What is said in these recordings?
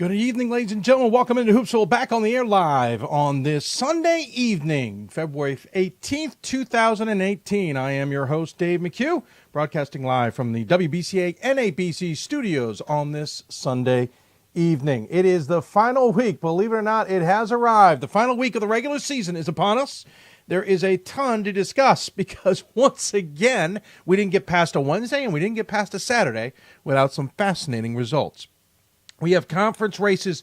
Good evening, ladies and gentlemen. Welcome into Hoopsville, back on the air live on this Sunday evening, February 18th, 2018. I am your host, Dave McHugh, broadcasting live from the WBCA NABC Studios on this Sunday evening. It is the final week. Believe it or not, it has arrived. The final week of the regular season is upon us. There is a ton to discuss because, once again, we didn't get past a Wednesday and we didn't get past a Saturday without some fascinating results. We have conference races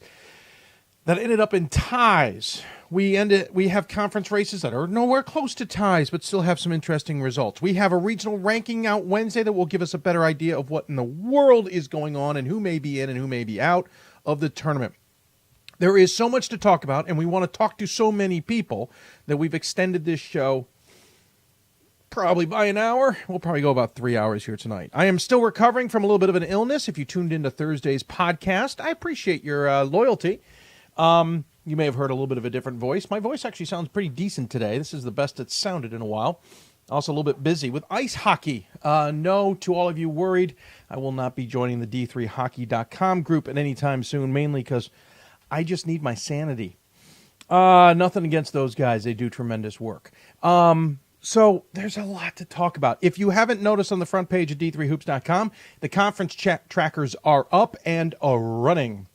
that ended up in ties. We have conference races that are nowhere close to ties, but still have some interesting results. We have a regional ranking out Wednesday that will give us a better idea of what in the world is going on and who may be in and who may be out of the tournament. There is so much to talk about, and we want to talk to so many people that we've extended this show probably by an hour. We'll probably go about 3 hours here tonight. I am still recovering from a little bit of an illness. If you tuned into Thursday's podcast, I appreciate your loyalty. You may have heard a little bit of a different voice. My voice actually sounds pretty decent today. This is the best it's sounded in a while. Also a little bit busy with ice hockey. No, to all of you worried, I will not be joining the D3Hockey.com group at any time soon, mainly because I just need my sanity. Nothing against those guys. They do tremendous work. So there's a lot to talk about. If you haven't noticed on the front page of D3Hoops.com, the conference trackers are up and running.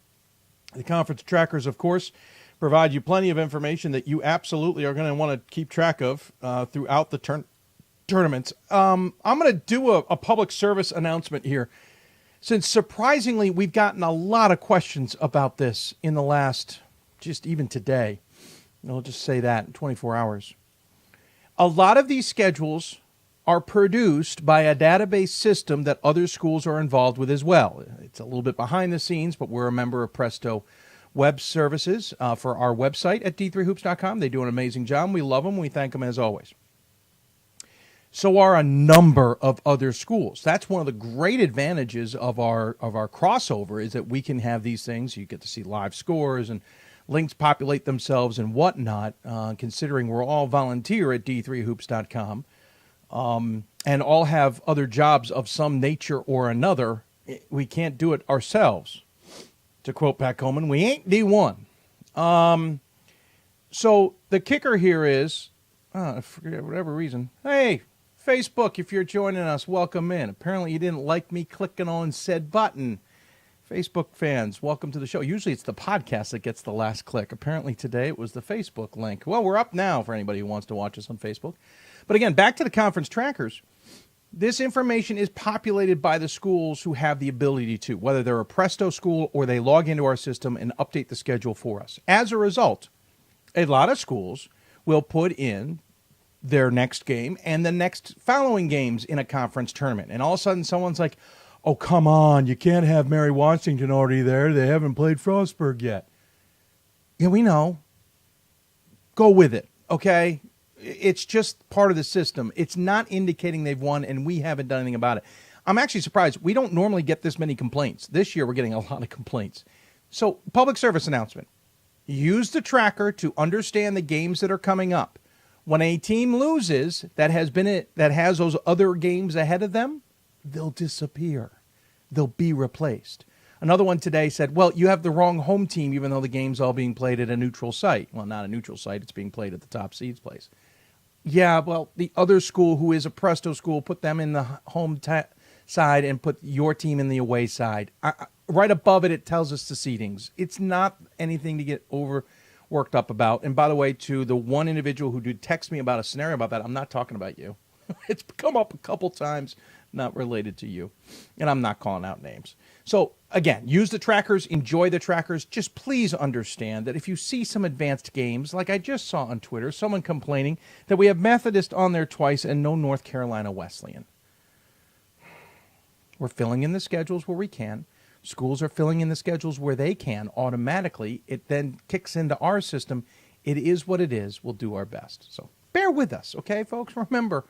The conference trackers, of course, provide you plenty of information that you absolutely are going to want to keep track of throughout the tournaments. I'm going to do a public service announcement here, since surprisingly we've gotten a lot of questions about this in the last, just even today. I'll just say that in 24 hours. A lot of these schedules are produced by a database system that other schools are involved with as well. It's a little bit behind the scenes, but we're a member of Presto Web Services for our website at d3hoops.com. They do an amazing job. We love them. We thank them as always. So are a number of other schools. That's one of the great advantages of our crossover, is that we can have these things. You get to see live scores and links populate themselves and whatnot, considering we're all volunteer at d3hoops.com and all have other jobs of some nature or another. We can't do it ourselves. To quote Pat Coleman, we ain't D1. So the kicker here is, for whatever reason, hey, Facebook, if you're joining us, welcome in. Apparently you didn't like me clicking on said button. Facebook fans, welcome to the show. Usually it's the podcast that gets the last click. Apparently today it was the Facebook link. Well, we're up now for anybody who wants to watch us on Facebook. But again, back to the conference trackers. This information is populated by the schools who have the ability to, whether they're a Presto school or they log into our system and update the schedule for us. As a result, a lot of schools will put in their next game and the next following games in a conference tournament. And all of a sudden someone's like, oh, come on, you can't have Mary Washington already there. They haven't played Frostburg yet. Yeah, we know. Go with it, okay? It's just part of the system. It's not indicating they've won, and we haven't done anything about it. I'm actually surprised. We don't normally get this many complaints. This year we're getting a lot of complaints. So, public service announcement. Use the tracker to understand the games that are coming up. When a team loses that has those other games ahead of them, they'll disappear. They'll be replaced. Another one today said, well, you have the wrong home team, even though the game's all being played at a neutral site. Well, not a neutral site. It's being played at the top seeds place. Yeah, well, the other school, who is a Presto school, put them in the home side and put your team in the away side. Right above it, it tells us the seedings. It's not anything to get worked up about. And by the way, to the one individual who did text me about a scenario about that, I'm not talking about you. It's come up a couple times. Not related to you. And I'm not calling out names. So, again, use the trackers, enjoy the trackers. Just please understand that if you see some advanced games, like I just saw on Twitter, someone complaining that we have Methodist on there twice and no North Carolina Wesleyan. We're filling in the schedules where we can. Schools are filling in the schedules where they can automatically. It then kicks into our system. It is what it is. We'll do our best. So, bear with us, okay, folks? Remember,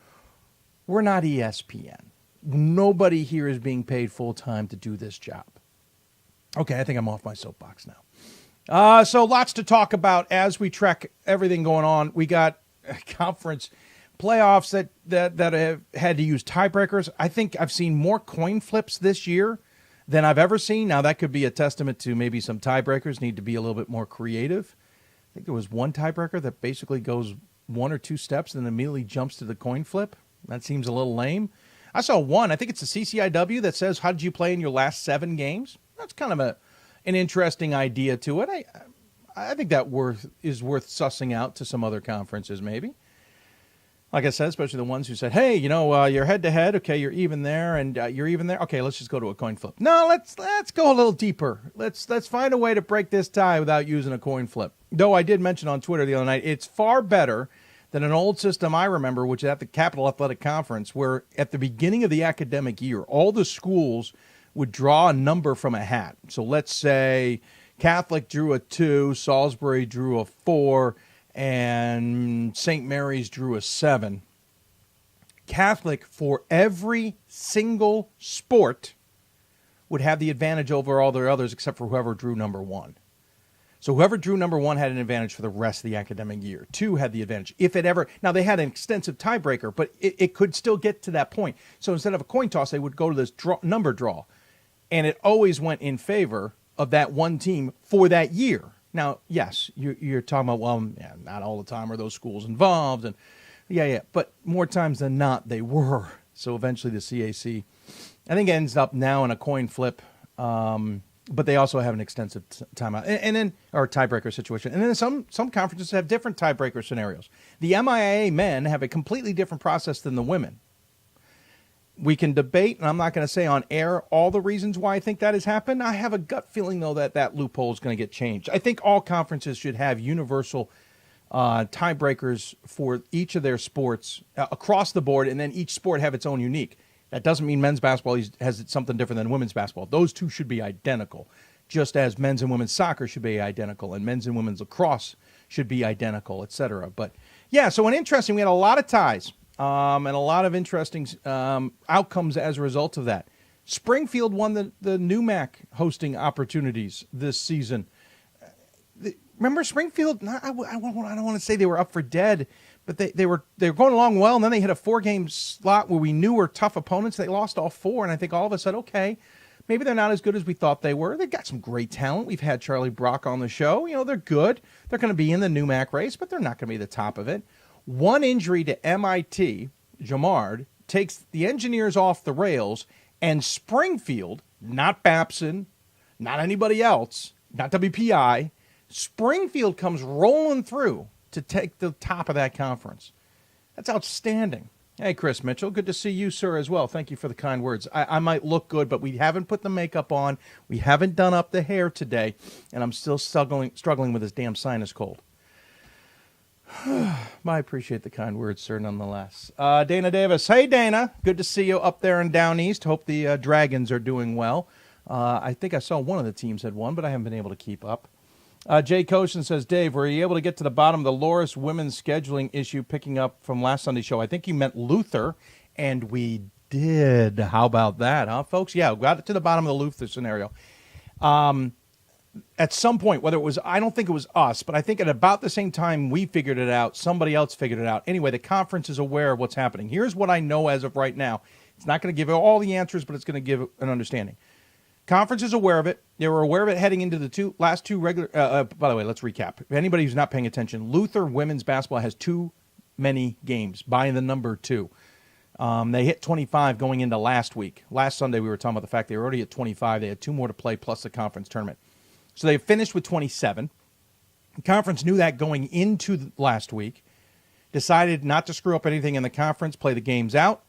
we're not ESPN. Nobody here is being paid full-time to do this job. Okay, I think I'm off my soapbox now. So lots to talk about as we track everything going on. We got conference playoffs that have had to use tiebreakers. I think I've seen more coin flips this year than I've ever seen. Now, that could be a testament to maybe some tiebreakers need to be a little bit more creative. I think there was one tiebreaker that basically goes one or two steps and then immediately jumps to the coin flip. That seems a little lame. I saw one, I think it's a CCIW, that says, how did you play in your last 7 games? That's kind of an interesting idea to it. I think that is worth sussing out to some other conferences maybe. Like I said, especially the ones who said, hey, you're head-to-head. Okay, you're even there, and you're even there. Okay, let's just go to a coin flip. No, let's go a little deeper. Let's find a way to break this tie without using a coin flip. Though I did mention on Twitter the other night, it's far better than an old system I remember, which is at the Capital Athletic Conference, where at the beginning of the academic year, all the schools would draw a number from a hat. So let's say Catholic drew a 2, Salisbury drew a 4, and St. Mary's drew a 7. Catholic, for every single sport, would have the advantage over all their others except for whoever drew number 1. So whoever drew number 1 had an advantage for the rest of the academic year. 2 had the advantage. If it ever, now they had an extensive tiebreaker, but it could still get to that point. So instead of a coin toss, they would go to this number draw. And it always went in favor of that one team for that year. Now, yes, you're talking about, well, yeah, not all the time are those schools involved. And yeah, but more times than not, they were. So eventually the CAC, I think, ends up now in a coin flip. But they also have an extensive timeout and then, or tiebreaker situation. And then some conferences have different tiebreaker scenarios. The MIAA men have a completely different process than the women. We can debate, and I'm not going to say on air all the reasons why I think that has happened. I have a gut feeling, though, that loophole is going to get changed. I think all conferences should have universal tiebreakers for each of their sports across the board, and then each sport have its own unique. That doesn't mean men's basketball has something different than women's basketball. Those two should be identical, just as men's and women's soccer should be identical, and men's and women's lacrosse should be identical, et cetera. But, yeah, so we had a lot of ties. And a lot of interesting outcomes as a result of that. Springfield won the NUMAC hosting opportunities this season. Remember Springfield? I don't want to say they were up for dead, but they were going along well, and then they hit a 4-game slot where we knew were tough opponents. They lost all 4, and I think all of us said, okay, maybe they're not as good as we thought they were. They've got some great talent. We've had Charlie Brock on the show. They're good. They're going to be in the NUMAC race, but they're not going to be the top of it. One injury to MIT, Jamard, takes the Engineers off the rails, and Springfield, not Babson, not anybody else, not WPI, Springfield comes rolling through to take the top of that conference. That's outstanding. Hey, Chris Mitchell, good to see you, sir, as well. Thank you for the kind words. I might look good, but we haven't put the makeup on. We haven't done up the hair today, and I'm still struggling with this damn sinus cold. I appreciate the kind words, sir, nonetheless. Dana Davis. Hey, Dana. Good to see you up there in Down East. Hope the Dragons are doing well. I think I saw one of the teams had won, but I haven't been able to keep up. Jay Koshin says, Dave, were you able to get to the bottom of the Loris women's scheduling issue picking up from last Sunday's show? I think you meant Luther, and we did. How about that, huh, folks? Yeah, we got to the bottom of the Luther scenario. At some point, whether it was, I don't think it was us, but I think at about the same time we figured it out, somebody else figured it out. Anyway, the conference is aware of what's happening. Here's what I know as of right now. It's not going to give all the answers, but it's going to give an understanding. Conference is aware of it. They were aware of it heading into the last two regular. By the way, let's recap. If anybody who's not paying attention, Luther women's basketball has too many games, by the number 2. They hit 25 going into last week. Last Sunday, we were talking about the fact they were already at 25. They had 2 more to play plus the conference tournament. So they finished with 27. The conference knew that going into last week, decided not to screw up anything in the conference, play the games out.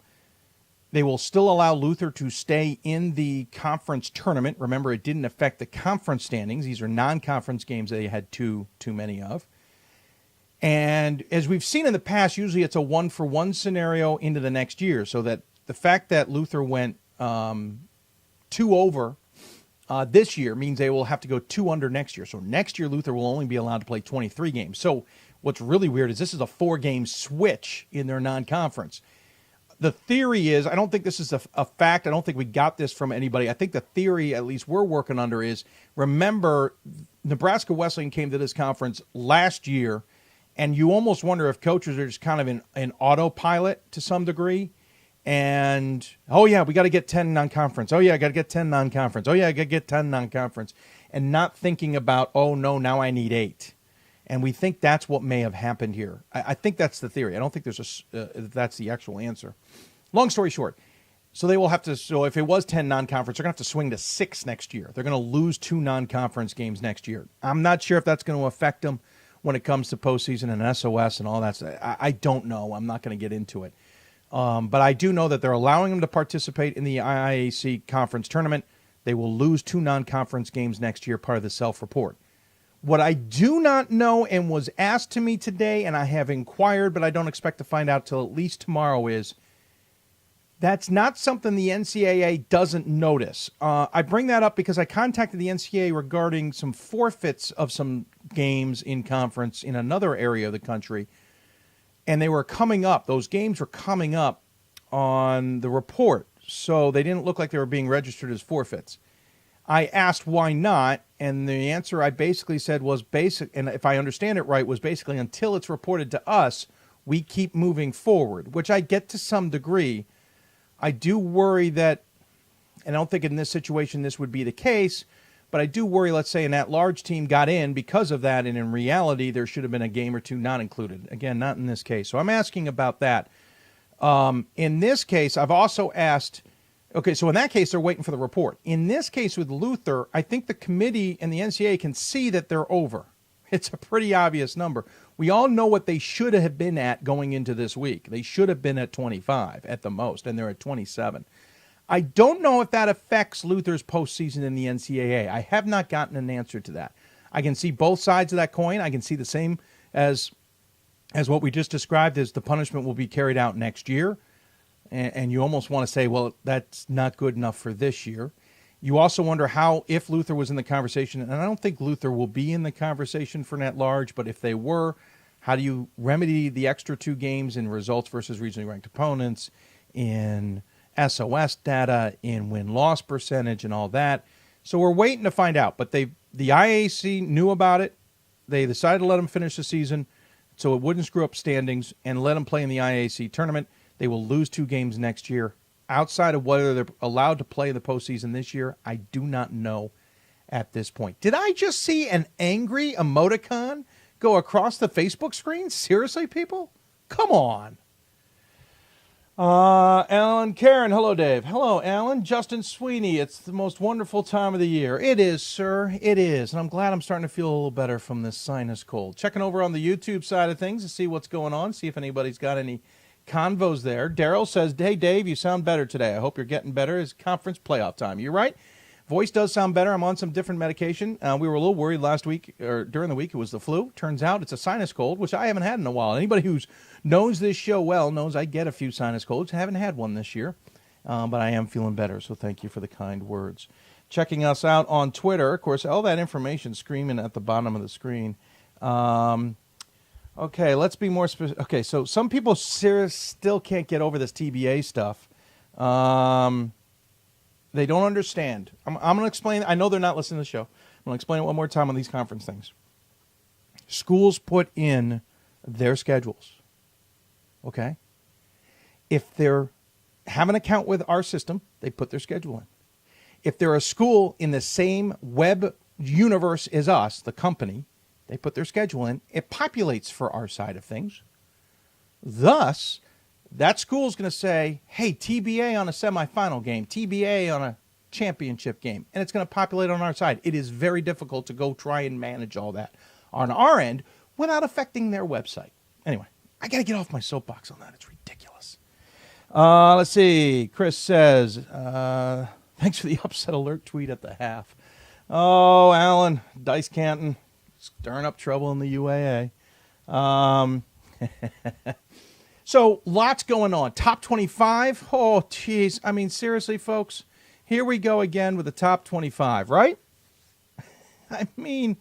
They will still allow Luther to stay in the conference tournament. Remember, it didn't affect the conference standings. These are non-conference games they had too many of. And as we've seen in the past, usually it's a 1-for-1 scenario into the next year. So that the fact that Luther went 2 over this year means they will have to go 2 under next year. So next year, Luther will only be allowed to play 23 games. So what's really weird is this is a 4-game switch in their non-conference. The theory is, I don't think this is a fact. I don't think we got this from anybody. I think the theory, at least we're working under, is, remember, Nebraska Wesleyan came to this conference last year, and you almost wonder if coaches are just kind of in autopilot to some degree. And, oh, yeah, we got to get 10 non-conference. Oh, yeah, I got to get 10 non-conference. Oh, yeah, I got to get 10 non-conference. And not thinking about, oh, no, now I need 8. And we think that's what may have happened here. I think that's the theory. I don't think that's the actual answer. Long story short, so they will have to, so if it was 10 non-conference, they're going to have to swing to 6 next year. They're going to lose 2 non-conference games next year. I'm not sure if that's going to affect them when it comes to postseason and SOS and all that. I don't know. I'm not going to get into it. But I do know that they're allowing them to participate in the IAC conference tournament. They will lose 2 non-conference games next year, part of the self-report. What I do not know and was asked to me today, and I have inquired, but I don't expect to find out till at least tomorrow, is that's not something the NCAA doesn't notice. I bring that up because I contacted the NCAA regarding some forfeits of some games in conference in another area of the country, and they were coming up. Those games were coming up on the report, so they didn't look like they were being registered as forfeits. I asked why not, and the answer I basically said was basic, and if I understand it right, was basically until it's reported to us, we keep moving forward, which I get to some degree. I do worry that, and I don't think in this situation this would be the case, but I do worry, let's say, an at-large team got in because of that, and in reality, there should have been a game or 2 not included. Again, not in this case. So I'm asking about that. In this case, I've also asked, okay, so in that case, they're waiting for the report. In this case with Luther, I think the committee and the NCAA can see that they're over. It's a pretty obvious number. We all know what they should have been at going into this week. They should have been at 25 at the most, and they're at 27. I don't know if that affects Luther's postseason in the NCAA. I have not gotten an answer to that. I can see both sides of that coin. I can see the same as what we just described, as the punishment will be carried out next year. And you almost want to say, well, that's not good enough for this year. You also wonder how, if Luther was in the conversation, and I don't think Luther will be in the conversation for net large, but if they were, how do you remedy the extra 2 games in results versus regionally ranked opponents, in SOS data, in win-loss percentage, and all that? So we're waiting to find out. But the IAC knew about it. They decided to let them finish the season so it wouldn't screw up standings and let them play in the IAC tournament. They will lose 2 games next year. Outside of whether they're allowed to play in the postseason this year, I do not know at this point. Did I just see an angry emoticon go across the Facebook screen? Seriously, people? Come on. Alan Karen, hello, Dave. Hello, Alan. Justin Sweeney, it's the most wonderful time of the year. It is, sir. It is. And I'm glad I'm starting to feel a little better from this sinus cold. Checking over on the YouTube side of things to see what's going on, see if anybody's got any convos there. Daryl says, hey, Dave, you sound better today. I hope you're getting better. It's conference playoff time. You're right. Voice does sound better. I'm on some different medication. We were a little worried last week, or during the week, it was the flu. Turns out it's a sinus cold, which I haven't had in a while. Anybody who knows this show well knows I get a few sinus colds. I haven't had one this year, but I am feeling better, so thank you for the kind words. Checking us out on Twitter. Of course, all that information screaming at the bottom of the screen. Okay, let's be more specific. Okay, so some people still can't get over this TBA stuff. They don't understand. I'm going to explain. I know they're not listening to the show. I'm going to explain it one more time on these conference things. Schools put in their schedules. Okay? If they have an account with our system, they put their schedule in. If they're a school in the same web universe as us, the company, they put their schedule in. It populates for our side of things. Thus, that school's going to say, hey, TBA on a semifinal game, TBA on a championship game, and it's going to populate on our side. It is very difficult to go try and manage all that on our end without affecting their website. Anyway, I got to get off my soapbox on that. It's ridiculous. Let's see. Chris says, thanks for the upset alert tweet at the half. Oh, Alan, Dice Canton, stirring up trouble in the UAA. So, lots going on. Top 25. Oh, geez. I mean, seriously, folks, here we go again with the top 25, right? I mean,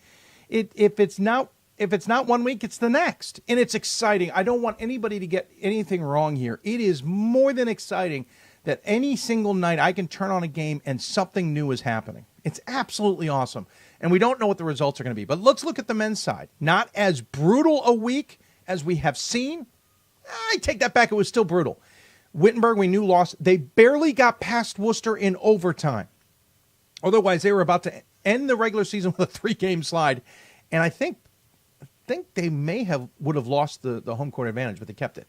if it's not 1 week, it's the next. And it's exciting. I don't want anybody to get anything wrong here. It is more than exciting that any single night I can turn on a game and something new is happening. It's absolutely awesome. And we don't know what the results are going to be. But let's look at the men's side. Not as brutal a week as we have seen. I take that back. It was still brutal. Wittenberg, we knew, lost. They barely got past Worcester in overtime. Otherwise, they were about to end the regular season with a 3-game slide. And I think they would have lost the home court advantage, but they kept it.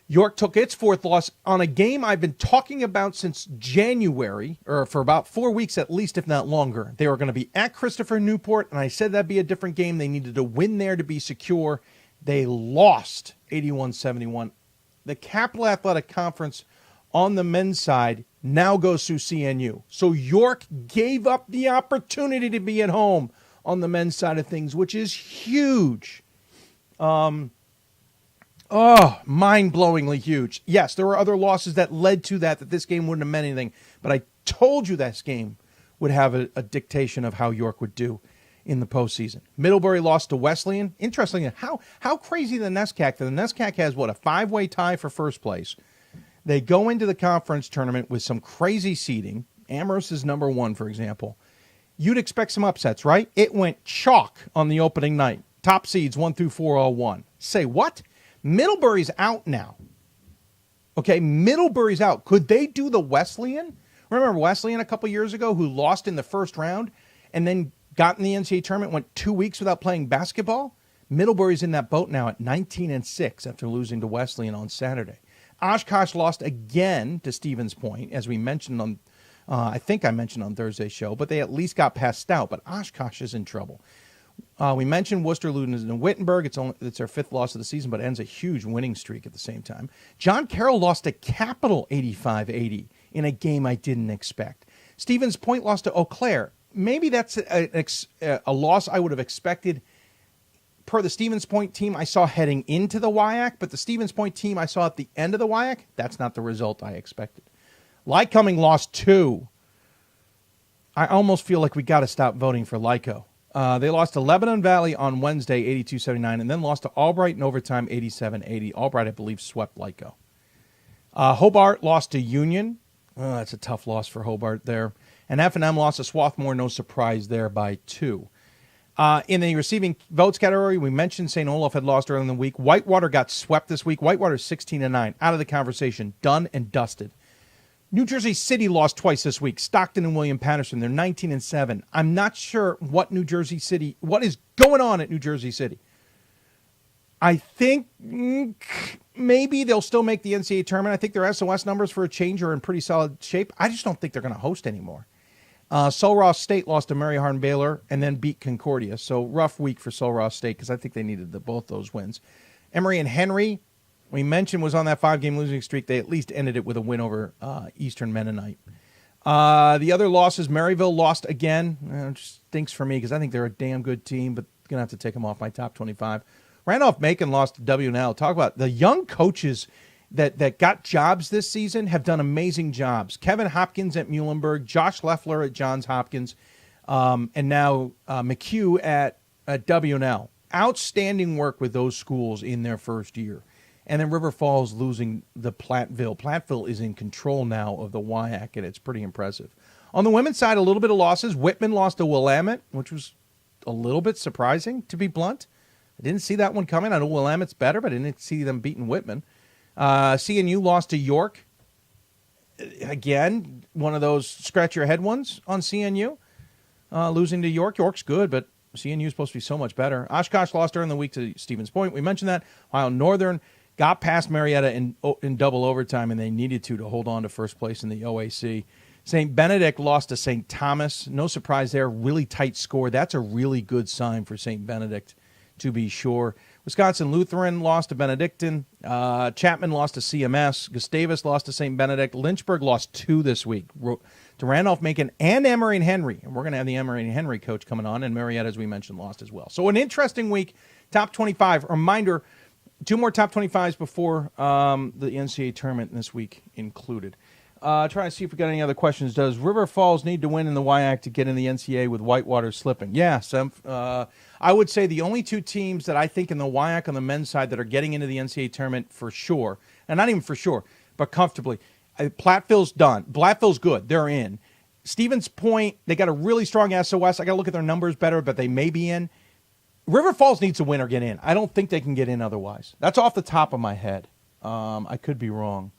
York took its 4th loss on a game I've been talking about since January, or for about 4 weeks at least, if not longer. They were going to be at Christopher Newport, and I said that'd be a different game. They needed to win there to be secure. They lost 81-71. The Capital Athletic Conference on the men's side now goes through CNU. So York gave up the opportunity to be at home on the men's side of things, which is huge. Mind-blowingly huge. Yes, there were other losses that led to that this game wouldn't have meant anything. But I told you this game would have a dictation of how York would do in the postseason. Middlebury lost to Wesleyan. Interestingly, how crazy the NCAC. The NCAC has, a 5-way tie for first place. They go into the conference tournament with some crazy seeding. Amherst is number 1, for example. You'd expect some upsets, right? It went chalk on the opening night. Top seeds 1 through 4 all won. Say what? Middlebury's out now. Okay, Middlebury's out. Could they do the Wesleyan? Remember Wesleyan a couple years ago who lost in the first round and then got in the NCAA tournament, went 2 weeks without playing basketball? Middlebury's in that boat now at 19-6 after losing to Wesleyan on Saturday. Oshkosh lost again to Stevens Point, as we mentioned on, I think I mentioned on Thursday's show, but they at least got past Stout. But Oshkosh is in trouble. We mentioned Worcester, Ludden, and Wittenberg. It's their 5th loss of the season, but ends a huge winning streak at the same time. John Carroll lost to Capital 85-80 in a game I didn't expect. Stevens Point lost to Eau Claire. Maybe that's a loss I would have expected per the Stevens Point team I saw heading into the WIAC, but the Stevens Point team I saw at the end of the WIAC, that's not the result I expected. Lycoming lost 2. I almost feel like we got to stop voting for Lyco. They lost to Lebanon Valley on Wednesday, 82-79, and then lost to Albright in overtime, 87-80. Albright, I believe, swept Lyco. Hobart lost to Union. That's a tough loss for Hobart there. And F&M lost to Swarthmore, no surprise there, by 2. In the receiving votes category, we mentioned St. Olaf had lost earlier in the week. Whitewater got swept this week. Whitewater 16-9, out of the conversation, done and dusted. New Jersey City lost twice this week. Stockton and William Patterson, they're 19-7. I'm not sure what is going on at New Jersey City. I think maybe they'll still make the NCAA tournament. I think their SOS numbers for a change are in pretty solid shape. I just don't think they're going to host anymore. Sul Ross State lost to Mary Harn Baylor and then beat Concordia. So rough week for Sul Ross State because I think they needed both those wins. Emory and Henry, we mentioned, was on that 5-game losing streak. They at least ended it with a win over Eastern Mennonite. The other losses, Maryville lost again. It just stinks for me because I think they're a damn good team, but going to have to take them off my top 25. Randolph-Macon lost to WNL. Talk about the young coaches that got jobs this season have done amazing jobs. Kevin Hopkins at Muhlenberg, Josh Leffler at Johns Hopkins, and now McHugh at WNL. Outstanding work with those schools in their first year. And then River Falls losing the Platteville. Platteville is in control now of the WIAC, and it's pretty impressive. On the women's side, a little bit of losses. Whitman lost to Willamette, which was a little bit surprising, to be blunt. I didn't see that one coming. I know Willamette's better, but I didn't see them beating Whitman. CNU lost to York. Again, one of those scratch-your-head ones on CNU. Losing to York. York's good, but CNU is supposed to be so much better. Oshkosh lost during the week to Stevens Point. We mentioned that. While Northern got past Marietta in double overtime, and they needed to hold on to first place in the OAC. St. Benedict lost to St. Thomas. No surprise there. Really tight score. That's a really good sign for St. Benedict, to be sure. Wisconsin Lutheran lost to Benedictine. Chapman lost to CMS. Gustavus lost to St. Benedict. Lynchburg lost 2 this week to Randolph-Macon and Emory and Henry. And we're going to have the Emory and Henry coach coming on. And Marietta, as we mentioned, lost as well. So an interesting week. Top 25. Reminder, 2 more top 25s before the NCAA tournament this week included. Trying to see if we got any other questions. Does River Falls need to win in the WIAC to get in the NCAA with Whitewater slipping? Yes. I would say the only 2 teams that I think in the WIAC on the men's side that are getting into the NCAA tournament for sure, and not even for sure, but comfortably, Platteville's done. Platteville's good. They're in. Stevens Point, they got a really strong SOS. I got to look at their numbers better, but they may be in. River Falls needs to win or get in. I don't think they can get in otherwise. That's off the top of my head. I could be wrong.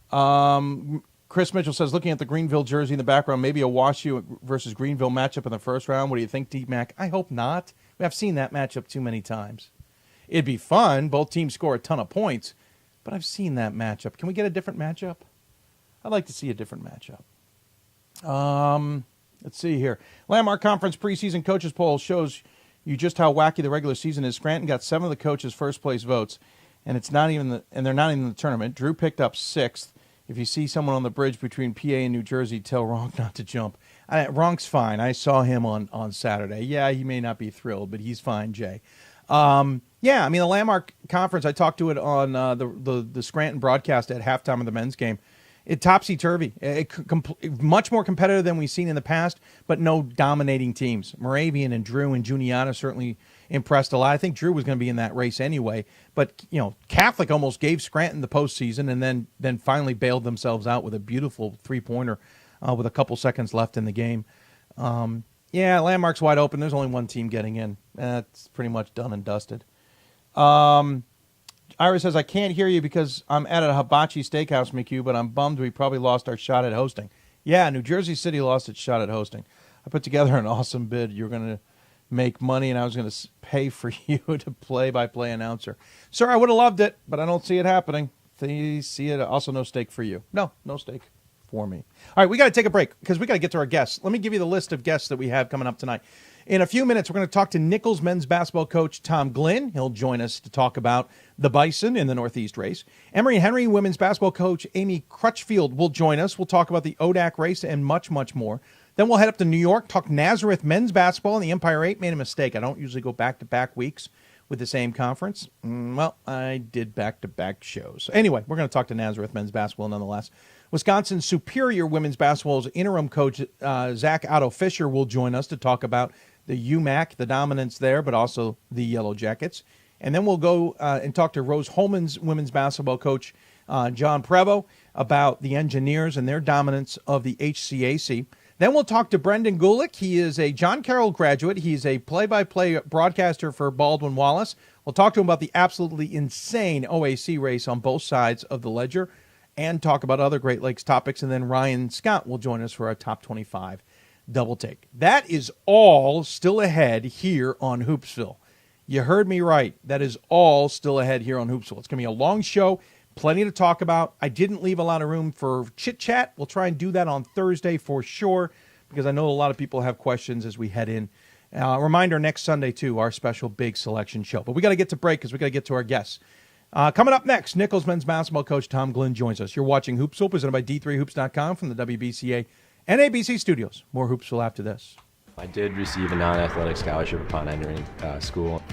Chris Mitchell says, looking at the Greenville jersey in the background, maybe a WashU versus Greenville matchup in the first round. What do you think, D-Mac? I hope not. I've seen that matchup too many times. It'd be fun. Both teams score a ton of points, but I've seen that matchup. Can we get a different matchup? I'd like to see a different matchup. Let's see here. Landmark Conference preseason coaches poll shows you just how wacky the regular season is. Scranton got 7 of the coaches' first place votes, and they're not even in the tournament. Drew picked up 6th. If you see someone on the bridge between PA and New Jersey, tell Ronk not to jump. Ronk's fine. I saw him on Saturday. Yeah, he may not be thrilled, but he's fine, Jay. Yeah, I mean, the Landmark Conference, I talked to it on the Scranton broadcast at halftime of the men's game. It topsy-turvy. Much more competitive than we've seen in the past, but no dominating teams. Moravian and Drew and Juniata certainly impressed a lot. I think Drew was going to be in that race anyway. But, Catholic almost gave Scranton the postseason and then finally bailed themselves out with a beautiful three-pointer with a couple seconds left in the game. Yeah, Landmark's wide open. There's only one team getting in. That's pretty much done and dusted. Ira says, I can't hear you because I'm at a hibachi steakhouse, McHugh, but I'm bummed we probably lost our shot at hosting. Yeah, New Jersey City lost its shot at hosting. I put together an awesome bid. You're going to make money, and I was going to pay for you to play-by-play announcer. Sir, I would have loved it, but I don't see it happening. See it. Also, no steak for you. No steak for me. All right, we got to take a break because we got to get to our guests. Let me give you the list of guests that we have coming up tonight. In a few minutes, we're going to talk to Nichols men's basketball coach Tom Glynn. He'll join us to talk about the Bison in the Northeast race. Emory Henry women's basketball coach Amy Crutchfield will join us. We'll talk about the ODAC race and much, much more. Then we'll head up to New York, talk Nazareth men's basketball, and the Empire 8 made a mistake. I don't usually go back-to-back weeks with the same conference. Well, I did back-to-back shows. Anyway, we're going to talk to Nazareth men's basketball nonetheless. Wisconsin Superior women's basketball's interim coach Zach Otto-Fischer will join us to talk about the UMAC, the dominance there, but also the Yellow Jackets. And then we'll go and talk to Rose-Hulman's women's basketball coach, John Provo, about the Engineers and their dominance of the HCAC. Then we'll talk to Brendan Gulick. He is a John Carroll graduate. He's a play-by-play broadcaster for Baldwin Wallace. We'll talk to him about the absolutely insane OAC race on both sides of the ledger and talk about other Great Lakes topics. And then Ryan Scott will join us for our top 25 double take. That is all still ahead here on Hoopsville. You heard me right. That is all still ahead here on Hoopsville. It's going to be a long show, plenty to talk about. I didn't leave a lot of room for chit-chat. We'll try and do that on Thursday for sure, because I know a lot of people have questions as we head in. Reminder, next Sunday, too, our special big selection show. But we got to get to break because we got to get to our guests. Coming up next, Nichols men's basketball coach Tom Glynn joins us. You're watching Hoopsville, presented by D3Hoops.com from the WBCA NABC Studios. More Hoopsville after this. I did receive a non-athletic scholarship upon entering school.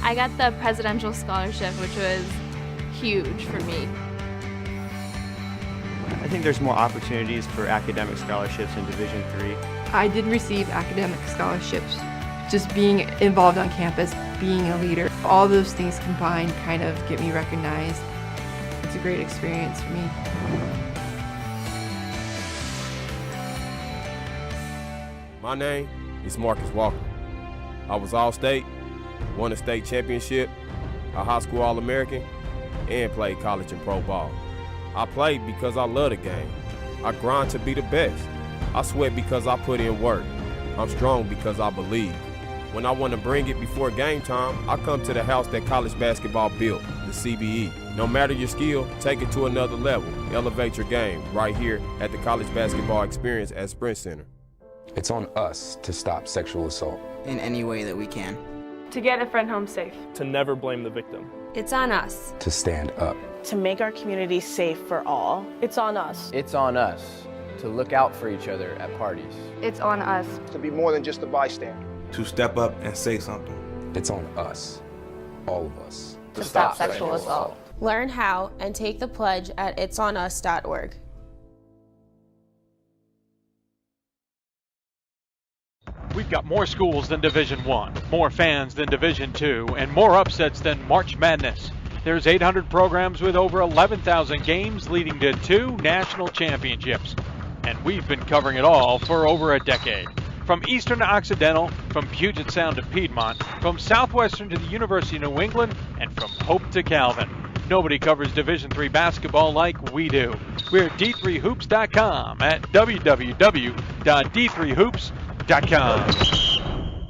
I got the presidential scholarship, which was huge for me. I think there's more opportunities for academic scholarships in Division III. I did receive academic scholarships. Just being involved on campus, being a leader, all those things combined kind of get me recognized. It's a great experience for me. My name is Marcus Walker. I was All-State, won a state championship, a high school All-American, and played college and pro ball. I played because I love the game. I grind to be the best. I sweat because I put in work. I'm strong because I believe. When I want to bring it before game time, I come to the house that college basketball built, the CBE. No matter your skill, take it to another level. Elevate your game right here at the College Basketball Experience at Sprint Center. It's on us to stop sexual assault. In any way that we can. To get a friend home safe. To never blame the victim. It's on us. To stand up. To make our community safe for all. It's on us. It's on us to look out for each other at parties. It's on us. To be more than just a bystander. To step up and say something. It's on us, all of us. To stop sexual assault. Learn how and take the pledge at itsonus.org. We've got more schools than Division I, more fans than Division II, and more upsets than March Madness. There's 800 programs with over 11,000 games leading to 2 national championships. And we've been covering it all for over a decade. From Eastern to Occidental, from Puget Sound to Piedmont, from Southwestern to the University of New England, and from Hope to Calvin. Nobody covers Division III basketball like we do. We're at D3Hoops.com at www.d3hoops.com.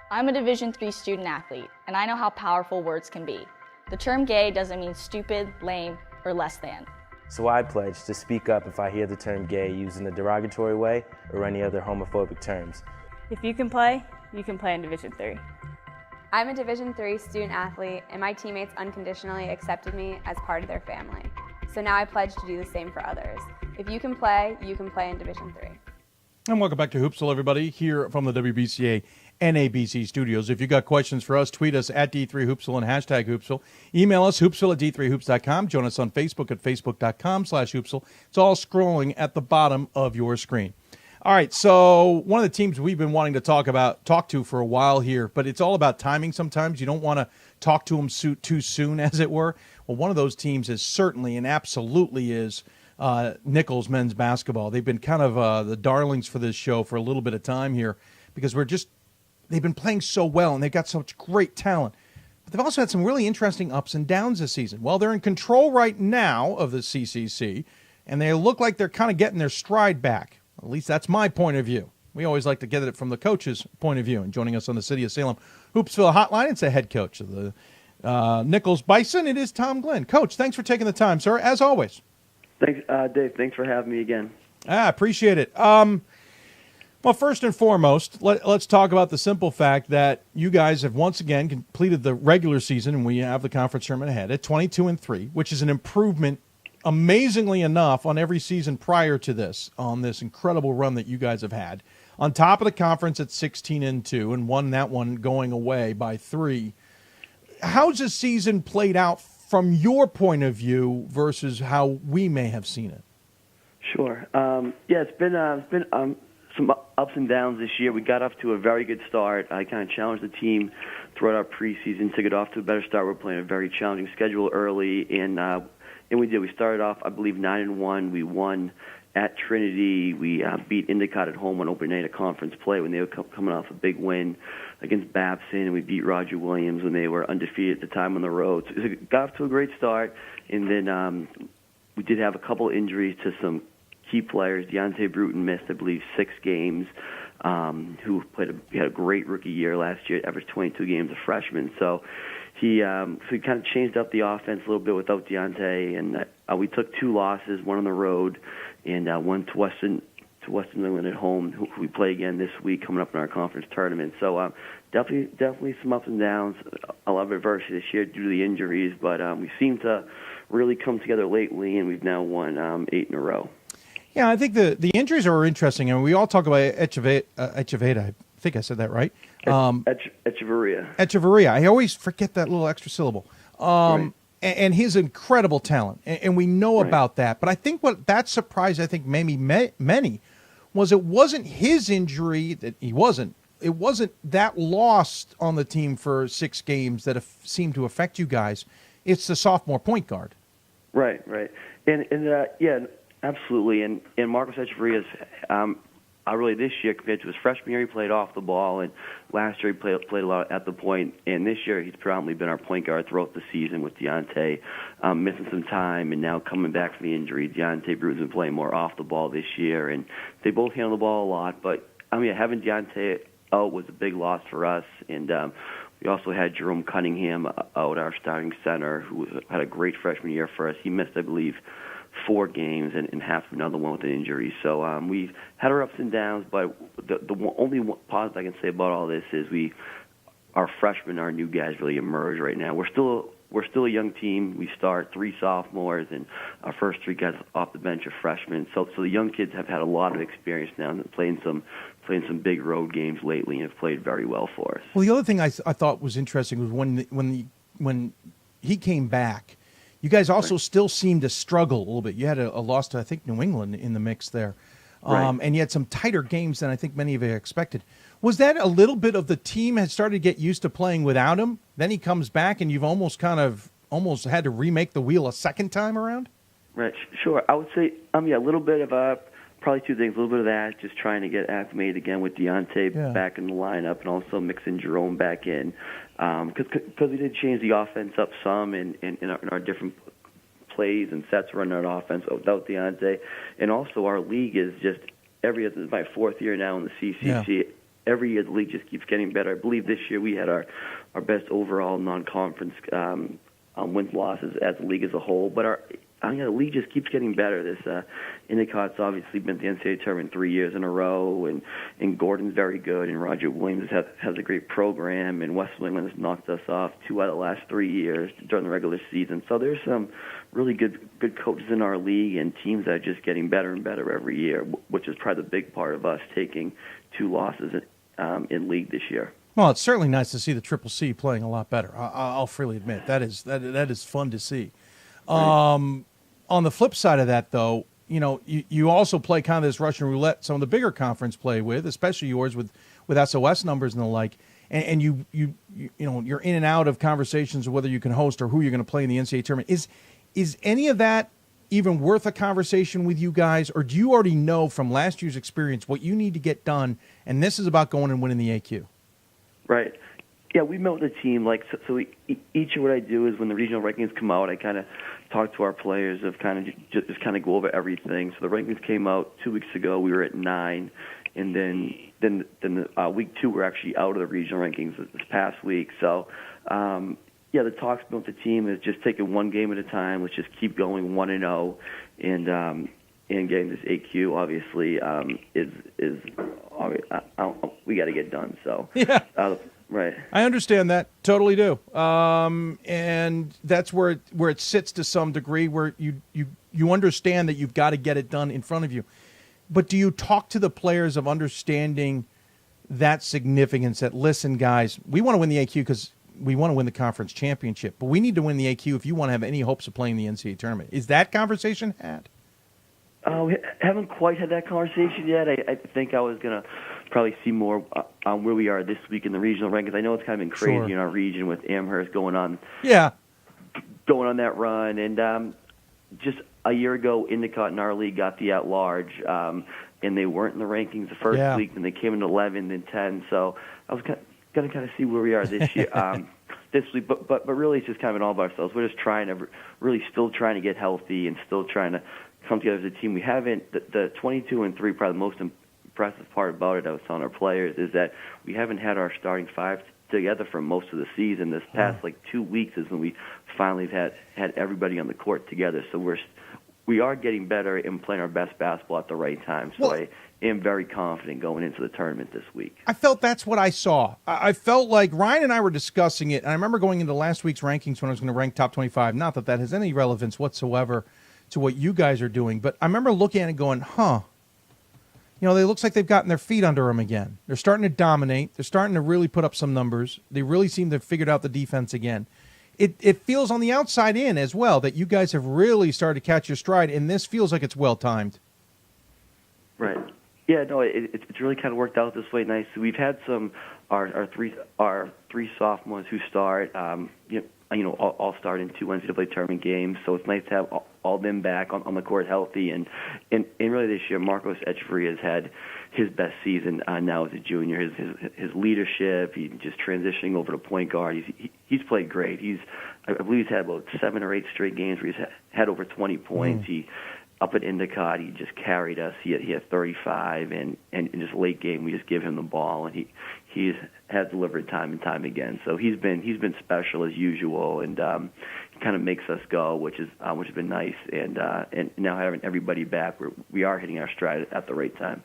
I'm a Division III student athlete, and I know how powerful words can be. The term gay doesn't mean stupid, lame, or less than. So I pledge to speak up if I hear the term gay used in a derogatory way or any other homophobic terms. If you can play in Division III. I'm a Division III student athlete, and my teammates unconditionally accepted me as part of their family. So now I pledge to do the same for others. If you can play in Division III. And welcome back to Hoopsville, everybody, here from the WBCA NABC Studios. If you got questions for us, tweet us at D3Hoopsville and hashtag Hoopsville. Email us, hoopsville at D3Hoops.com. Join us on Facebook at Facebook.com/Hoopsville. It's all scrolling at the bottom of your screen. All right, so one of the teams we've been wanting to talk to for a while here, but it's all about timing sometimes. You don't want to talk to them too soon, as it were. Well, one of those teams is certainly and absolutely is Nichols men's basketball. They've been kind of the darlings for this show for a little bit of time here because they've been playing so well and they've got such great talent. But they've also had some really interesting ups and downs this season. Well, they're in control right now of the CCC, and they look like they're kind of getting their stride back. At least that's my point of view. We always like to get it from the coach's point of view. And joining us on the City of Salem Hoopsville Hotline, it's the head coach of the Nichols Bison. It is Tom Glynn. Coach, thanks for taking the time, sir, as always. Thanks, Dave. Thanks for having me again. I appreciate it. Well, first and foremost, let's talk about the simple fact that you guys have once again completed the regular season, and we have the conference tournament ahead at 22-3, which is an improvement, amazingly enough, on every season prior to this, on this incredible run that you guys have had. On top of the conference at 16-2, and won that one going away by 3. How's the season played out from your point of view versus how we may have seen it? Sure. It's been some ups and downs this year. We got off to a very good start. I kind of challenged the team throughout our preseason to get off to a better start. We're playing a very challenging schedule early, and we did. We started off, I believe, 9-1. We won at Trinity. We beat Endicott at home on opening night of conference play when they were coming off a big win against Babson, and we beat Roger Williams when they were undefeated at the time on the road. So it got off to a great start, and then we did have a couple injuries to some key players. Deontay Bruton missed, I believe, 6 games, who had a great rookie year last year, averaged 22 games a freshman. So he kind of changed up the offense a little bit without Deontay, and we took 2 losses, one on the road and one to Western New England at home, who we play again this week coming up in our conference tournament. So definitely some ups and downs, a lot of adversity this year due to the injuries, but we seem to really come together lately, and we've now won 8 in a row. Yeah, I think the injuries are interesting, and we all talk about Echeverria. I think I said that right. Echeverria. Echeverria. I always forget that little extra syllable. Right. And his incredible talent, and we know about that. But I think that surprised, I think, maybe many, was it wasn't his injury that it wasn't that lost on the team for 6 games that seemed to affect you guys. It's the sophomore point guard. Right. And absolutely. And Marcus Echeverria's really this year compared to his freshman year, he played off the ball, and last year he played a lot at the point, and this year he's predominantly been our point guard throughout the season with Deontay missing some time and now coming back from the injury. Deontay Bruton's been playing more off the ball this year, and they both handle the ball a lot, but having Deontay out was a big loss for us, and we also had Jerome Cunningham out, our starting center, who had a great freshman year for us. He missed, I believe, 4 games and half another one with an injury. So we've had our ups and downs, but the only positive I can say about all this is our freshmen, our new guys really emerge right now. We're still a young team. We start 3 sophomores, and our first 3 guys off the bench are freshmen. So the young kids have had a lot of experience now and playing some big road games lately and have played very well for us. Well, the other thing I thought was interesting was when he came back, you guys also still seemed to struggle a little bit. You had a loss to, I think, New England in the mix there. And you had some tighter games than I think many of you expected. Was that a little bit of the team had started to get used to playing without him? Then he comes back, and you've almost had to remake the wheel a second time around? Right, sure. I would say, a little bit of probably 2 things. A little bit of that, just trying to get acclimated again with Deontay back in the lineup, and also mixing Jerome back in. because we did change the offense up some in our different plays and sets running our offense without Deontay. And also our league is just every year, this is my fourth year now in the CCC. Yeah. Every year the league just keeps getting better. I believe this year we had our best overall non-conference wins losses as a league as a whole. But the league just keeps getting better. This Endicott's obviously been to the NCAA tournament 3 years in a row, and Gordon's very good, and Roger Williams has a great program, and West New England has knocked us off 2 out of the last 3 years during the regular season. So there's some really good coaches in our league and teams that are just getting better and better every year, which is probably the big part of us taking 2 losses in league this year. Well, it's certainly nice to see the Triple C playing a lot better. I'll freely admit that is fun to see. Right. On the flip side of that, though, you also play kind of this Russian roulette. Some of the bigger conference play with, especially yours with SOS numbers and the like, and you're in and out of conversations of whether you can host or who you're going to play in the NCAA tournament. Is any of that even worth a conversation with you guys, or do you already know from last year's experience what you need to get done, and this is about going and winning the AQ? Right. Yeah, we met with the team. Each of what I do is when the regional rankings come out, I kind of talk to our players of kind of just kind of go over everything. So the rankings came out 2 weeks ago. We were at 9, and then week 2 we're actually out of the regional rankings this past week. So the talks with the team is just taking one game at a time. Let's just keep going 1-0, and getting this AQ obviously we got to get done. So yeah. Right. I understand that. Totally do. And that's where it sits to some degree, where you understand that you've got to get it done in front of you. But do you talk to the players of understanding that significance, that, listen, guys, we want to win the AQ because we want to win the conference championship, but we need to win the AQ if you want to have any hopes of playing the NCAA tournament. Is that conversation had? We haven't quite had that conversation yet. I think I was going to probably see more on where we are this week in the regional rankings. I know it's kind of been crazy in our region with Amherst going on that run. And just a year ago, Endicott in our league got the at-large, and they weren't in the rankings the first week, and they came in 11, then 10. So I was going to kind of see where we are this year. This week, but really it's just kind of in all of ourselves. We're just still trying to get healthy and still trying to come together as a team. We haven't, the 22-3, probably the most impressive part about it, I was telling our players, is that we haven't had our starting 5 together for most of the season. This past 2 weeks is when we finally had everybody on the court together. So we are getting better and playing our best basketball at the right time. So I am very confident going into the tournament this week. I felt that's what I saw. I felt like Ryan and I were discussing it, and I remember going into last week's rankings when I was going to rank top 25. Not that that has any relevance whatsoever to what you guys are doing, but I remember looking at it going, it looks like they've gotten their feet under them again. They're starting to dominate. They're starting to really put up some numbers. They really seem to have figured out the defense again. It feels on the outside in as well that you guys have really started to catch your stride, and this feels like it's well-timed. Right. Yeah, no, it's really kind of worked out this way nicely. We've had our three sophomores who start, all start in 2 NCAA tournament games, so it's nice to have all them back on the court healthy. And really this year, Marcos Echeverria has had his best season now as a junior. His leadership, he just transitioning over to point guard. He's played great. I believe he's had about 7 or 8 straight games where he's had over 20 points. He up at Endicott, he just carried us. He had 35, and in just late game, we just give him the ball, and he has delivered time and time again. So he's been special as usual, and he kind of makes us go, which has been nice. And now having everybody back, we are hitting our stride at the right time.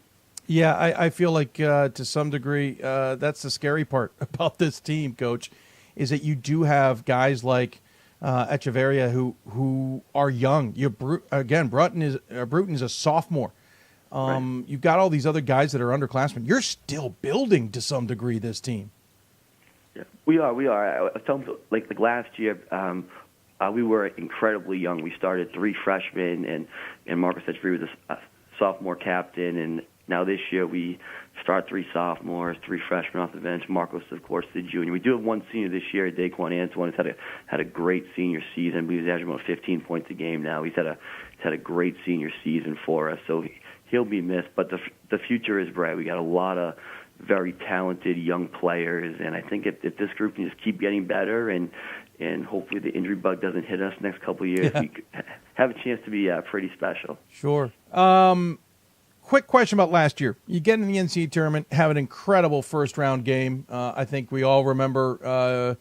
Yeah, I feel like to some degree that's the scary part about this team, Coach, is that you do have guys like Echeverria who are young. Bruton is a sophomore. Right. You've got all these other guys that are underclassmen. You're still building to some degree this team. Yeah, we are. I was telling you, like last year, we were incredibly young. We started 3 freshmen, and Marcus Echeverria was a sophomore captain, and now this year we start 3 sophomores, 3 freshmen off the bench. Marcos, of course, the junior. We do have 1 senior this year. Daquan Antoine has had a great senior season. He's averaging about 15 points a game now. He's had a great senior season for us. So he'll be missed. But the future is bright. We got a lot of very talented young players, and I think if this group can just keep getting better and hopefully the injury bug doesn't hit us next couple of years, we could have a chance to be pretty special. Sure. Quick question about last year. You get in the NCAA tournament, have an incredible first-round game. I think we all remember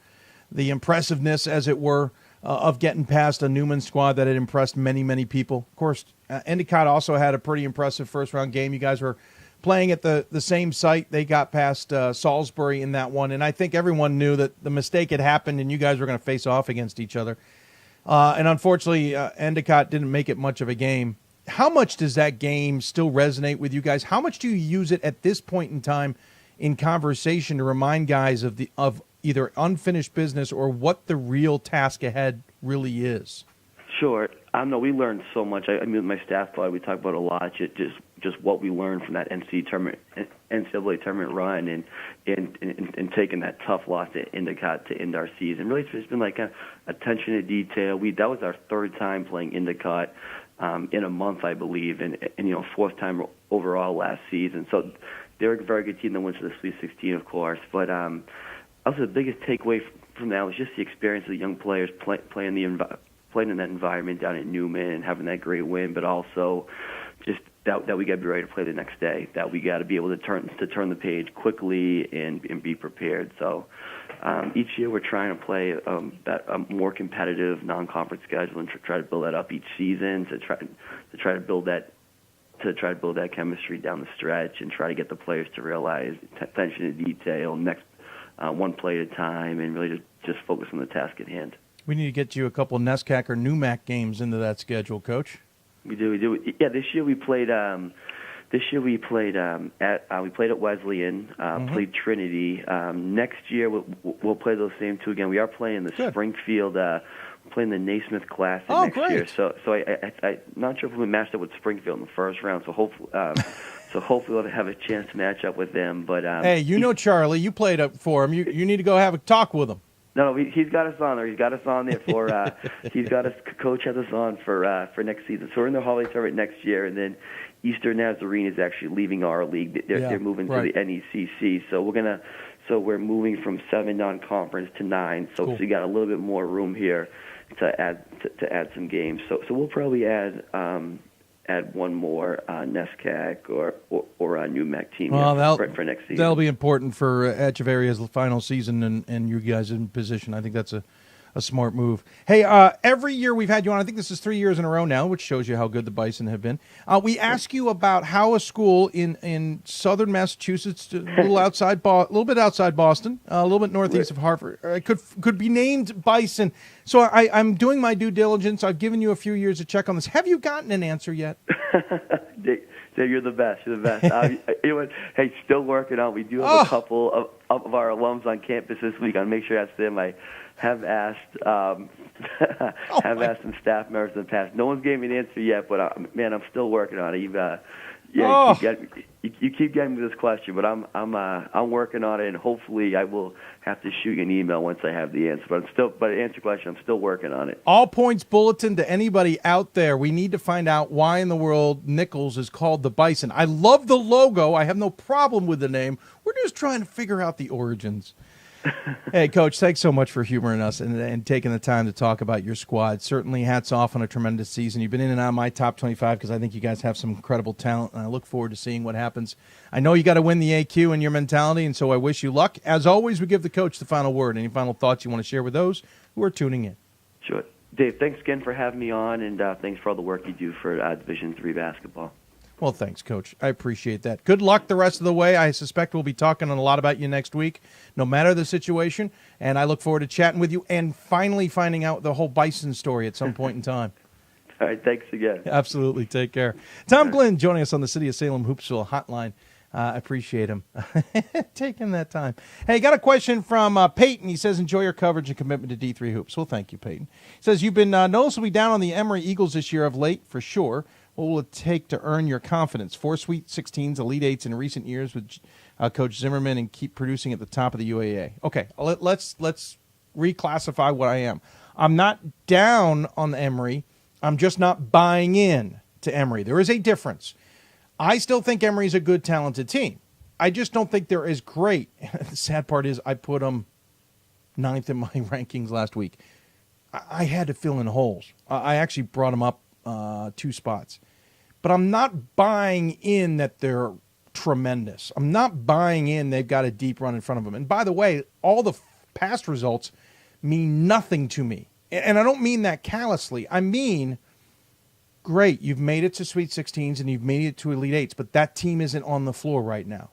the impressiveness, as it were, of getting past a Newman squad that had impressed many, many people. Of course, Endicott also had a pretty impressive first-round game. You guys were playing at the same site. They got past Salisbury in that one, and I think everyone knew that the mistake had happened and you guys were going to face off against each other. And unfortunately, Endicott didn't make it much of a game. How much does that game still resonate with you guys? How much do you use it at this point in time in conversation to remind guys of either unfinished business or what the real task ahead really is? Sure. I know we learned so much. I mean, with my staff, we talk about a lot. Just what we learned from that NCAA tournament run, and taking that tough loss at Endicott to end our season. Really, it's been like attention to detail. That was our third time playing Endicott in a month, I believe, and fourth time overall last season. So they're a very good team that went to the Sweet 16, of course. But also the biggest takeaway from that was just the experience of the young players playing in that environment down at Newman and having that great win, but also just that we got to be ready to play the next day, that we got to be able to turn the page quickly and be prepared. So each year we're trying to play a more competitive non-conference schedule and try to build that up each season to try to build that chemistry down the stretch and try to get the players to realize attention to detail, next one play at a time, and really just focus on the task at hand. We need to get you a couple of NESCAC or NUMAC games into that schedule, Coach. We do. Yeah, this year we played. We played at Wesleyan. Played Trinity. Next year we'll play those same two again. We are playing the Springfield. Playing the Naismith Classic next year. So I'm not sure if we matched up with Springfield in the first round. So hopefully we'll have a chance to match up with them. But hey, Charlie, you played up for him. You need to go have a talk with him. No, he's got us on there. He's got us on there for. He's got us. Coach has us on for next season. So we're in the holiday tournament next year, and then Eastern Nazarene is actually leaving our league. They're moving to the NECC. So we're moving from 7 non-conference to 9. So you got a little bit more room here to add some games. So we'll probably add one more NESCAC or a NUMAC team for next season. That'll be important for Echeverria's final season and you guys in position. I think that's a smart move. Hey, every year we've had you on, I think this is 3 years in a row now, which shows you how good the Bison have been. We ask you about how a school in southern Massachusetts, a little bit outside Boston, a little bit northeast of Hartford, could be named Bison. So I'm doing my due diligence. I've given you a few years to check on this. Have you gotten an answer yet? Dave, you're the best. You're the best. Hey, still working on. We do have a couple of our alums on campus this week. I'll make sure that's them. I have asked some staff members in the past. No one's gave me an answer yet, but I'm still working on it. You keep getting me this question, but I'm working on it, and hopefully I will have to shoot you an email once I have the answer. But to answer your question, I'm still working on it. All points bulletin to anybody out there. We need to find out why in the world Nichols is called the Bison. I love the logo. I have no problem with the name. We're just trying to figure out the origins. Hey, Coach, thanks so much for humoring us and taking the time to talk about your squad. Certainly hats off on a tremendous season. You've been in and out of my top 25 because I think you guys have some incredible talent, and I look forward to seeing what happens. I know you got to win the AQ in your mentality, and so I wish you luck. As always, we give the coach the final word. Any final thoughts you want to share with those who are tuning in? Sure. Dave, thanks again for having me on, and thanks for all the work you do for Division III basketball. Well, thanks, Coach. I appreciate that. Good luck the rest of the way. I suspect we'll be talking a lot about you next week, no matter the situation. And I look forward to chatting with you and finally finding out the whole Bison story at some point in time. All right, thanks again. Absolutely. Take care. Tom Glynn joining us on the City of Salem Hoopsville hotline. I appreciate him taking that time. Hey, got a question from Peyton. He says, enjoy your coverage and commitment to D3 Hoops. Well, thank you, Peyton. He says, you've been noticeably down on the Emory Eagles this year of late, for sure. What will it take to earn your confidence? 4 Sweet 16s, Elite 8s in recent years with Coach Zimmerman and keep producing at the top of the UAA. Okay, let's reclassify what I am. I'm not down on Emory. I'm just not buying in to Emory. There is a difference. I still think Emory's a good, talented team. I just don't think they're as great. The sad part is I put them 9th in my rankings last week. I had to fill in holes. I actually brought them up 2 spots. But I'm not buying in that they're tremendous. I'm not buying in they've got a deep run in front of them. And by the way, all the past results mean nothing to me. And I don't mean that callously. I mean, great, you've made it to Sweet 16s and you've made it to Elite 8s, but that team isn't on the floor right now.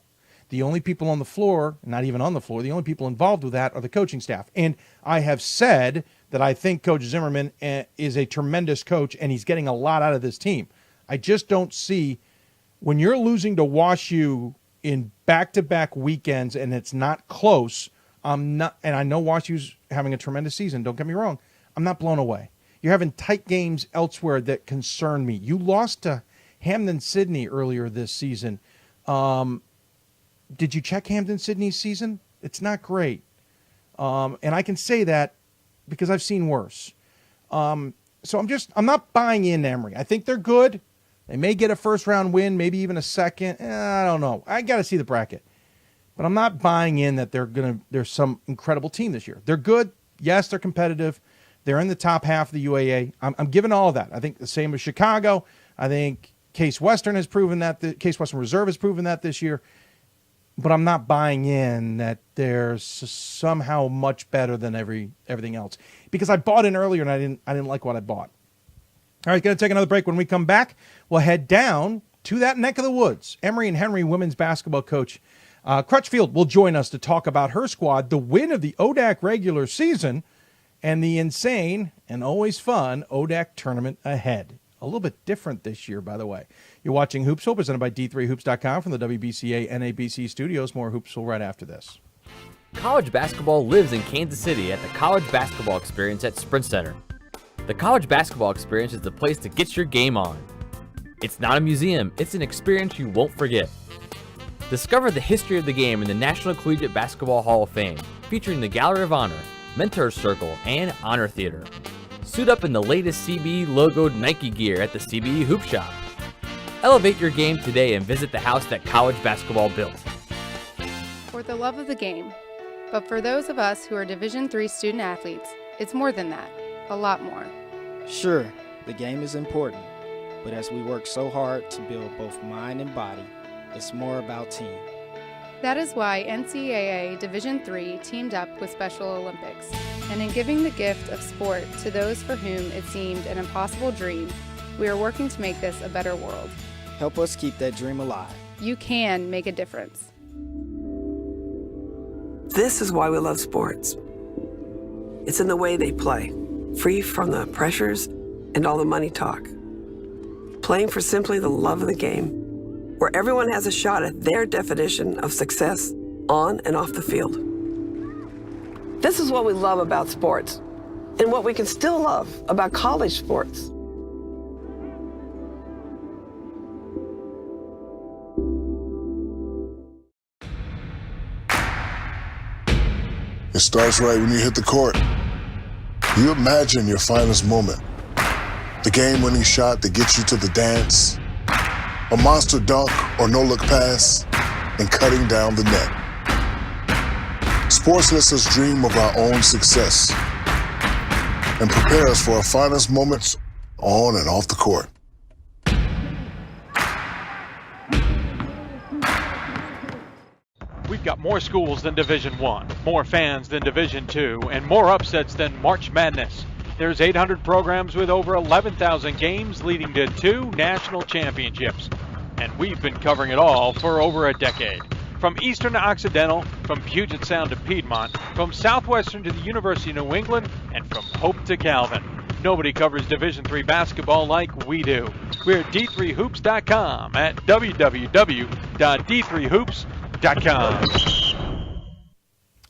The only people on the floor, not even on the floor, the only people involved with that are the coaching staff. And I have said that I think Coach Zimmerman is a tremendous coach and he's getting a lot out of this team. I just don't see, when you're losing to WashU in back-to-back weekends and it's not close, and I know WashU's having a tremendous season, don't get me wrong, I'm not blown away. You're having tight games elsewhere that concern me. You lost to Hampden-Sydney earlier this season. Did you check Hampden-Sydney's season? It's not great. And I can say that because I've seen worse. So I'm not buying in Emory. I think they're good. They may get a first-round win, maybe even a second. I don't know. I got to see the bracket. But I'm not buying in that they're some incredible team this year. They're good. Yes, they're competitive. They're in the top half of the UAA. I'm giving all of that. I think the same as Chicago. I think Case Western has proven that. Case Western Reserve has proven that this year. But I'm not buying in that they're somehow much better than everything else. Because I bought in earlier and I didn't like what I bought. All right, going to take another break. When we come back, we'll head down to that neck of the woods. Emory and Henry women's basketball coach Crutchfield will join us to talk about her squad, the win of the ODAC regular season, and the insane and always fun ODAC tournament ahead. A little bit different this year, by the way. You're watching Hoopsville, presented by D3Hoops.com from the WBCA NABC Studios. More Hoopsville right after this. College basketball lives in Kansas City at the College Basketball Experience at Sprint Center. The College Basketball Experience is the place to get your game on. It's not a museum, it's an experience you won't forget. Discover the history of the game in the National Collegiate Basketball Hall of Fame, featuring the Gallery of Honor, Mentor Circle, and Honor Theater. Suit up in the latest CBE logoed Nike gear at the CBE Hoop Shop. Elevate your game today and visit the house that college basketball built. For the love of the game. But for those of us who are Division III student athletes, it's more than that. A lot more. Sure, the game is important, but as we work so hard to build both mind and body, it's more about team. That is why NCAA Division III teamed up with Special Olympics, and in giving the gift of sport to those for whom it seemed an impossible dream, we are working to make this a better world. Help us keep that dream alive. You can make a difference. This is why we love sports. It's in the way they play, free from the pressures and all the money talk. Playing for simply the love of the game, where everyone has a shot at their definition of success on and off the field. This is what we love about sports, and what we can still love about college sports. It starts right when you hit the court. You imagine your finest moment. The game-winning shot that gets you to the dance, a monster dunk or no-look pass, and cutting down the net. Sports lets us dream of our own success and prepare us for our finest moments on and off the court. We've got more schools than Division I, more fans than Division II, and more upsets than March Madness. There's 800 programs with over 11,000 games leading to 2 national championships. And we've been covering it all for over a decade. From Eastern to Occidental, from Puget Sound to Piedmont, from Southwestern to the University of New England, and from Hope to Calvin. Nobody covers Division III basketball like we do. We're at D3Hoops.com at www.d3hoops.com.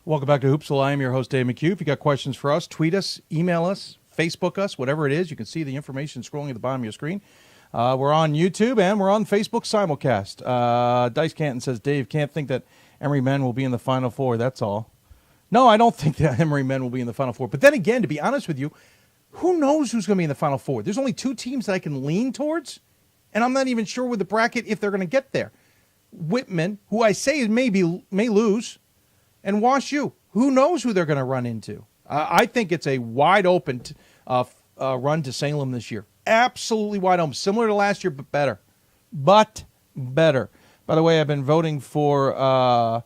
Welcome back to Hoopsville. I am your host, Dave McHugh. If you got questions for us, tweet us, email us, Facebook us, whatever it is. You can see the information scrolling at the bottom of your screen. We're on YouTube and we're on Facebook simulcast. Dice Canton says, Dave, can't think that Emory men will be in the Final Four. That's all. No, I don't think that Emory men will be in the Final Four. But then again, to be honest with you, who knows who's going to be in the Final Four? There's only 2 teams that I can lean towards, and I'm not even sure with the bracket if they're going to get there. Whitman, who I say may lose, and Wash U. Who knows who they're going to run into? I think it's a wide open run to Salem this year. Absolutely wide open. Similar to last year, but better. By the way, I've been voting for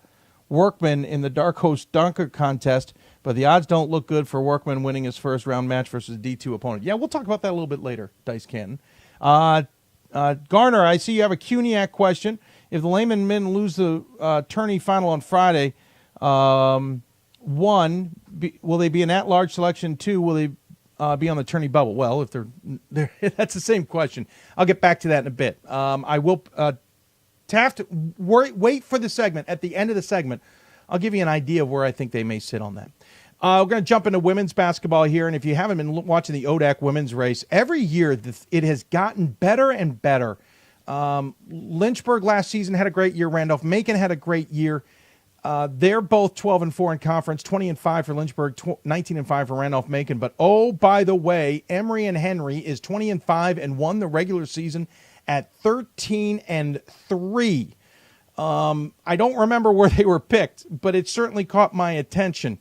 Workman in the Dark Horse Dunker contest, but the odds don't look good for Workman winning his first round match versus a D2 opponent. Yeah, we'll talk about that a little bit later, Dice Canton. Garner, I see you have a CUNYAC question. If the Lehman men lose the tourney final on Friday, will they be an at-large selection? 2, will they be on the tourney bubble? Well, if they're that's the same question. I'll get back to that in a bit. I will Taft, wait for the segment. At the end of the segment, I'll give you an idea of where I think they may sit on that. We're going to jump into women's basketball here, and if you haven't been watching the ODAC women's race, every year it has gotten better and better. Lynchburg last season had a great year. Randolph-Macon had a great year. They're both 12-4 in conference, 20-5 for Lynchburg, 19-5 for Randolph-Macon. But, oh, by the way, Emory and Henry is 20-5 and won the regular season at 13-3. I don't remember where they were picked, but it certainly caught my attention.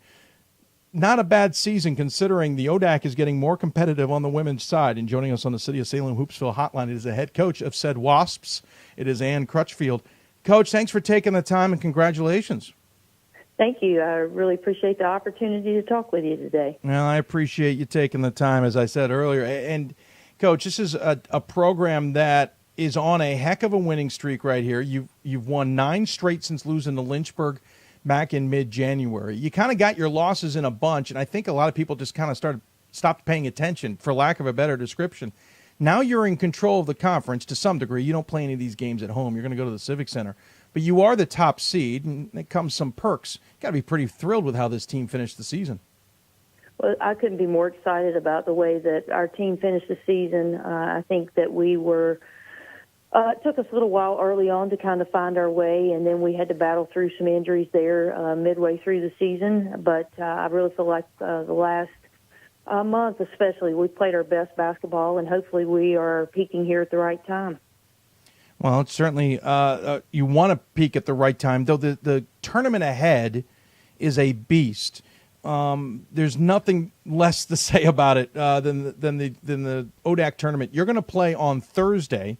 Not a bad season considering the ODAC is getting more competitive on the women's side. And joining us on the City of Salem Hoopsville hotline is the head coach of said Wasps. It is Amy Crutchfield. Coach, thanks for taking the time and congratulations. Thank you. I really appreciate the opportunity to talk with you today. Well, I appreciate you taking the time, as I said earlier. And, Coach, this is a program that is on a heck of a winning streak right here. You've won 9 straight since losing to Lynchburg back in mid-January. You kind of got your losses in a bunch, and I think a lot of people just kind of stopped paying attention, for lack of a better description. Now you're in control of the conference to some degree. You don't play any of these games at home. You're going to go to the Civic Center. But you are the top seed, and it comes some perks. You've got to be pretty thrilled with how this team finished the season. Well, I couldn't be more excited about the way that our team finished the season. I think that we were it took us a little while early on to kind of find our way, and then we had to battle through some injuries there midway through the season. But I really feel like the last month especially, we played our best basketball, and hopefully we are peaking here at the right time. Well, it's certainly you want to peak at the right time, though the tournament ahead is a beast. There's nothing less to say about it than the ODAC tournament. You're going to play on Thursday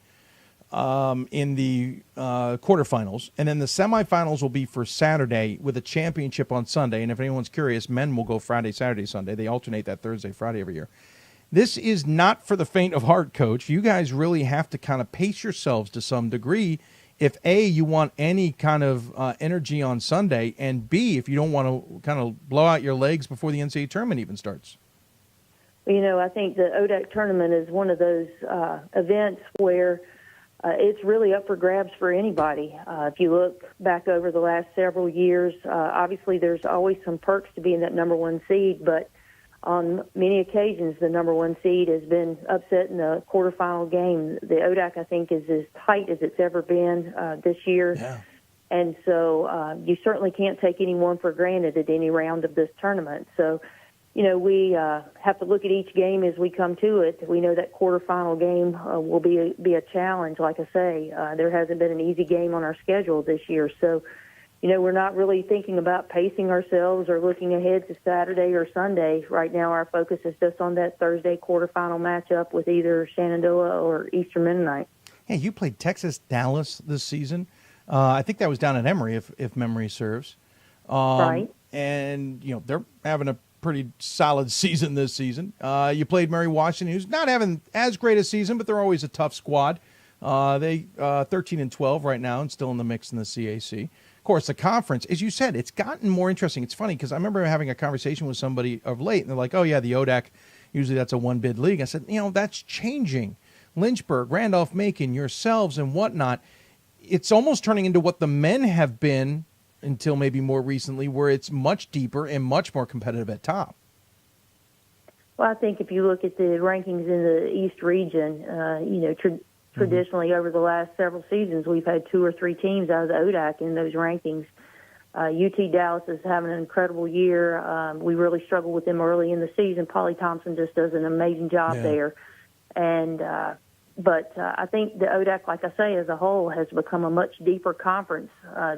in the quarterfinals, and then the semifinals will be for Saturday with a championship on Sunday. And if anyone's curious, men will go Friday, Saturday, Sunday. They alternate that Thursday, Friday every year. This is not for the faint of heart, Coach. You guys really have to kind of pace yourselves to some degree if, A, you want any kind of energy on Sunday, and, B, if you don't want to kind of blow out your legs before the NCAA tournament even starts. You know, I think the ODAC tournament is one of those events where it's really up for grabs for anybody. If you look back over the last several years, obviously there's always some perks to being that number 1 seed, but on many occasions the number 1 seed has been upset in the quarterfinal game. The ODAC, I think, is as tight as it's ever been this year. Yeah. And so you certainly can't take anyone for granted at any round of this tournament. So, you know, we have to look at each game as we come to it. We know that quarterfinal game will be a challenge. Like I say, there hasn't been an easy game on our schedule this year. So, you know, we're not really thinking about pacing ourselves or looking ahead to Saturday or Sunday. Right now our focus is just on that Thursday quarterfinal matchup with either Shenandoah or Eastern Mennonite. Hey, you played Texas Dallas this season. I think that was down at Emory, if memory serves. Right. And, you know, they're having a pretty solid season this season. You played Mary Washington, who's not having as great a season, but they're always a tough squad. They 13-12 right now and still in the mix in the CAC. Of course, the conference, as you said, it's gotten more interesting. It's funny because I remember having a conversation with somebody of late, and they're like, oh, yeah, the ODAC, usually that's a one-bid league. I said, you know, that's changing. Lynchburg, Randolph-Macon, yourselves, and whatnot. It's almost turning into what the men have been until maybe more recently, where it's much deeper and much more competitive at top. Well, I think if you look at the rankings in the East region, you know, traditionally over the last several seasons, we've had 2 or 3 teams out of the ODAC in those rankings. UT Dallas is having an incredible year. We really struggled with them early in the season. Polly Thompson just does an amazing job there. And, But I think the ODAC, like I say, as a whole, has become a much deeper conference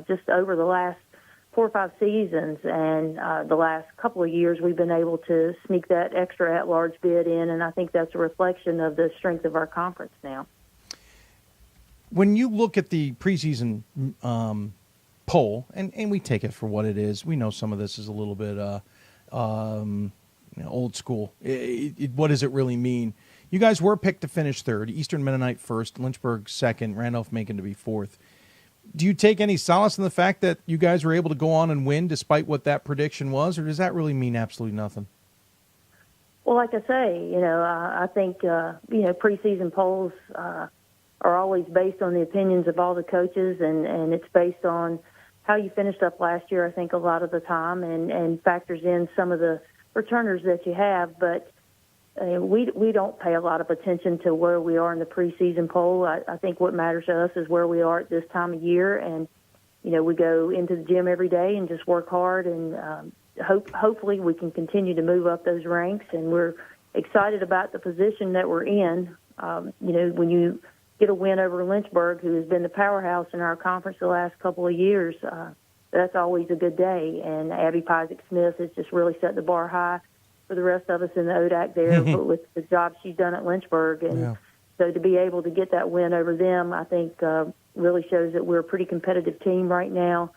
just over the last 4 or 5 seasons, and the last couple of years we've been able to sneak that extra at-large bid in, and I think that's a reflection of the strength of our conference now. When you look at the preseason poll, and we take it for what it is, we know some of this is a little bit old school. What does it really mean? You guys were picked to finish third, Eastern Mennonite first, Lynchburg second, Randolph-Macon to be fourth. Do you take any solace in the fact that you guys were able to go on and win despite what that prediction was, or does that really mean absolutely nothing? Well, like I say, I think, preseason polls are always based on the opinions of all the coaches, and it's based on how you finished up last year, I think, a lot of the time, and factors in some of the returners that you have. But we don't pay a lot of attention to where we are in the preseason poll. I think what matters to us is where we are at this time of year, and we go into the gym every day and just work hard, and hopefully we can continue to move up those ranks. And we're excited about the position that we're in. When you get a win over Lynchburg, who has been the powerhouse in our conference the last couple of years, that's always a good day. And Abby Pizek-Smith has just really set the bar high for the rest of us in the ODAC there with the job she's done at Lynchburg. And so to be able to get that win over them, I think really shows that we're a pretty competitive team right now.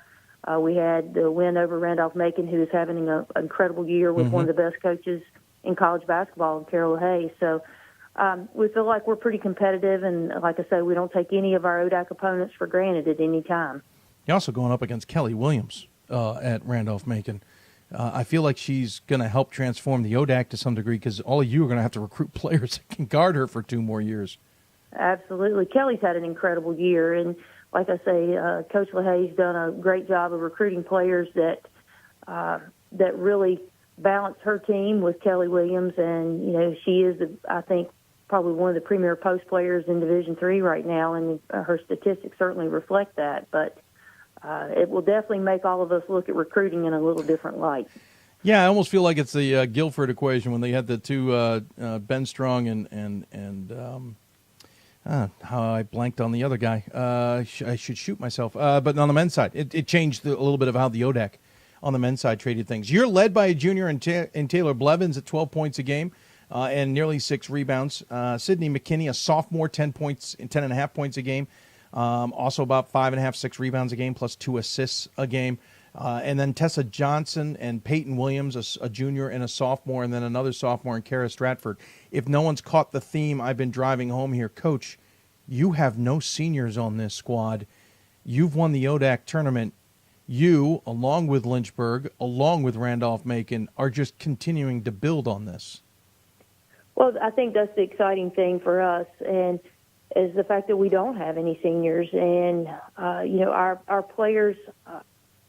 We had the win over Randolph-Macon, who is having an incredible year with one of the best coaches in college basketball, Carol Hayes. So we feel like we're pretty competitive, and like I say, we don't take any of our ODAC opponents for granted at any time. You're also going up against Kelly Williams at Randolph-Macon. I feel like she's going to help transform the ODAC to some degree, because all of you are going to have to recruit players that can guard her for 2 more years. Absolutely. Kelly's had an incredible year, and like I say, Coach LaHaye's done a great job of recruiting players that really balance her team with Kelly Williams, and she is, I think, probably one of the premier post players in Division III right now, and her statistics certainly reflect that. But it will definitely make all of us look at recruiting in a little different light. Yeah, I almost feel like it's the Guilford equation when they had the two Ben Strong and how I blanked on the other guy. I should shoot myself. But on the men's side, it changed a little bit of how the ODAC on the men's side traded things. You're led by a junior in Taylor Blevins at 12 points a game and nearly 6 rebounds. Sydney McKinney, a sophomore, 10.5 points a game. Also about 5.5, 6 rebounds a game, plus 2 assists a game. And then Tessa Johnson and Peyton Williams, a junior and a sophomore, and then another sophomore in Kara Stratford. If no one's caught the theme I've been driving home here, Coach, you have no seniors on this squad. You've won the ODAC tournament. You, along with Lynchburg, along with Randolph-Macon, are just continuing to build on this. Well, I think that's the exciting thing for us, and is the fact that we don't have any seniors. And, our players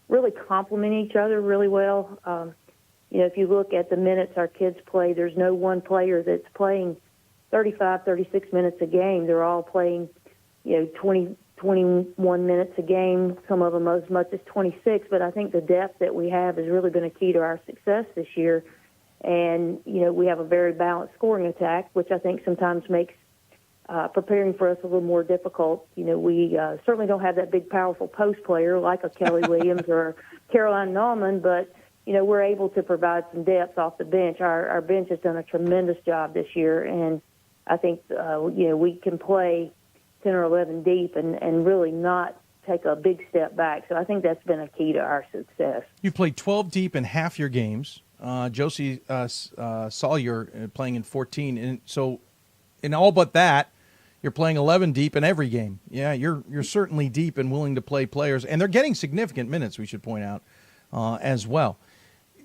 really complement each other really well. If you look at the minutes our kids play, there's no one player that's playing 35, 36 minutes a game. They're all playing, 20, 21 minutes a game, some of them as much as 26. But I think the depth that we have has really been a key to our success this year. And, we have a very balanced scoring attack, which I think sometimes makes preparing for us a little more difficult. We certainly don't have that big, powerful post player like a Kelly Williams or Caroline Nauman, but, we're able to provide some depth off the bench. Our bench has done a tremendous job this year, and I think, we can play 10 or 11 deep and really not take a big step back. So I think that's been a key to our success. You played 12 deep in half your games. Josie Sawyer playing in 14. And so in all but that, you're playing 11 deep in every game. Yeah, you're certainly deep and willing to play players. And they're getting significant minutes, we should point out, as well.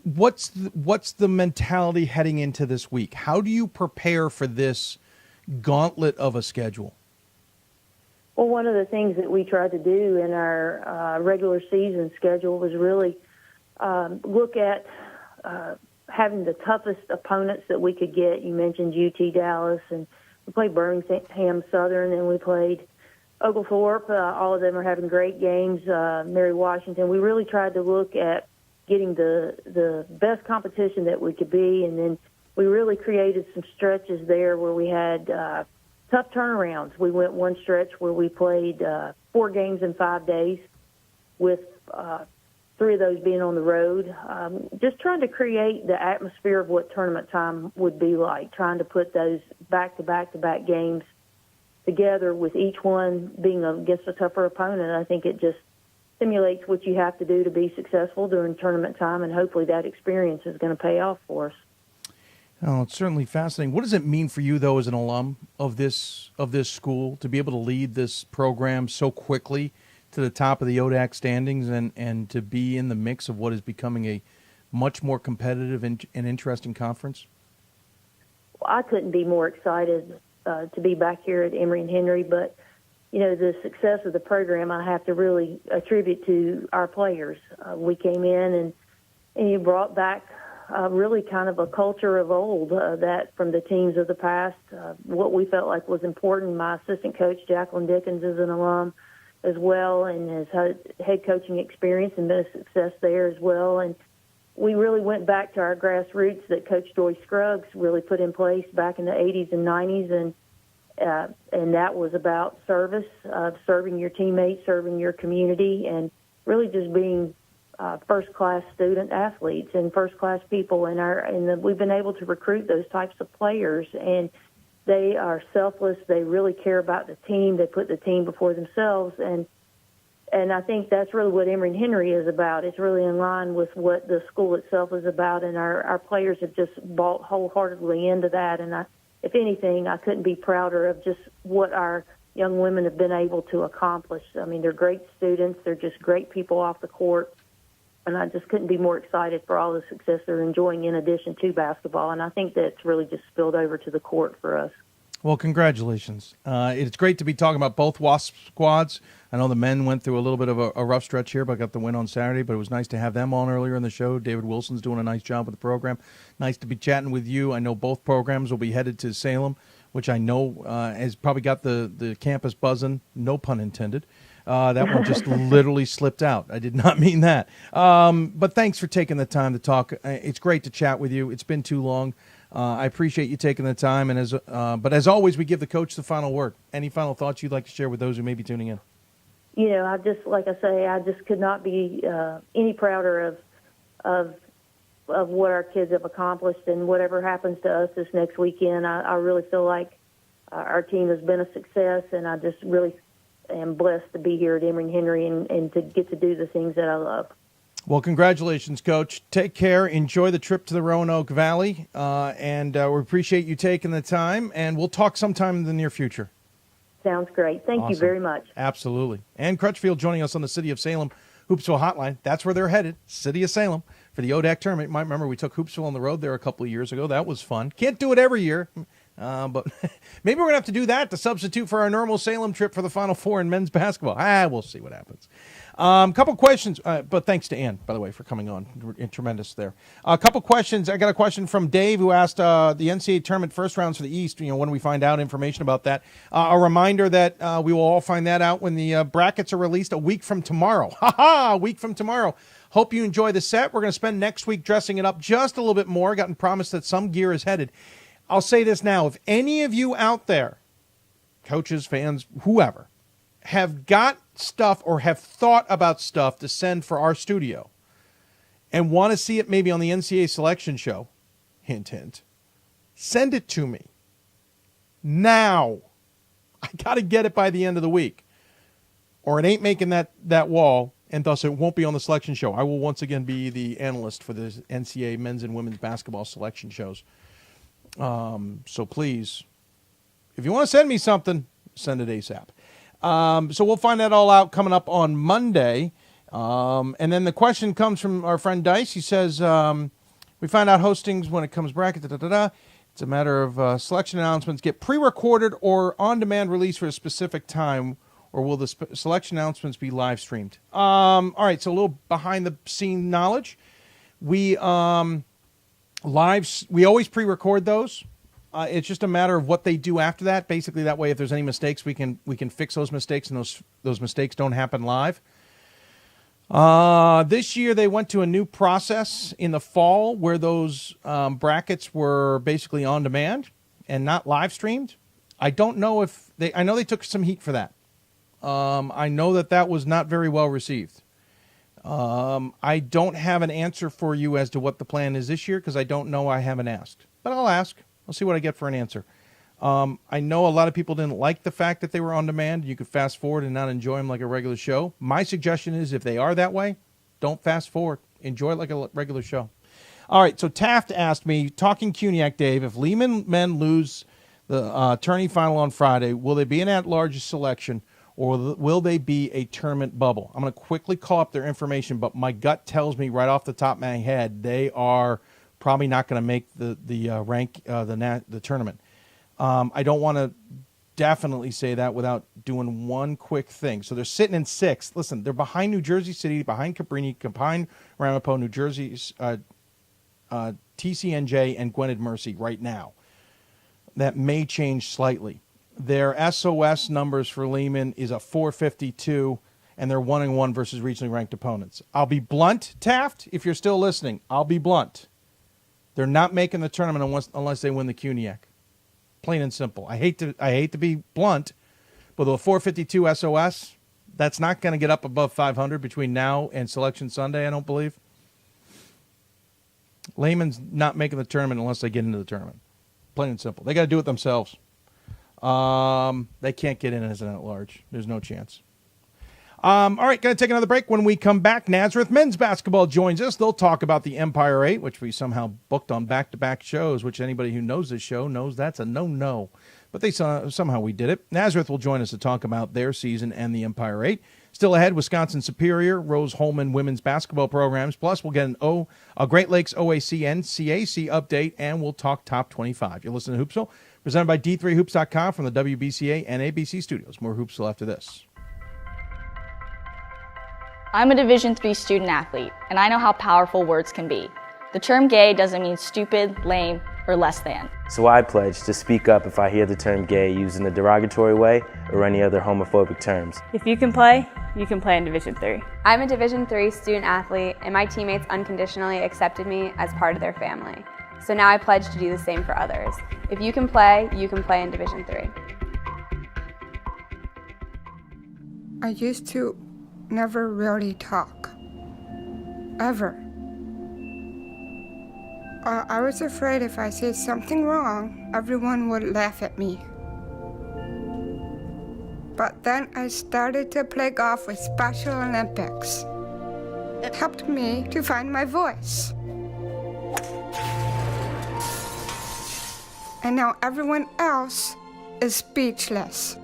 What's the mentality heading into this week? How do you prepare for this gauntlet of a schedule? Well, one of the things that we tried to do in our regular season schedule was really look at having the toughest opponents that we could get. You mentioned UT Dallas, and we played Birmingham Southern, and we played Oglethorpe. All of them are having great games. Mary Washington. We really tried to look at getting the best competition that we could be, and then we really created some stretches there where we had tough turnarounds. We went one stretch where we played 4 games in 5 days, with 3 of those being on the road. Just trying to create the atmosphere of what tournament time would be like, trying to put those back-to-back-to-back games together with each one being against a tougher opponent. I think it just simulates what you have to do to be successful during tournament time, and hopefully that experience is going to pay off for us. Oh, it's certainly fascinating. What does it mean for you, though, as an alum of this school, to be able to lead this program so quickly to the top of the ODAC standings and to be in the mix of what is becoming a much more competitive and interesting conference? Well, I couldn't be more excited to be back here at Emory and Henry, but the success of the program I have to really attribute to our players. We came in and you brought back really kind of a culture of old that from the teams of the past, what we felt like was important. My assistant coach, Jacqueline Dickens, is an alum as well and has had head coaching experience and been a success there as well. And we really went back to our grassroots that Coach Joy Scruggs really put in place back in the 80s and 90s, and that was about service, serving your teammates, serving your community, and really just being first-class student athletes and first-class people. We've been able to recruit those types of players, and they are selfless. They really care about the team. They put the team before themselves, and I think that's really what Emory and Henry is about. It's really in line with what the school itself is about, and our players have just bought wholeheartedly into that. And if anything, I couldn't be prouder of just what our young women have been able to accomplish. I mean, they're great students. They're just great people off the court. And I just couldn't be more excited for all the success they're enjoying in addition to basketball. And I think that's really just spilled over to the court for us. Well, congratulations. It's great to be talking about both WASP squads. I know the men went through a little bit of a rough stretch here, but got the win on Saturday. But it was nice to have them on earlier in the show. David Wilson's doing a nice job with the program. Nice to be chatting with you. I know both programs will be headed to Salem, which I know has probably got the campus buzzing, no pun intended. That one just literally slipped out. I did not mean that. But thanks for taking the time to talk. It's great to chat with you. It's been too long. I appreciate you taking the time. But as always, we give the coach the final word. Any final thoughts you'd like to share with those who may be tuning in? I just could not be any prouder of what our kids have accomplished, and whatever happens to us this next weekend, I really feel like our team has been a success, and I just really am blessed to be here at Emory and Henry and to get to do the things that I love. Well, congratulations, Coach. Take care. Enjoy the trip to the Roanoke Valley, and we appreciate you taking the time, and we'll talk sometime in the near future. Sounds great. Thank you very much. Absolutely. Ann Crutchfield joining us on the City of Salem Hoopsville Hotline. That's where they're headed, City of Salem, for the ODAC tournament. You might remember we took Hoopsville on the road there a couple of years ago. That was fun. Can't do it every year, but maybe we're going to have to do that to substitute for our normal Salem trip for the Final Four in men's basketball. We'll see what happens. Couple questions, but thanks to Ann, by the way, for coming on. Tremendous there. A couple questions. I got a question from Dave who asked the NCAA tournament first rounds for the East. When do we find out information about that? A reminder that we will all find that out when the brackets are released a week from tomorrow. A week from tomorrow. Hope you enjoy the set. We're going to spend next week dressing it up just a little bit more. Gotten promised that some gear is headed. I'll say this now. If any of you out there, coaches, fans, whoever, have got stuff or have thought about stuff to send for our studio and want to see it maybe on the NCAA selection show, hint, hint, send it to me now. I got to get it by the end of the week, or it ain't making that wall, and thus it won't be on the selection show. I will once again be the analyst for the NCAA men's and women's basketball selection shows. So please, if you want to send me something, send it ASAP. So we'll find that all out coming up on Monday. And then the question comes from our friend Dice. He says, we find out hostings when it comes bracket, It's a matter of selection announcements get pre-recorded or on-demand release for a specific time, or will the selection announcements be live streamed? All right, so a little behind-the-scene knowledge. We always pre-record those. It's just a matter of what they do after that. Basically, that way, if there's any mistakes, we can fix those mistakes, and those mistakes don't happen live. This year, they went to a new process in the fall where those brackets were basically on demand and not live streamed. I don't know if I know they took some heat for that. I know that was not very well received. I don't have an answer for you as to what the plan is this year because I don't know. I haven't asked, but I'll ask. I'll see what I get for an answer. I know a lot of people didn't like the fact that they were on demand. You could fast forward and not enjoy them like a regular show. My suggestion is if they are that way, don't fast forward. Enjoy it like a regular show. All right, so Taft asked me, talking CUNYAC, Dave, if Lehman men lose the tourney final on Friday, will they be an at-large selection or will they be a tournament bubble? I'm going to quickly call up their information, but my gut tells me right off the top of my head they are probably not going to make the tournament. I don't want to definitely say that without doing one quick thing. So they're sitting in 6th. Listen, they're behind New Jersey City, behind Cabrini, behind Ramapo, New Jersey's TCNJ, and Gwynedd Mercy right now. That may change slightly. Their SOS numbers for Lehman is a 452, and they're 1-1 versus regionally ranked opponents. I'll be blunt, Taft, if you're still listening. I'll be blunt. They're not making the tournament unless they win the CUNYAC. Plain and simple. I hate to be blunt, but the 452 SOS, that's not going to get up above 500 between now and Selection Sunday, I don't believe. Lehman's not making the tournament unless they get into the tournament. Plain and simple. They got to do it themselves. They can't get in as an at-large. There's no chance. All right, going to take another break. When we come back, Nazareth men's basketball joins us. They'll talk about the Empire 8, which we somehow booked on back-to-back shows, which anybody who knows this show knows that's a no-no. But somehow we did it. Nazareth will join us to talk about their season and the Empire 8. Still ahead, Wisconsin Superior, Rose-Hulman women's basketball programs. Plus, we'll get a Great Lakes OAC and CAC update, and we'll talk top 25. You're listening to Hoopsville, presented by D3Hoops.com from the WBCA and NABC Studios. More Hoopsville after this. I'm a Division III student athlete, and I know how powerful words can be. The term gay doesn't mean stupid, lame, or less than. So I pledge to speak up if I hear the term gay used in a derogatory way or any other homophobic terms. If you can play in Division III. I'm a Division III student athlete, and my teammates unconditionally accepted me as part of their family. So now I pledge to do the same for others. If you can play in Division III. I used to never really talk, ever. I was afraid if I said something wrong, everyone would laugh at me. But then I started to play golf with Special Olympics. It helped me to find my voice. And now everyone else is speechless.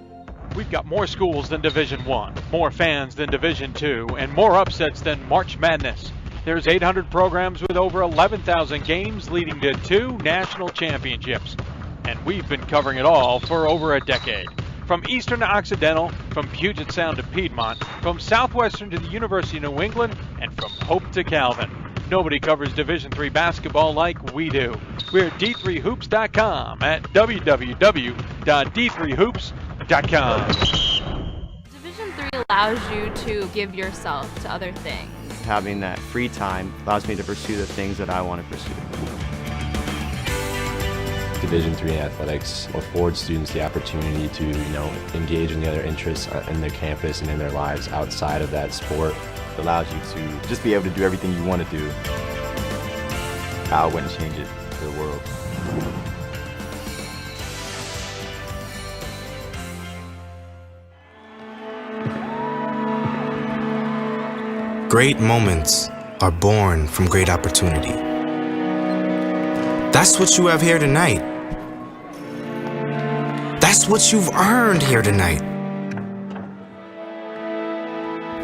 We've got more schools than Division I, more fans than Division II, and more upsets than March Madness. There's 800 programs with over 11,000 games leading to 2 national championships. And we've been covering it all for over a decade. From Eastern to Occidental, from Puget Sound to Piedmont, from Southwestern to the University of New England, and from Hope to Calvin. Nobody covers Division III basketball like we do. We're at D3Hoops.com at www.D3Hoops.com. Division III allows you to give yourself to other things. Having that free time allows me to pursue the things that I want to pursue. Division III athletics affords students the opportunity to, engage in the other interests in their campus and in their lives outside of that sport. It allows you to just be able to do everything you want to do. I wouldn't change it for the world. Great moments are born from great opportunity. That's what you have here tonight. That's what you've earned here tonight.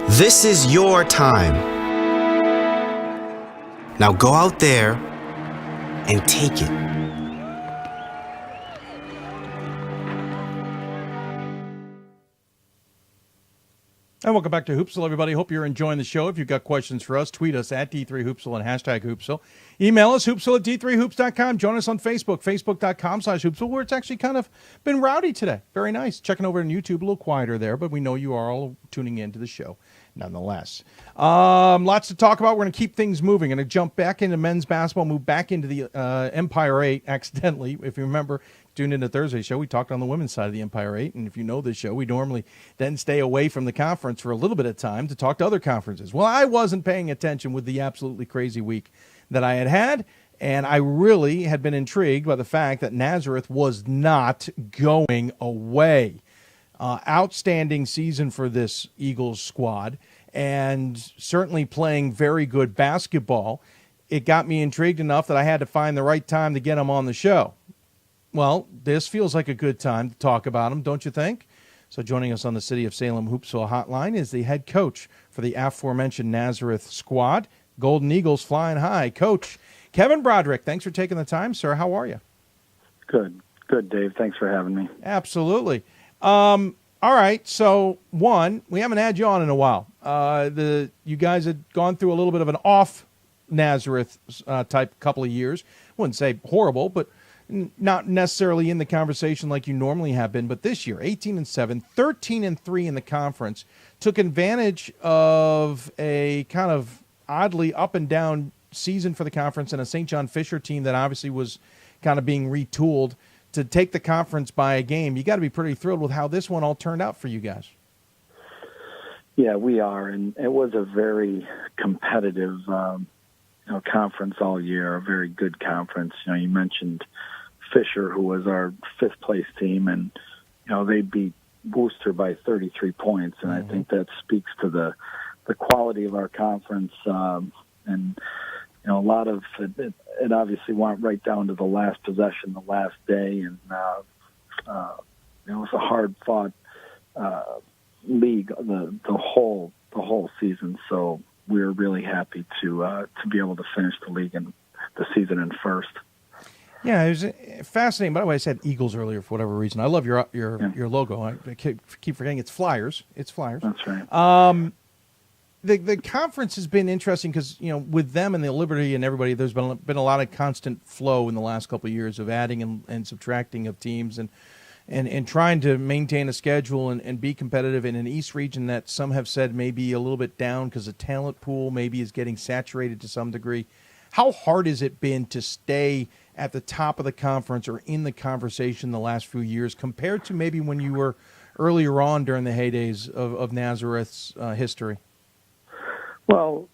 This is your time. Now go out there and take it. And welcome back to Hoopsville, everybody. Hope you're enjoying the show. If you've got questions for us, tweet us at D3Hoopsville and hashtag Hoopsville. Email us, hoopsville at D3Hoops.com. Join us on Facebook, Facebook.com/Hoopsville, where it's actually kind of been rowdy today. Very nice. Checking over on YouTube, a little quieter there, but we know you are all tuning in to the show nonetheless. Lots to talk about. We're going to keep things moving. Going to jump back into men's basketball, move back into the Empire 8 accidentally. If you remember, tuned into Thursday's show, we talked on the women's side of the Empire 8, and if you know this show, we normally then stay away from the conference for a little bit of time to talk to other conferences. Well, I wasn't paying attention with the absolutely crazy week that I had, and I really had been intrigued by the fact that Nazareth was not going away. Outstanding season for this Eagles squad, and certainly playing very good basketball. It got me intrigued enough that I had to find the right time to get them on the show. Well, this feels like a good time to talk about them, don't you think? So joining us on the City of Salem Hoopsville hotline is the head coach for the aforementioned Nazareth squad, Golden Eagles flying high. Coach Kevin Broderick, thanks for taking the time, sir. How are you? Good, Dave. Thanks for having me. Absolutely. All right, so one, we haven't had you on in a while. You guys had gone through a little bit of an off Nazareth type couple of years. Wouldn't say horrible, but not necessarily in the conversation like you normally have been. But this year, 18-7, 13-3 in the conference, took advantage of a kind of oddly up and down season for the conference and a St. John Fisher team that obviously was kind of being retooled to take the conference by a game. You got to be pretty thrilled with how this one all turned out for you guys. Yeah, we are, and it was a very competitive conference all year, a very good conference. You mentioned Fisher, who was our fifth place team, and they beat Worcester by 33 points, and I think that speaks to the quality of our conference. And a lot of it obviously went right down to the last possession, the last day, and it was a hard fought league the whole season. So we were really happy to be able to finish the season in first. Yeah, it was fascinating. By the way, I said Eagles earlier for whatever reason. I love your logo. I keep forgetting it's Flyers. It's Flyers. That's right. The conference has been interesting because with them and the Liberty and everybody, there's been a lot of constant flow in the last couple of years of adding and subtracting of teams and trying to maintain a schedule and be competitive in an East region that some have said may be a little bit down because the talent pool maybe is getting saturated to some degree. How hard has it been to stay at the top of the conference or in the conversation the last few years compared to maybe when you were earlier on during the heydays of Nazareth's history? Well,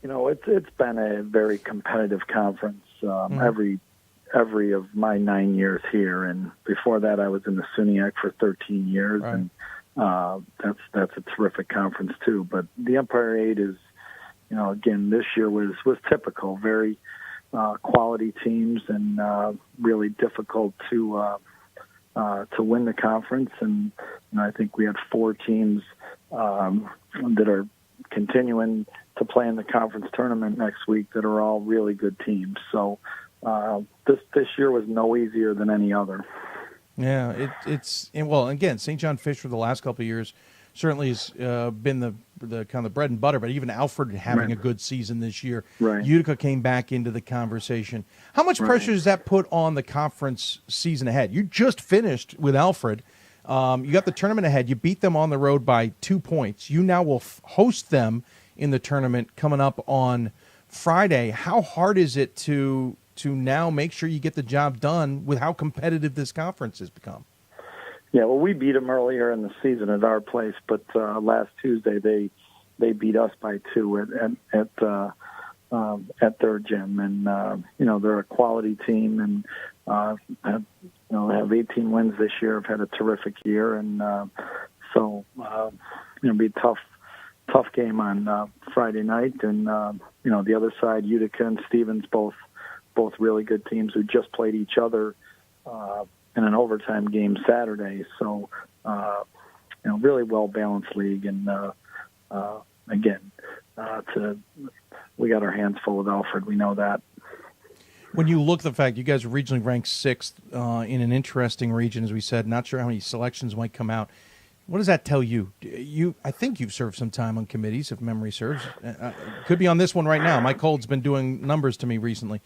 it's been a very competitive conference every of my 9 years here, and before that I was in the SUNYAC for 13 years, right. And that's a terrific conference too. But the Empire 8 is, again, this year was typical, very quality teams, and really difficult to win the conference. And I think we had four teams that are continuing to play in the conference tournament next week that are all really good teams. So this year was no easier than any other. Yeah, well, again, St. John Fisher the last couple of years certainly has been the kind of bread and butter, but even Alfred having a good season this year. Right. Utica came back into the conversation. How much pressure does that put on the conference season ahead? You just finished with Alfred. You got the tournament ahead. You beat them on the road by 2 points. You now will host them in the tournament coming up on Friday. How hard is it to now make sure you get the job done with how competitive this conference has become? Yeah, well, we beat them earlier in the season at our place, but last Tuesday they beat us by 2 at their gym, and they're a quality team, and have 18 wins this year. Have had a terrific year, and so it'll be a tough game on Friday night, and the other side, Utica and Stevens, both really good teams who just played each other in an overtime game Saturday. So really well balanced league, and again, we got our hands full with Alfred. We know that. When you look at the fact you guys are regionally ranked 6th in an interesting region, as we said, not sure how many selections might come out. What does that tell you? I think you've served some time on committees, if memory serves. Could be on this one right now. Mike Hold's been doing numbers to me recently.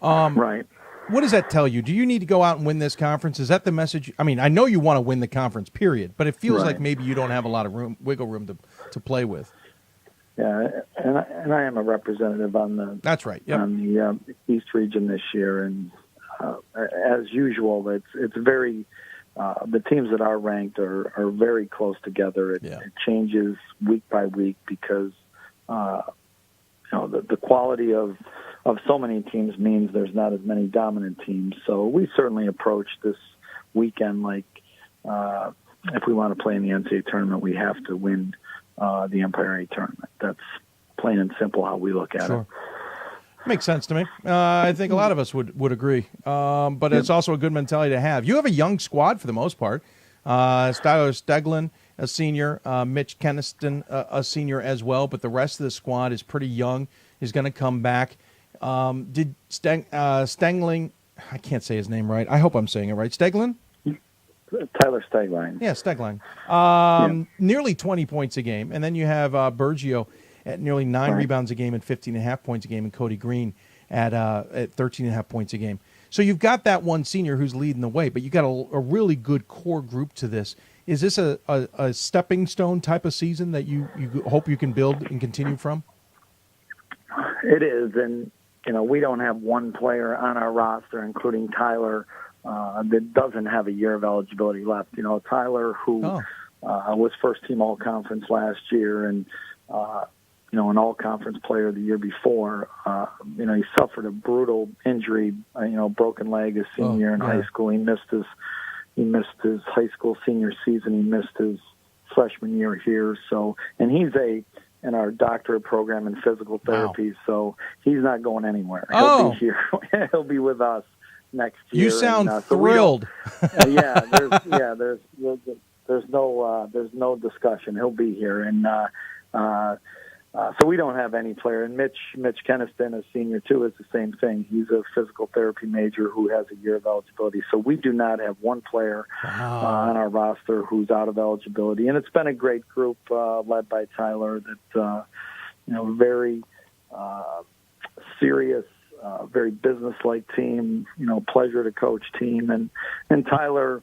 Right. What does that tell you? Do you need to go out and win this conference? Is that the message? I mean, I know you want to win the conference, period, but it feels like maybe you don't have a lot of wiggle room to play with. Yeah, and I am a representative on the That's right. Yep. On the East region this year, and as usual, it's very the teams that are ranked are very close together. It changes week by week because the quality of so many teams means there's not as many dominant teams. So we certainly approach this weekend like if we want to play in the NCAA tournament, we have to win the Empire 8 tournament. That's plain and simple how we look at it. Makes sense to me. I think a lot of us would agree. But it's also a good mentality to have. You have a young squad for the most part. Tyler Steglin, a senior. Mitch Keniston, a senior as well. But the rest of the squad is pretty young. He's going to come back. Did Stengling, I can't say his name right. I hope I'm saying it right. Steglin? Tyler Stegline. Yeah, Stegline. Nearly 20 points a game. And then you have Bergio at nearly 9 rebounds a game and 15.5 points a game, and Cody Green at 13.5 points a game. So you've got that one senior who's leading the way, but you got a really good core group to this. Is this a stepping stone type of season that you hope you can build and continue from? It is, and we don't have one player on our roster, including Tyler, that doesn't have a year of eligibility left. Tyler, who was first-team All-Conference last year, and an All-Conference player the year before. He suffered a brutal injury, broken leg his senior year in high school. He missed his high school senior season. He missed his freshman year here. So, and he's in our doctorate program in physical therapy. So he's not going anywhere. He'll be here. He'll be with us next year. You sound thrilled. There's no discussion. He'll be here, and so we don't have any player. And Mitch Keniston, a senior too, is the same thing. He's a physical therapy major who has a year of eligibility. So we do not have one player on our roster who's out of eligibility. And it's been a great group led by Tyler. That very serious, very business-like team. Pleasure to coach team. And Tyler,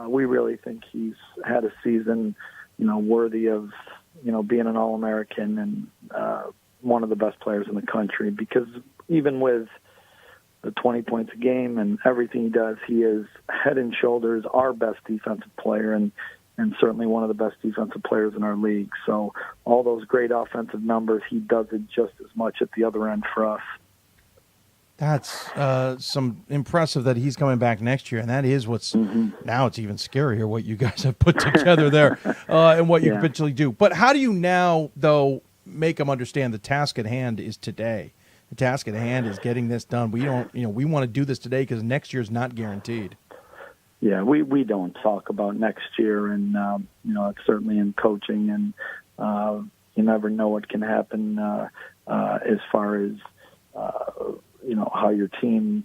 we really think he's had a season, worthy of being an All-American and one of the best players in the country, because even with the 20 points a game and everything he does, he is head and shoulders our best defensive player and certainly one of the best defensive players in our league. So all those great offensive numbers, he does it just as much at the other end for us. That's some impressive that he's coming back next year, and that is what's now it's even scarier what you guys have put together there and what you can potentially do. But how do you now, though, make them understand the task at hand is today? The task at hand is getting this done. We don't, we want to do this today because next year's not guaranteed. Yeah, we don't talk about next year, and it's certainly in coaching, and you never know what can happen as far as how your team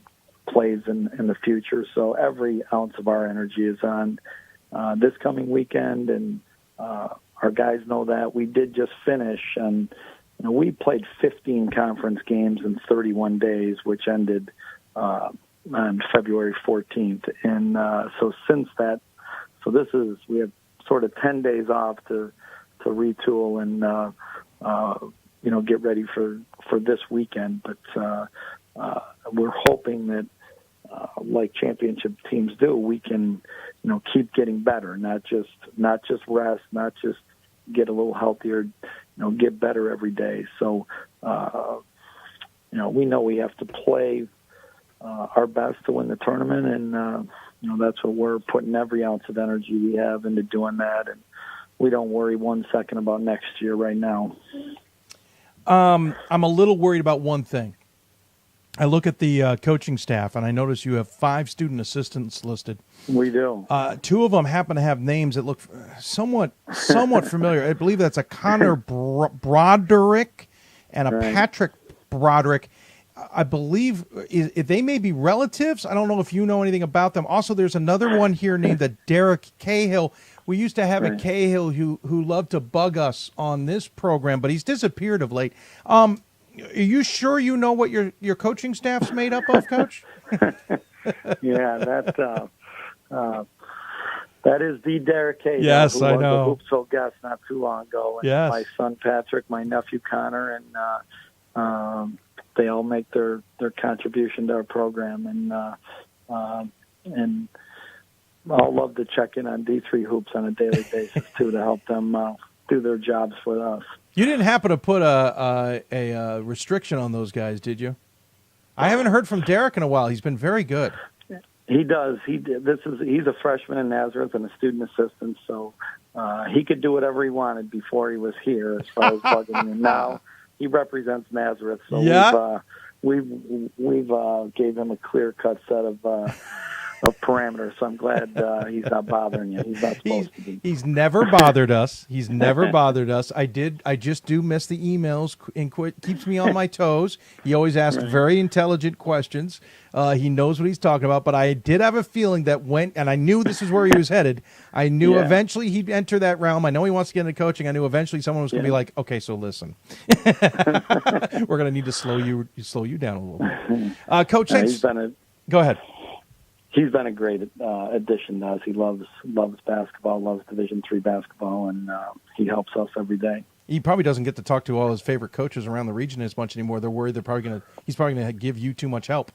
plays in the future. So every ounce of our energy is on this coming weekend, and our guys know that. We did just finish, and we played 15 conference games in 31 days, which ended on February 14th. And so since that, we have sort of 10 days off to retool and get ready for this weekend. But we're hoping that, like championship teams do, we can, keep getting better, not just rest, not just get a little healthier, get better every day. So, we know we have to play our best to win the tournament, and that's what we're putting every ounce of energy we have into doing that. And we don't worry 1 second about next year right now. I'm a little worried about one thing. I look at the coaching staff, and I notice you have 5 student assistants listed. We do. 2 of them happen to have names that look somewhat familiar. I believe that's a Connor Broderick and a Patrick Broderick. I believe they may be relatives. I don't know if you know anything about them. Also, there's another one here named a Derek Cahill. We used to have a Cahill who loved to bug us on this program, but he's disappeared of late. Are you sure you know what your coaching staff's made up of, Coach? Yeah, that is the Derek Cahill. Yes, who I was know. a Hoopsville guest not too long ago. And yes. My son Patrick, my nephew Connor, and they all make their contribution to our program, and I'll love to check in on D3 Hoops on a daily basis too, to help them do their jobs for us. You didn't happen to put a restriction on those guys, did you? I haven't heard from Derek in a while. He's been very good. He does. He's a freshman in Nazareth and a student assistant, so he could do whatever he wanted before he was here as far as plugging in. Now he represents Nazareth, so yeah. we've gave him a clear-cut set of parameters, so I'm glad he's not bothering you. He's not supposed to be. He's never bothered us. He's never bothered us. I just do miss the emails, and keeps me on my toes. He always asks very intelligent questions. He knows what he's talking about, but I did have a feeling that and I knew this is where he was headed. I knew eventually he'd enter that realm. I know he wants to get into coaching. I knew eventually someone was going to be like, okay, so listen. We're going to need to slow you down a little bit. Coach, thanks. Go ahead. He's been a great addition to us. He loves basketball, loves Division III basketball, and he helps us every day. He probably doesn't get to talk to all his favorite coaches around the region as much anymore. They're worried he's probably going to give you too much help.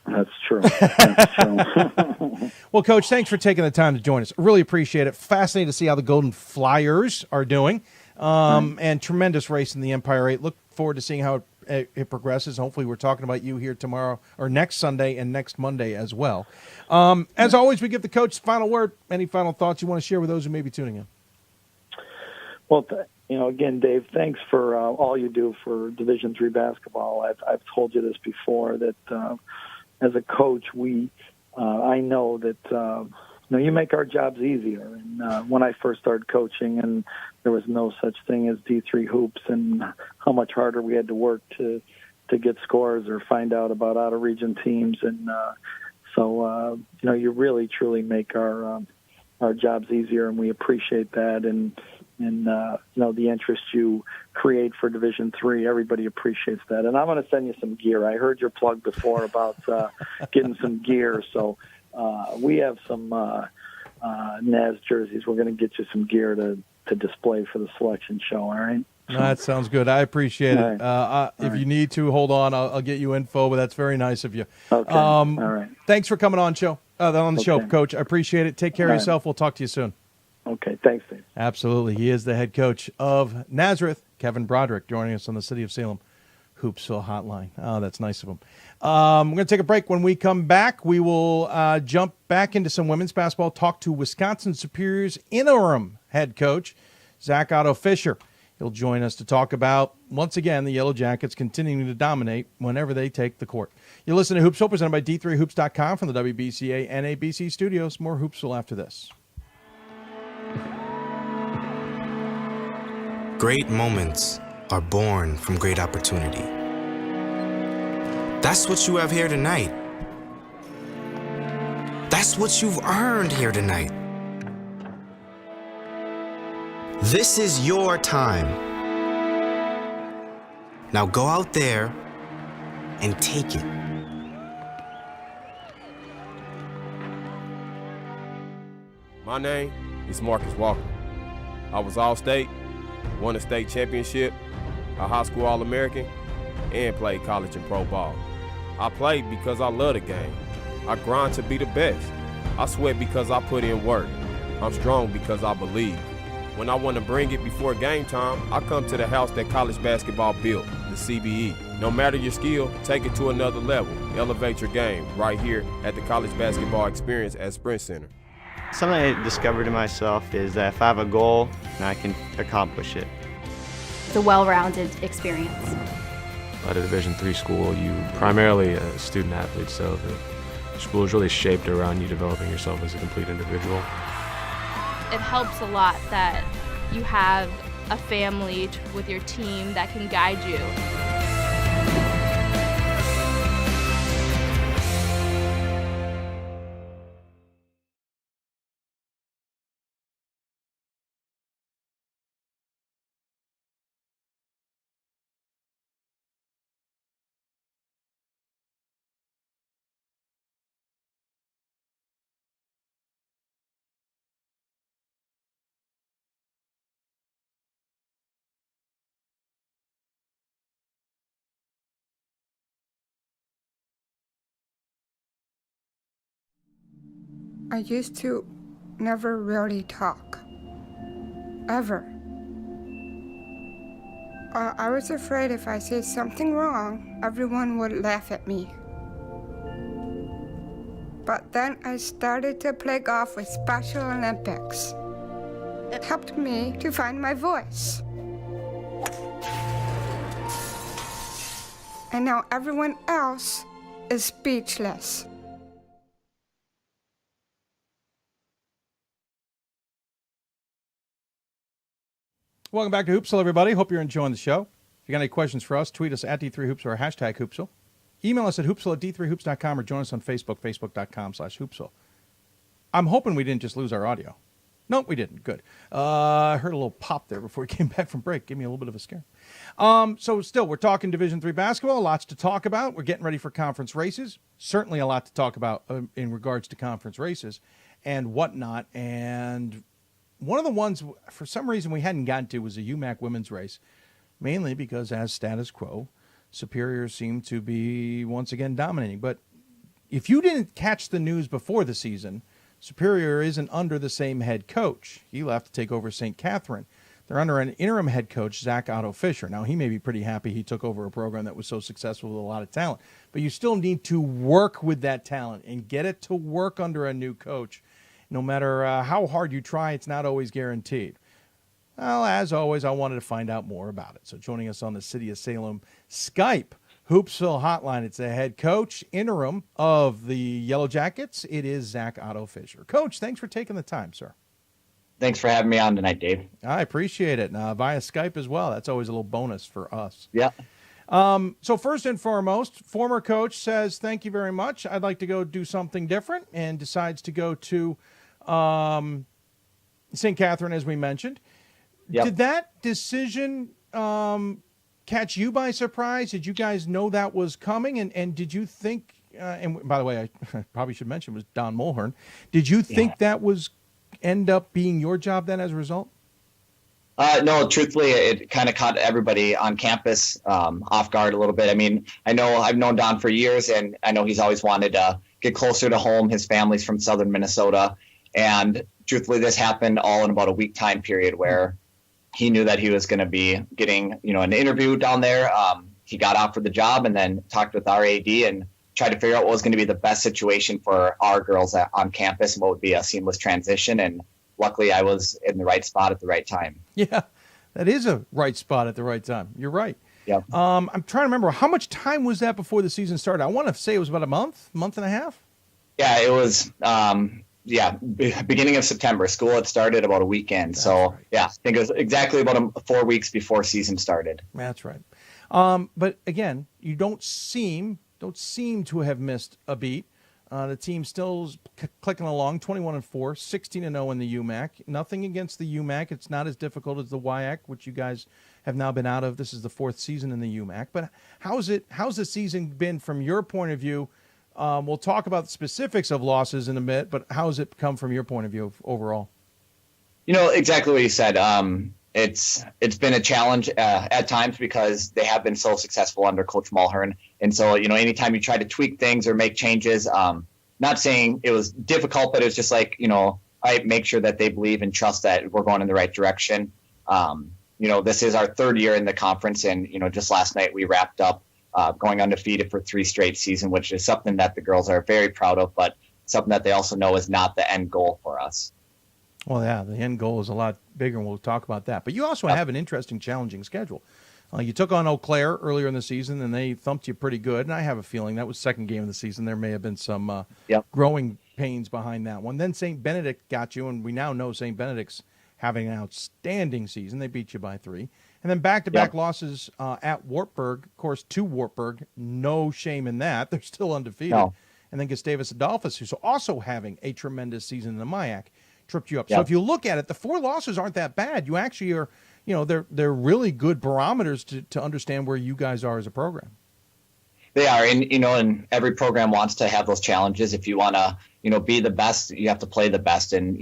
That's true. That's true. Well, Coach, thanks for taking the time to join us. I really appreciate it. Fascinating to see how the Golden Flyers are doing, and tremendous race in the Empire 8. Look forward to seeing how it progresses. Hopefully we're talking about you here tomorrow or next Sunday and next Monday as well. As always, we give the coach the final word. Any final thoughts you want to share with those who may be tuning in? Well, again, Dave, thanks for all you do for Division III basketball. I've told you this before, that as a coach, I know that you make our jobs easier. And when I first started coaching, and there was no such thing as D3 hoops, and how much harder we had to work to get scores or find out about out-of-region teams, and so you really truly make our jobs easier, and we appreciate that. And the interest you create for Division III, everybody appreciates that. And I'm going to send you some gear. I heard your plug before about getting some gear, so we have some Naz jerseys. We're going to get you some gear to display for the selection show, all right? That sounds good. I appreciate it. If you need to, hold on. I'll get you info, but that's very nice of you. Okay. All right. Thanks for coming on show, Coach. I appreciate it. Take care of yourself. We'll talk to you soon. Okay. Thanks, Dave. Absolutely. He is the head coach of Nazareth, Kevin Broderick, joining us on the City of Salem Hoopsville hotline. Oh, that's nice of him. We're going to take a break. When we come back, we will jump back into some women's basketball, talk to Wisconsin Superior's interim head coach, Zach Otto-Fischer. He'll join us to talk about, once again, the Yellow Jackets continuing to dominate whenever they take the court. You listen to Hoopsville, presented by D3Hoops.com from the WBCA NABC Studios. More Hoopsville after this. Great moments are born from great opportunity. That's what you have here tonight. That's what you've earned here tonight. This is your time. Now go out there and take it. My name is Marcus Walker. I was All-State, won a state championship, a high school All-American, and played college and pro ball. I played because I love the game. I grind to be the best. I sweat because I put in work. I'm strong because I believe. When I want to bring it before game time, I come to the house that college basketball built, the CBE. No matter your skill, take it to another level. Elevate your game right here at the College Basketball Experience at Sprint Center. Something I discovered in myself is that if I have a goal, I can accomplish it. It's a well-rounded experience. At a Division III school, you primarily a student athlete, so the school is really shaped around you developing yourself as a complete individual. It helps a lot that you have a family with your team that can guide you. I used to never really talk. Ever. I was afraid if I said something wrong, everyone would laugh at me. But then I started to play golf with Special Olympics. It helped me to find my voice. And now everyone else is speechless. Welcome back to Hoopsville, everybody. Hope you're enjoying the show. If you got any questions for us, tweet us at D3Hoops or hashtag Hoopsville. Email us at hoopsville@d3hoops.com or join us on Facebook, facebook.com/Hoopsville. I'm hoping we didn't just lose our audio. Nope, we didn't. Good. I heard a little pop there before we came back from break. Gave me a little bit of a scare. So still, we're talking Division III basketball. Lots to talk about. We're getting ready for conference races. Certainly a lot to talk about in regards to conference races and whatnot. And one of the ones, for some reason, we hadn't gotten to was a UMAC women's race, mainly because as status quo, Superior seemed to be once again dominating. But if you didn't catch the news before the season, Superior isn't under the same head coach. He left to take over St. Catherine. They're under an interim head coach, Zach Otto-Fischer. Now, he may be pretty happy he took over a program that was so successful with a lot of talent, but you still need to work with that talent and get it to work under a new coach. No matter how hard you try, it's not always guaranteed. Well, as always, I wanted to find out more about it. So joining us on the City of Salem Skype Hoopsville hotline, it's the head coach interim of the Yellow Jackets. It is Zach Otto-Fischer. Coach, thanks for taking the time, sir. Thanks for having me on tonight, Dave. I appreciate it. Via Skype as well. That's always a little bonus for us. Yeah. So first and foremost, former coach says, thank you very much. I'd like to go do something different, and decides to go to St. Catherine, as we mentioned. Yep. Did that decision catch you by surprise? Did you guys know that was coming? And did you think, and by the way, I probably should mention, was Don Mulhern. Did you think that was end up being your job then as a result? No, truthfully, it kind of caught everybody on campus off guard a little bit. I mean, I know I've known Don for years, and I know he's always wanted to get closer to home. His family's from southern Minnesota. And truthfully, this happened all in about a week time period where he knew that he was going to be getting, an interview down there. He got offered the job and then talked with our AD and tried to figure out what was going to be the best situation for our girls on campus and what would be a seamless transition. And luckily, I was in the right spot at the right time. Yeah, that is a right spot at the right time. You're right. Yep. I'm trying to remember, how much time was that before the season started? I want to say it was about a month and a half. Yeah, it was. Beginning of September. School had started about a weekend. That's so, right. Yeah, I think it was exactly about 4 weeks before season started. That's right. But again, you don't seem to have missed a beat. The team still is clicking along, 21-4, 16-0 in the UMAC. Nothing against the UMAC. It's not as difficult as the WIAC, which you guys have now been out of. This is the 4th season in the UMAC. But how's the season been from your point of view? We'll talk about the specifics of losses in a bit, but how has it come from your point of view overall? Exactly what you said. It's been a challenge at times because they have been so successful under Coach Mulhern. And so, anytime you try to tweak things or make changes, not saying it was difficult, but it was just like, I make sure that they believe and trust that we're going in the right direction. This is our 3rd year in the conference. And, just last night we wrapped up going undefeated for 3 straight seasons, which is something that the girls are very proud of, but something that they also know is not the end goal for us. Well, yeah, the end goal is a lot bigger, and we'll talk about that. But you also have an interesting, challenging schedule. You took on Eau Claire earlier in the season, and they thumped you pretty good. And I have a feeling that was second game of the season. There may have been some growing pains behind that one. Then St. Benedict got you, and we now know St. Benedict's having an outstanding season. They beat you by 3. And then back-to-back losses at Wartburg. Of course, to Wartburg. No shame in that. They're still undefeated. No. And then Gustavus Adolphus, who's also having a tremendous season in the MIAC, tripped you up. Yep. So if you look at it, the 4 losses aren't that bad. You actually are, they're really good barometers to understand where you guys are as a program. They are. And, and every program wants to have those challenges. If you want to, be the best, you have to play the best. And,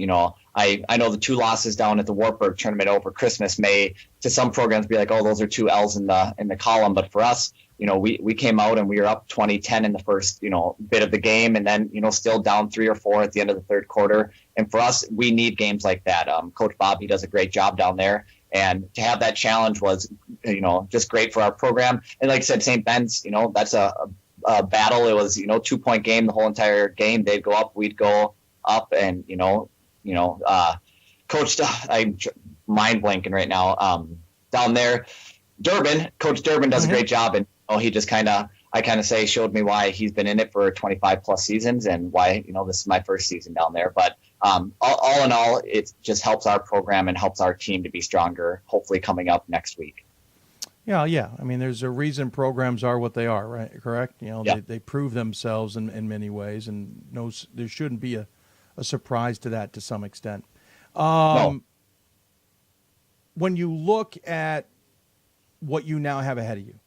I know the 2 losses down at the Wartburg tournament over Christmas may, to some programs, be like, oh, those are 2 L's in the column. But for us, we came out and we were up 20-10 in the first, bit of the game, and then, still down 3 or 4 at the end of the third quarter. And for us, we need games like that. Coach Bobby does a great job down there. And to have that challenge was, just great for our program. And like I said, St. Ben's, that's a battle. It was, 2-point game the whole entire game. They'd go up, we'd go up, and, Coach, I'm mind blanking right now, down there. Coach Durbin does a great job, and he just showed me why he's been in it for 25 plus seasons and why, this is my first season down there. But all in all, it just helps our program and helps our team to be stronger, hopefully coming up next week. Yeah. I mean, there's a reason programs are what they are, right? Correct? They prove themselves in many ways, and there shouldn't be a surprise to that to some extent. No. When you look at what you now have ahead of you,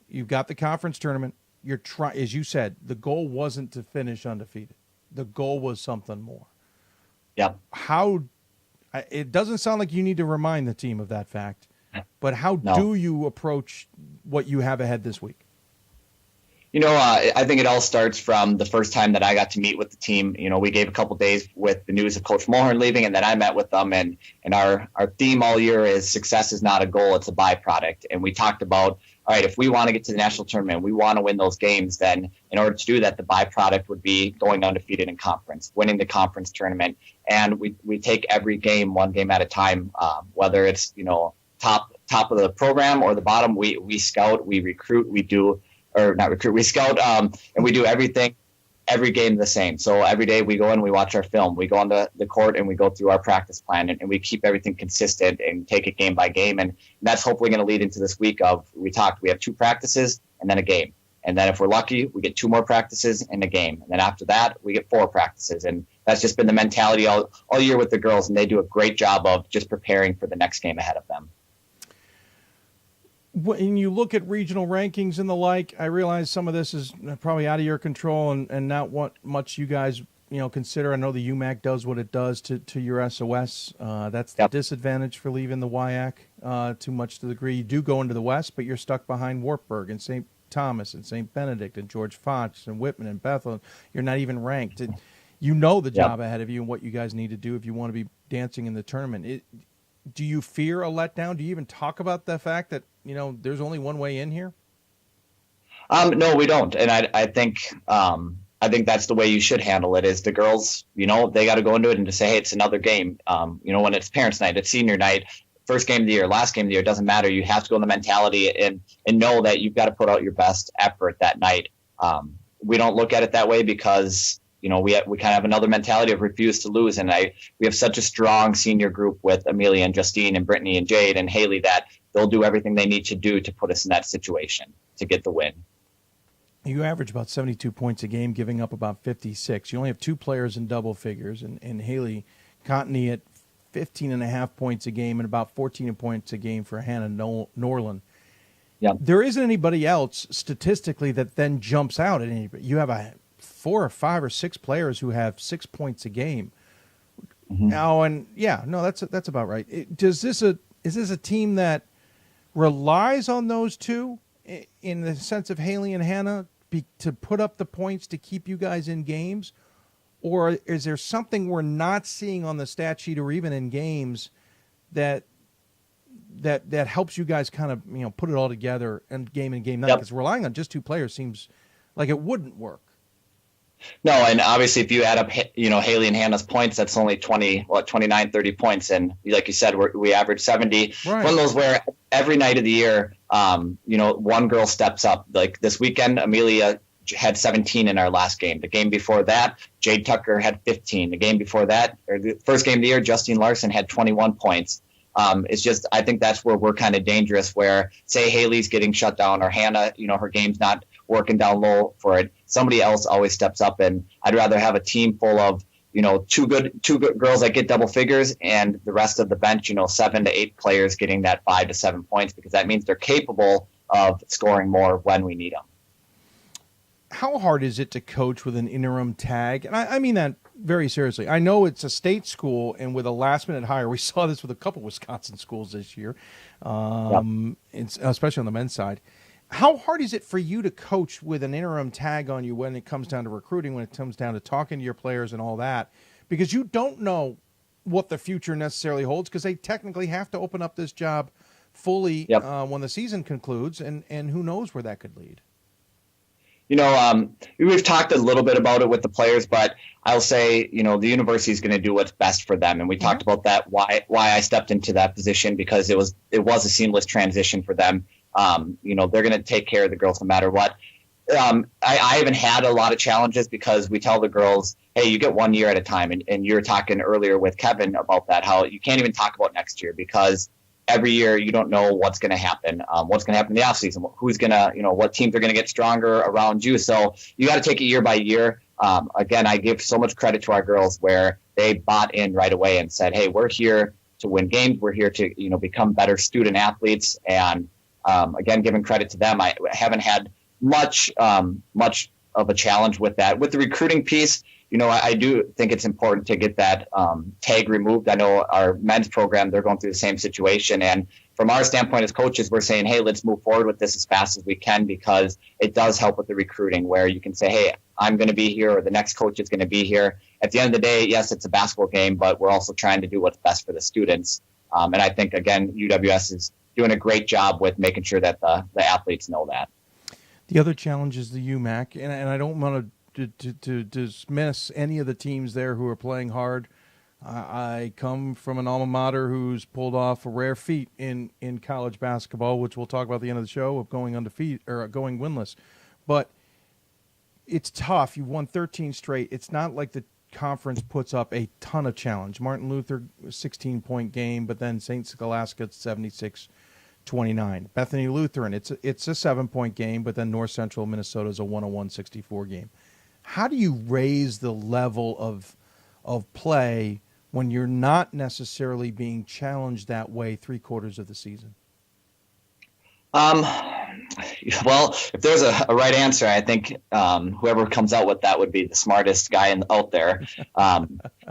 you've got the conference tournament. You're as you said, the goal wasn't to finish undefeated. The goal was something more. Yeah. It doesn't sound like you need to remind the team of that fact, but how do you approach what you have ahead this week? I think it all starts from the first time that I got to meet with the team. We gave a couple days with the news of Coach Mulhern leaving, and then I met with them. And our theme all year is success is not a goal, it's a byproduct. And we talked about, all right, if we want to get to the national tournament, we want to win those games, then in order to do that, the byproduct would be going undefeated in conference, winning the conference tournament. And we take every game, one game at a time, whether it's, top of the program or the bottom. We scout, we recruit, we scout, and we do everything, every game the same. So every day we go in, we watch our film, we go on the court and we go through our practice plan, and we keep everything consistent and take it game by game. And that's hopefully going to lead into this week of, we have 2 practices and then a game. And then if we're lucky, we get 2 more practices and a game. And then after that, we get 4 practices. And that's just been the mentality all year with the girls. And they do a great job of just preparing for the next game ahead of them. When you look at regional rankings and the like, I realize some of this is probably out of your control and not what much you guys consider. I know the UMAC does what it does to your SOS. That's the disadvantage for leaving the WIAC too much to the degree. You do go into the West, but you're stuck behind Wartburg and St. Thomas and St. Benedict and George Fox and Whitman and Bethel. You're not even ranked. The job ahead of you and what you guys need to do if you want to be dancing in the tournament. Do you fear a letdown? Do you even talk about the fact that there's only one way in here? No, we don't. And I think that's the way you should handle it, is the girls, they got to go into it and just say, hey, it's another game. When it's parents' night, it's senior night, first game of the year, last game of the year, it doesn't matter. You have to go in the mentality and know that you've got to put out your best effort that night. We don't look at it that way because we kind of have another mentality of refuse to lose. And we have such a strong senior group with Amelia and Justine and Brittany and Jade and Haley that they'll do everything they need to do to put us in that situation to get the win. You average about 72 points a game, giving up about 56. You only have 2 players in double figures, and Haley Contney at 15.5 points a game and about 14 points a game for Hannah Norland. Yep. There isn't anybody else statistically that then jumps out at anybody. You have 4 or 5 or 6 players who have 6 points a game. Mm-hmm. That's about right. Is this a team that relies on those 2 in the sense of Haley and Hannah to put up the points to keep you guys in games? Or is there something we're not seeing on the stat sheet or even in games that helps you guys kind of put it all together and game in game night? Because relying on just 2 players seems like it wouldn't work. No, and obviously if you add up, Haley and Hannah's points, that's only 29, 30 points. And like you said, we average 70. Right. One of those where every night of the year, one girl steps up. Like this weekend, Amelia had 17 in our last game. The game before that, Jade Tucker had 15. The game before that, or the first game of the year, Justine Larson had 21 points. It's just, I think that's where we're kind of dangerous, where say Haley's getting shut down or Hannah, her game's not working down low for it. Somebody else always steps up, and I'd rather have a team full of, two good girls that get double figures and the rest of the bench, 7 to 8 players getting that 5 to 7 points, because that means they're capable of scoring more when we need them. How hard is it to coach with an interim tag? And I mean that very seriously. I know it's a state school, and with a last-minute hire, we saw this with a couple Wisconsin schools this year, especially on the men's side. How hard is it for you to coach with an interim tag on you when it comes down to recruiting, when it comes down to talking to your players and all that? Because you don't know what the future necessarily holds, because they technically have to open up this job fully when the season concludes, and who knows where that could lead. We've talked a little bit about it with the players, but I'll say, the university is going to do what's best for them. And we talked about that, why I stepped into that position, because it was a seamless transition for them. They're going to take care of the girls no matter what. I haven't had a lot of challenges because we tell the girls, hey, you get 1 year at a time. And you were talking earlier with Kevin about that, how you can't even talk about next year because every year you don't know what's going to happen, what's going to happen in the offseason, who's going to, what teams are going to get stronger around you. So you got to take it year by year. Again, I give so much credit to our girls where they bought in right away and said, hey, we're here to win games. We're here to, become better student athletes. And again, giving credit to them, I haven't had much of a challenge with that. With the recruiting piece, I do think it's important to get that tag removed. I know our men's program, they're going through the same situation. And from our standpoint as coaches, we're saying, hey, let's move forward with this as fast as we can, because it does help with the recruiting where you can say, hey, I'm going to be here, or the next coach is going to be here. At the end of the day, yes, it's a basketball game, but we're also trying to do what's best for the students. And I think, again, UWS is doing a great job with making sure that the athletes know that. The other challenge is the UMAC, and I don't want to dismiss any of the teams there who are playing hard. I come from an alma mater who's pulled off a rare feat in college basketball, which we'll talk about at the end of the show, of going undefeated or going winless. But it's tough. You've won 13 straight. It's not like the conference puts up a ton of challenge. Martin Luther, 16-point game, but then St. Scholastica, 76-29. Bethany Lutheran, it's a 7-point game, but then North Central Minnesota is a 101-64 game. How do you raise the level of play when you're not necessarily being challenged that way 3/4 of the season? Well, if there's a right answer, I think whoever comes out with that would be the smartest guy out there.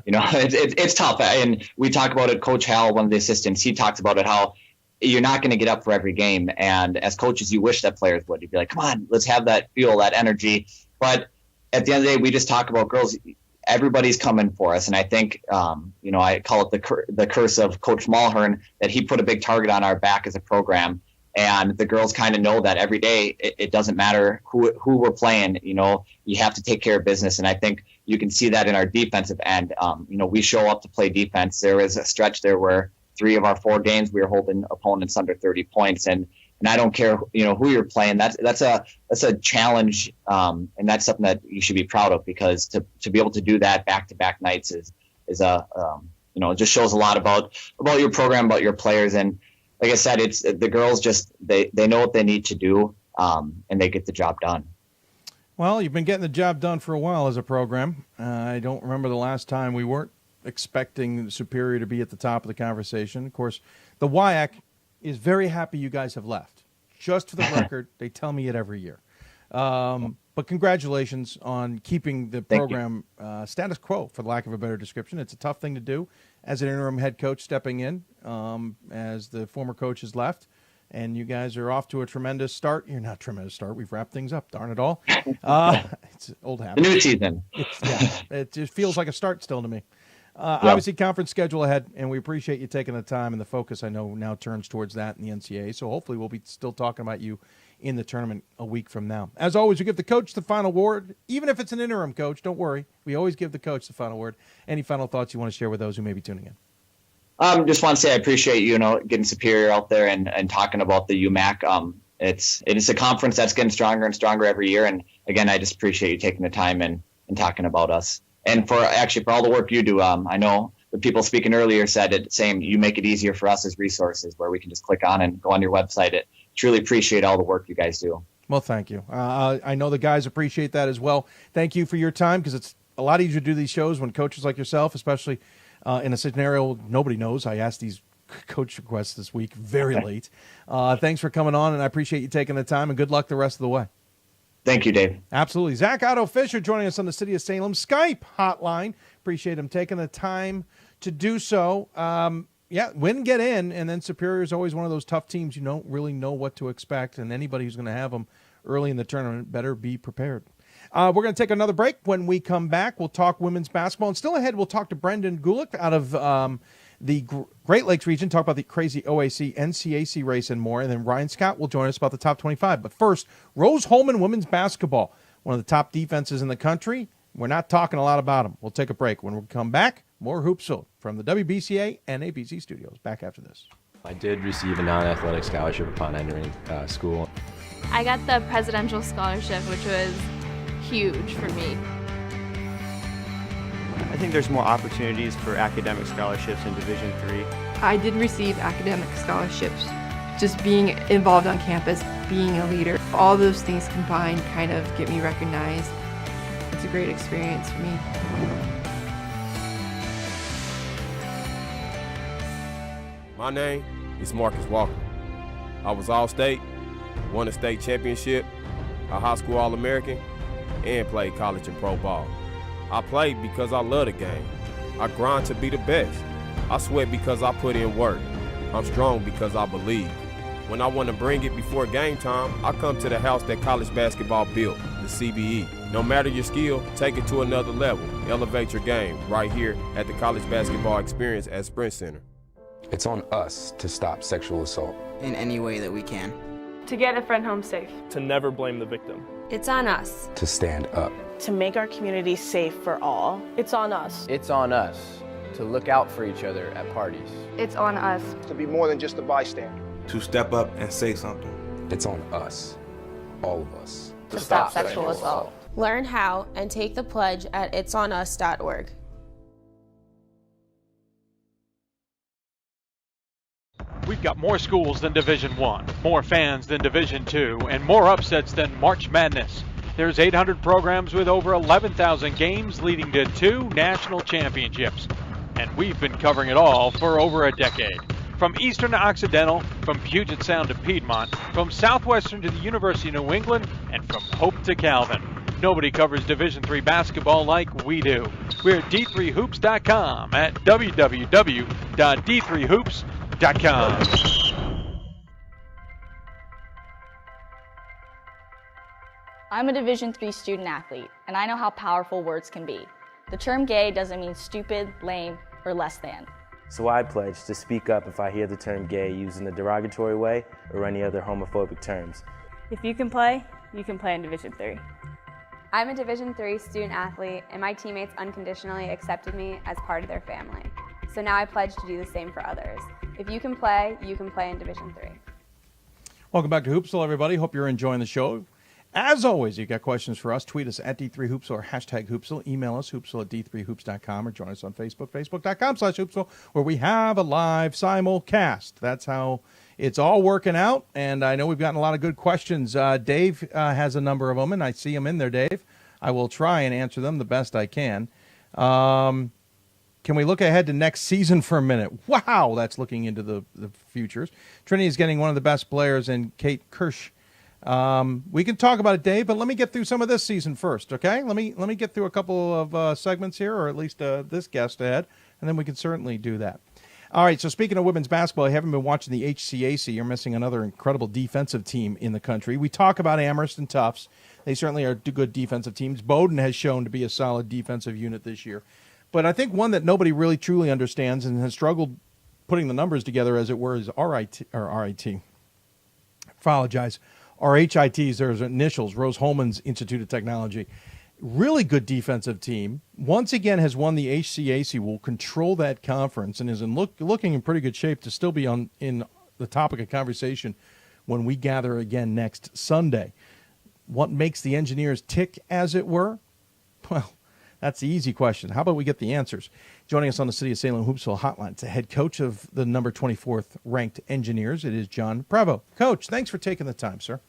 It's tough. And we talk about it. Coach Hal, one of the assistants, he talks about it, how you're not going to get up for every game. And as coaches, you wish that players would. You'd be like, come on, let's have that fuel, that energy. But at the end of the day, we just talk about girls. Everybody's coming for us. And I think, I call it the curse of Coach Mulhern, that he put a big target on our back as a program. And the girls kind of know that every day it doesn't matter who we're playing. You have to take care of business. And I think you can see that in our defensive end. We show up to play defense. There was a stretch there where 3 of our 4 games we were holding opponents under 30 points. And I don't care, who you're playing. That's a challenge, and that's something that you should be proud of, because to be able to do that back-to-back nights is it just shows a lot about your program, about your players. And like I said, it's the girls just they know what they need to do, and they get the job done. Well, you've been getting the job done for a while as a program. I don't remember the last time we weren't expecting Superior to be at the top of the conversation. Of course, the WIAC is very happy you guys have left. Just for the record, they tell me it every year. But congratulations on keeping the program status quo, for lack of a better description. It's a tough thing to do as an interim head coach stepping in as the former coach has left. And you guys are off to a tremendous start. You're not tremendous start. We've wrapped things up, darn it all. It's old habit. The new season. It just feels like a start still to me. Obviously, conference schedule ahead, and we appreciate you taking the time, and the focus, I know, now turns towards that in the NCAA. So hopefully we'll be still talking about you in the tournament a week from now. As always, we give the coach the final word. Even if it's an interim coach, don't worry. We always give the coach the final word. Any final thoughts you want to share with those who may be tuning in? Just want to say I appreciate getting Superior out there and talking about the UMAC. It's a conference that's getting stronger and stronger every year. And again, I just appreciate you taking the time and talking about us. And for all the work you do, I know the people speaking earlier said it same. You make it easier for us as resources where we can just click on and go on your website. Truly appreciate all the work you guys do. Well, thank you. I know the guys appreciate that as well. Thank you for your time, because it's a lot easier to do these shows when coaches like yourself, especially in a scenario nobody knows. I asked these coach requests this week very late. Thanks for coming on, and I appreciate you taking the time, and good luck the rest of the way. Thank you, Dave. Absolutely. Zach Otto-Fischer joining us on the City of Salem Skype hotline. Appreciate him taking the time to do so. Yeah, win, get in, and then Superior is always one of those tough teams. You don't really know what to expect, and anybody who's going to have them early in the tournament better be prepared. We're going to take another break. When we come back, we'll talk women's basketball. And still ahead, we'll talk to Brendan Gulick out of the Great Lakes region, talk about the crazy OAC, NCAC race and more. And then Ryan Scott will join us about the top 25. But first, Rose-Hulman women's basketball, one of the top defenses in the country. We're not talking a lot about them. We'll take a break. When we come back, more Hoopsville from the WBCA and NABC Studios. Back after this. I did receive a non-athletic scholarship upon entering school. I got the presidential scholarship, which was huge for me. I think there's more opportunities for academic scholarships in Division III. I did receive academic scholarships. Just being involved on campus, being a leader, all those things combined kind of get me recognized. It's a great experience for me. My name is Marcus Walker. I was All-State, won a state championship, a high school All-American, and played college and pro ball. I played because I love the game. I grind to be the best. I sweat because I put in work. I'm strong because I believe. When I want to bring it before game time, I come to the house that college basketball built, the CBE. No matter your skill, take it to another level. Elevate your game right here at the College Basketball Experience at Sprint Center. It's on us to stop sexual assault. In any way that we can. To get a friend home safe. To never blame the victim. It's on us. To stand up. To make our community safe for all. It's on us. It's on us to look out for each other at parties. It's on us. To be more than just a bystander. To step up and say something. It's on us, all of us. To stop sexual assault. Learn how and take the pledge at itsonus.org. We've got more schools than Division I, more fans than Division II, and more upsets than March Madness. There's 800 programs with over 11,000 games leading to 2 national championships. And we've been covering it all for over a decade. From Eastern to Occidental, from Puget Sound to Piedmont, from Southwestern to the University of New England, and from Hope to Calvin. Nobody covers Division III basketball like we do. We're at d3hoops.com at www.d3hoops.com. I'm a Division III student athlete, and I know how powerful words can be. The term gay doesn't mean stupid, lame, or less than. So I pledge to speak up if I hear the term gay used in a derogatory way or any other homophobic terms. If you can play in Division III. I'm a Division III student athlete, and my teammates unconditionally accepted me as part of their family. So now I pledge to do the same for others. If you can play in Division III. Welcome back to Hoopsville, everybody. Hope you're enjoying the show. As always, you've got questions for us. Tweet us at D3Hoops or hashtag Hoopsville. Email us, hoopsville at D3Hoops.com, or join us on Facebook, Facebook.com/Hoopsville, where we have a live simulcast. That's how it's all working out, and I know we've gotten a lot of good questions. Dave has a number of them, and I see them in there, Dave. I will try and answer them the best I can. Can we look ahead to next season for a minute? Wow, that's looking into the futures. Trinity is getting one of the best players in Kate Kirsch. We can talk about it, Dave, but let me get through some of this season first, okay? Let me get through a couple of segments here, or at least this guest ahead, and then we can certainly do that. All right, so speaking of women's basketball, I haven't been watching the HCAC. You're missing another incredible defensive team in the country. We talk about Amherst and Tufts. They certainly are good defensive teams. Bowdoin has shown to be a solid defensive unit this year. But I think one that nobody really truly understands and has struggled putting the numbers together, as it were, is RIT. Apologize. RHITs, there's initials, Rose-Hulman's Institute of Technology. Really good defensive team. Once again has won the HCAC, will control that conference, and is looking in pretty good shape to still be in the topic of conversation when we gather again next Sunday. What makes the Engineers tick, as it were? Well, that's the easy question. How about we get the answers? Joining us on the City of Salem Hoopsville Hotline, it's the head coach of the number 24th ranked Engineers. It is John Provo. Coach, thanks for taking the time, sir.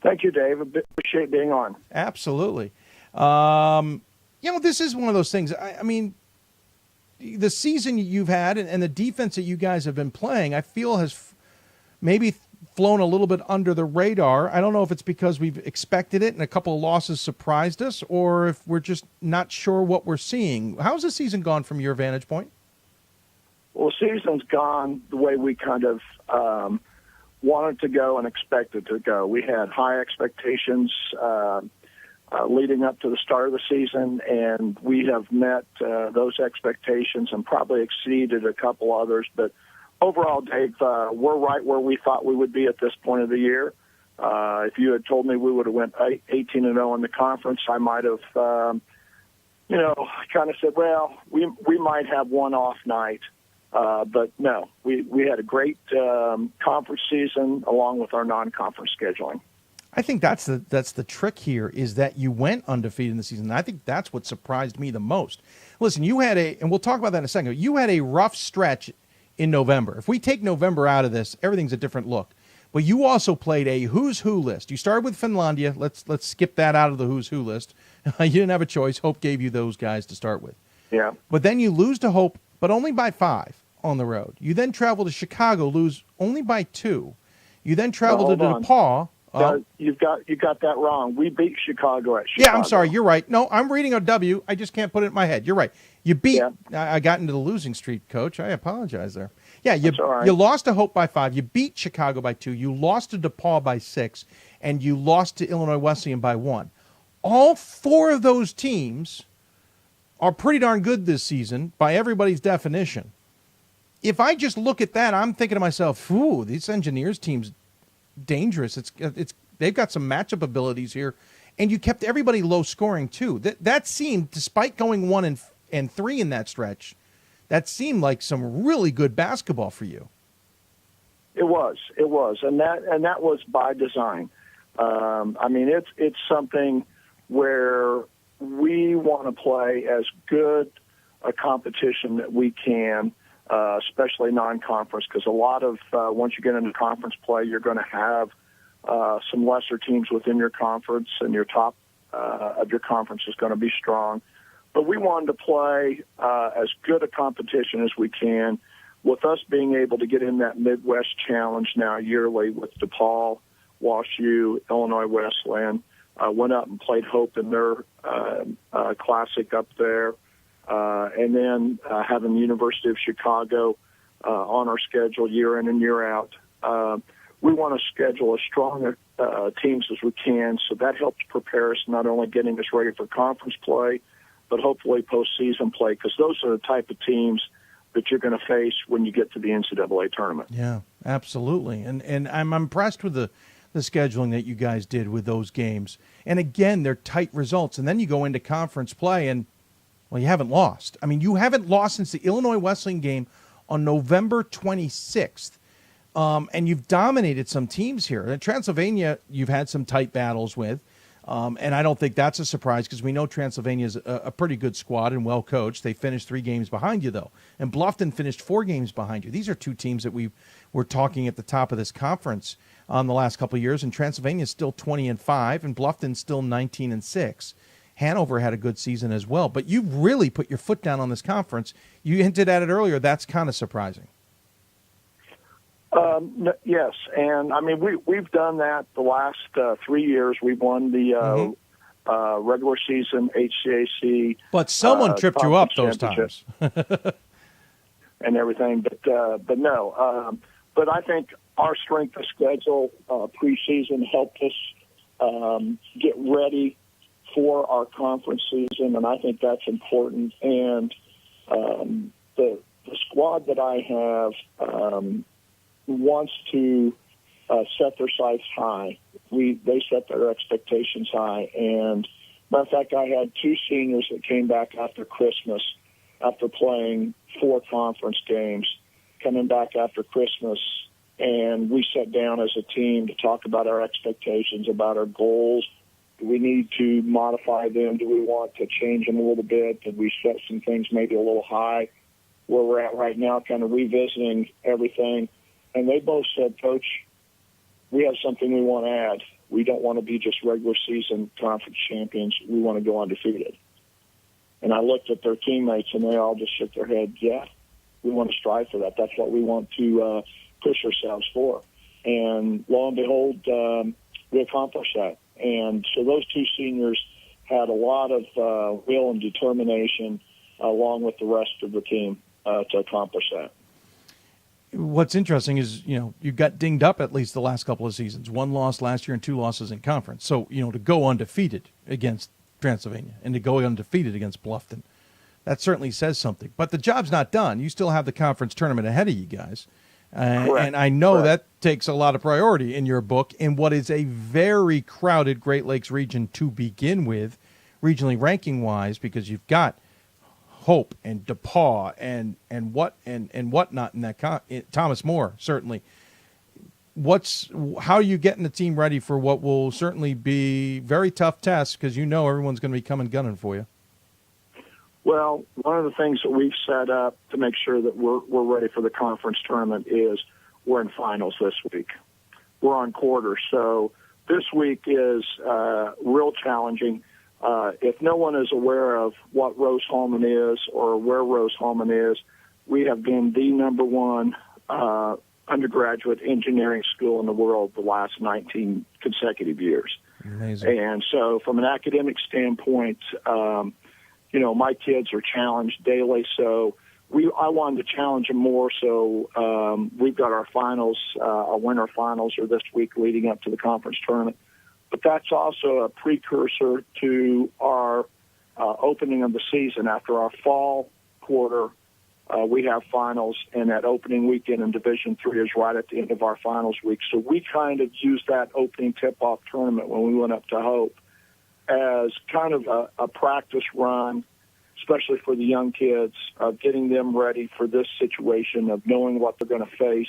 Thank you, Dave. Appreciate being on. Absolutely. This is one of those things. I mean, the season you've had and the defense that you guys have been playing, I feel has maybe flown a little bit under the radar. I don't know if it's because we've expected it and a couple of losses surprised us, or if we're just not sure what we're seeing. How's the season gone from your vantage point? Well, the season's gone the way we kind of wanted to go and expected to go. We had high expectations leading up to the start of the season, and we have met those expectations and probably exceeded a couple others. But overall, Dave, we're right where we thought we would be at this point of the year. If you had told me we would have went 18-0 in the conference, I might have, kind of said, well, we might have one off night. But no, we had a great conference season along with our non-conference scheduling. I think that's the trick here, is that you went undefeated in the season. I think that's what surprised me the most. Listen, you had and we'll talk about that in a second, you had a rough stretch in November. If we take November out of this, everything's a different look. But you also played a who's who list. You started with Finlandia. Let's skip that out of the who's who list. You didn't have a choice. Hope gave you those guys to start with. Yeah. But then you lose to Hope, but only by 5 on the road. You then travel to Chicago, lose only by 2. You then travel to DePaul. You got that wrong. We beat Chicago at Chicago. Yeah, I'm sorry. You're right. No, I'm reading a W. I just can't put it in my head. You're right. You beat. Yeah. I got into the losing streak, Coach. I apologize there. Yeah, you lost to Hope by 5. You beat Chicago by 2. You lost to DePaul by 6, and you lost to Illinois Wesleyan by 1. All 4 of those teams are pretty darn good this season by everybody's definition. If I just look at that, I'm thinking to myself, "Ooh, these Engineers teams dangerous. They've got some matchup abilities here," and you kept everybody low scoring too. That seemed, despite going 1 and 3 in that stretch, that seemed like some really good basketball for you. It was, and that was by design. It's something where we want to play as good a competition that we can. Especially non-conference, because a lot of once you get into conference play, you're going to have some lesser teams within your conference, and your top of your conference is going to be strong. But we wanted to play as good a competition as we can, with us being able to get in that Midwest Challenge now yearly with DePaul, WashU, Illinois Wesleyan. Went up and played Hope in their classic up there. And then having the University of Chicago on our schedule year in and year out. We want to schedule as strong teams as we can, so that helps prepare us, not only getting us ready for conference play, but hopefully postseason play, because those are the type of teams that you're going to face when you get to the NCAA tournament. Yeah, absolutely. And I'm impressed with the scheduling that you guys did with those games. And again, they're tight results. And then you go into conference play and, well, you haven't lost. I mean, you haven't lost since the Illinois Wesleyan game on November 26th. And you've dominated some teams here. In Transylvania, you've had some tight battles with. And I don't think that's a surprise, because we know Transylvania is a pretty good squad and well coached. They finished 3 games behind you, though. And Bluffton finished 4 games behind you. These are 2 teams that we were talking at the top of this conference the last couple of years. And Transylvania is still 20-5, and Bluffton's still 19-6. Hanover had a good season as well. But you've really put your foot down on this conference. You hinted at it earlier. That's kind of surprising. Yes, and I mean we've done that the last 3 years. We've won the regular season HCAC. But someone tripped you up those times, and everything. But no. But I think our strength of schedule preseason helped us get ready for our conference season, and I think that's important. And the squad that I have wants to set their sights high. They set their expectations high. And matter of fact, I had 2 seniors that came back after Christmas, after playing 4 conference games, coming back after Christmas, and we sat down as a team to talk about our expectations, about our goals. Do we need to modify them? Do we want to change them a little bit? Did we set some things maybe a little high? Where we're at right now, kind of revisiting everything. And they both said, Coach, we have something we want to add. We don't want to be just regular season conference champions. We want to go undefeated. And I looked at their teammates, and they all just shook their head. Yeah, we want to strive for that. That's what we want to push ourselves for. And lo and behold, we accomplished that. And so those 2 seniors had a lot of will and determination, along with the rest of the team, to accomplish that. what's interesting is, you got dinged up at least the last couple of seasons. 1 loss last year and 2 losses in conference. So, to go undefeated against Transylvania and to go undefeated against Bluffton, that certainly says something. But the job's not done. You still have the conference tournament ahead of you guys. And I know that takes a lot of priority in your book in what is a very crowded Great Lakes region to begin with, regionally ranking-wise, because you've got Hope and DePaul and whatnot in that Thomas More, certainly. How are you getting the team ready for what will certainly be very tough tests, because everyone's going to be coming gunning for you? Well, one of the things that we've set up to make sure that we're ready for the conference tournament is we're in finals this week. We're on quarters, so this week is real challenging. If no one is aware of what Rose-Hulman is or where Rose-Hulman is, we have been the number one undergraduate engineering school in the world the last 19 consecutive years. Amazing. And so from an academic standpoint, my kids are challenged daily, so I wanted to challenge them more. So we've got our finals, our winter finals are this week leading up to the conference tournament. But that's also a precursor to our opening of the season. After our fall quarter, we have finals, and that opening weekend in Division III is right at the end of our finals week. So we kind of used that opening tip-off tournament when we went up to Hope as kind of a practice run, especially for the young kids, of getting them ready for this situation of knowing what they're going to face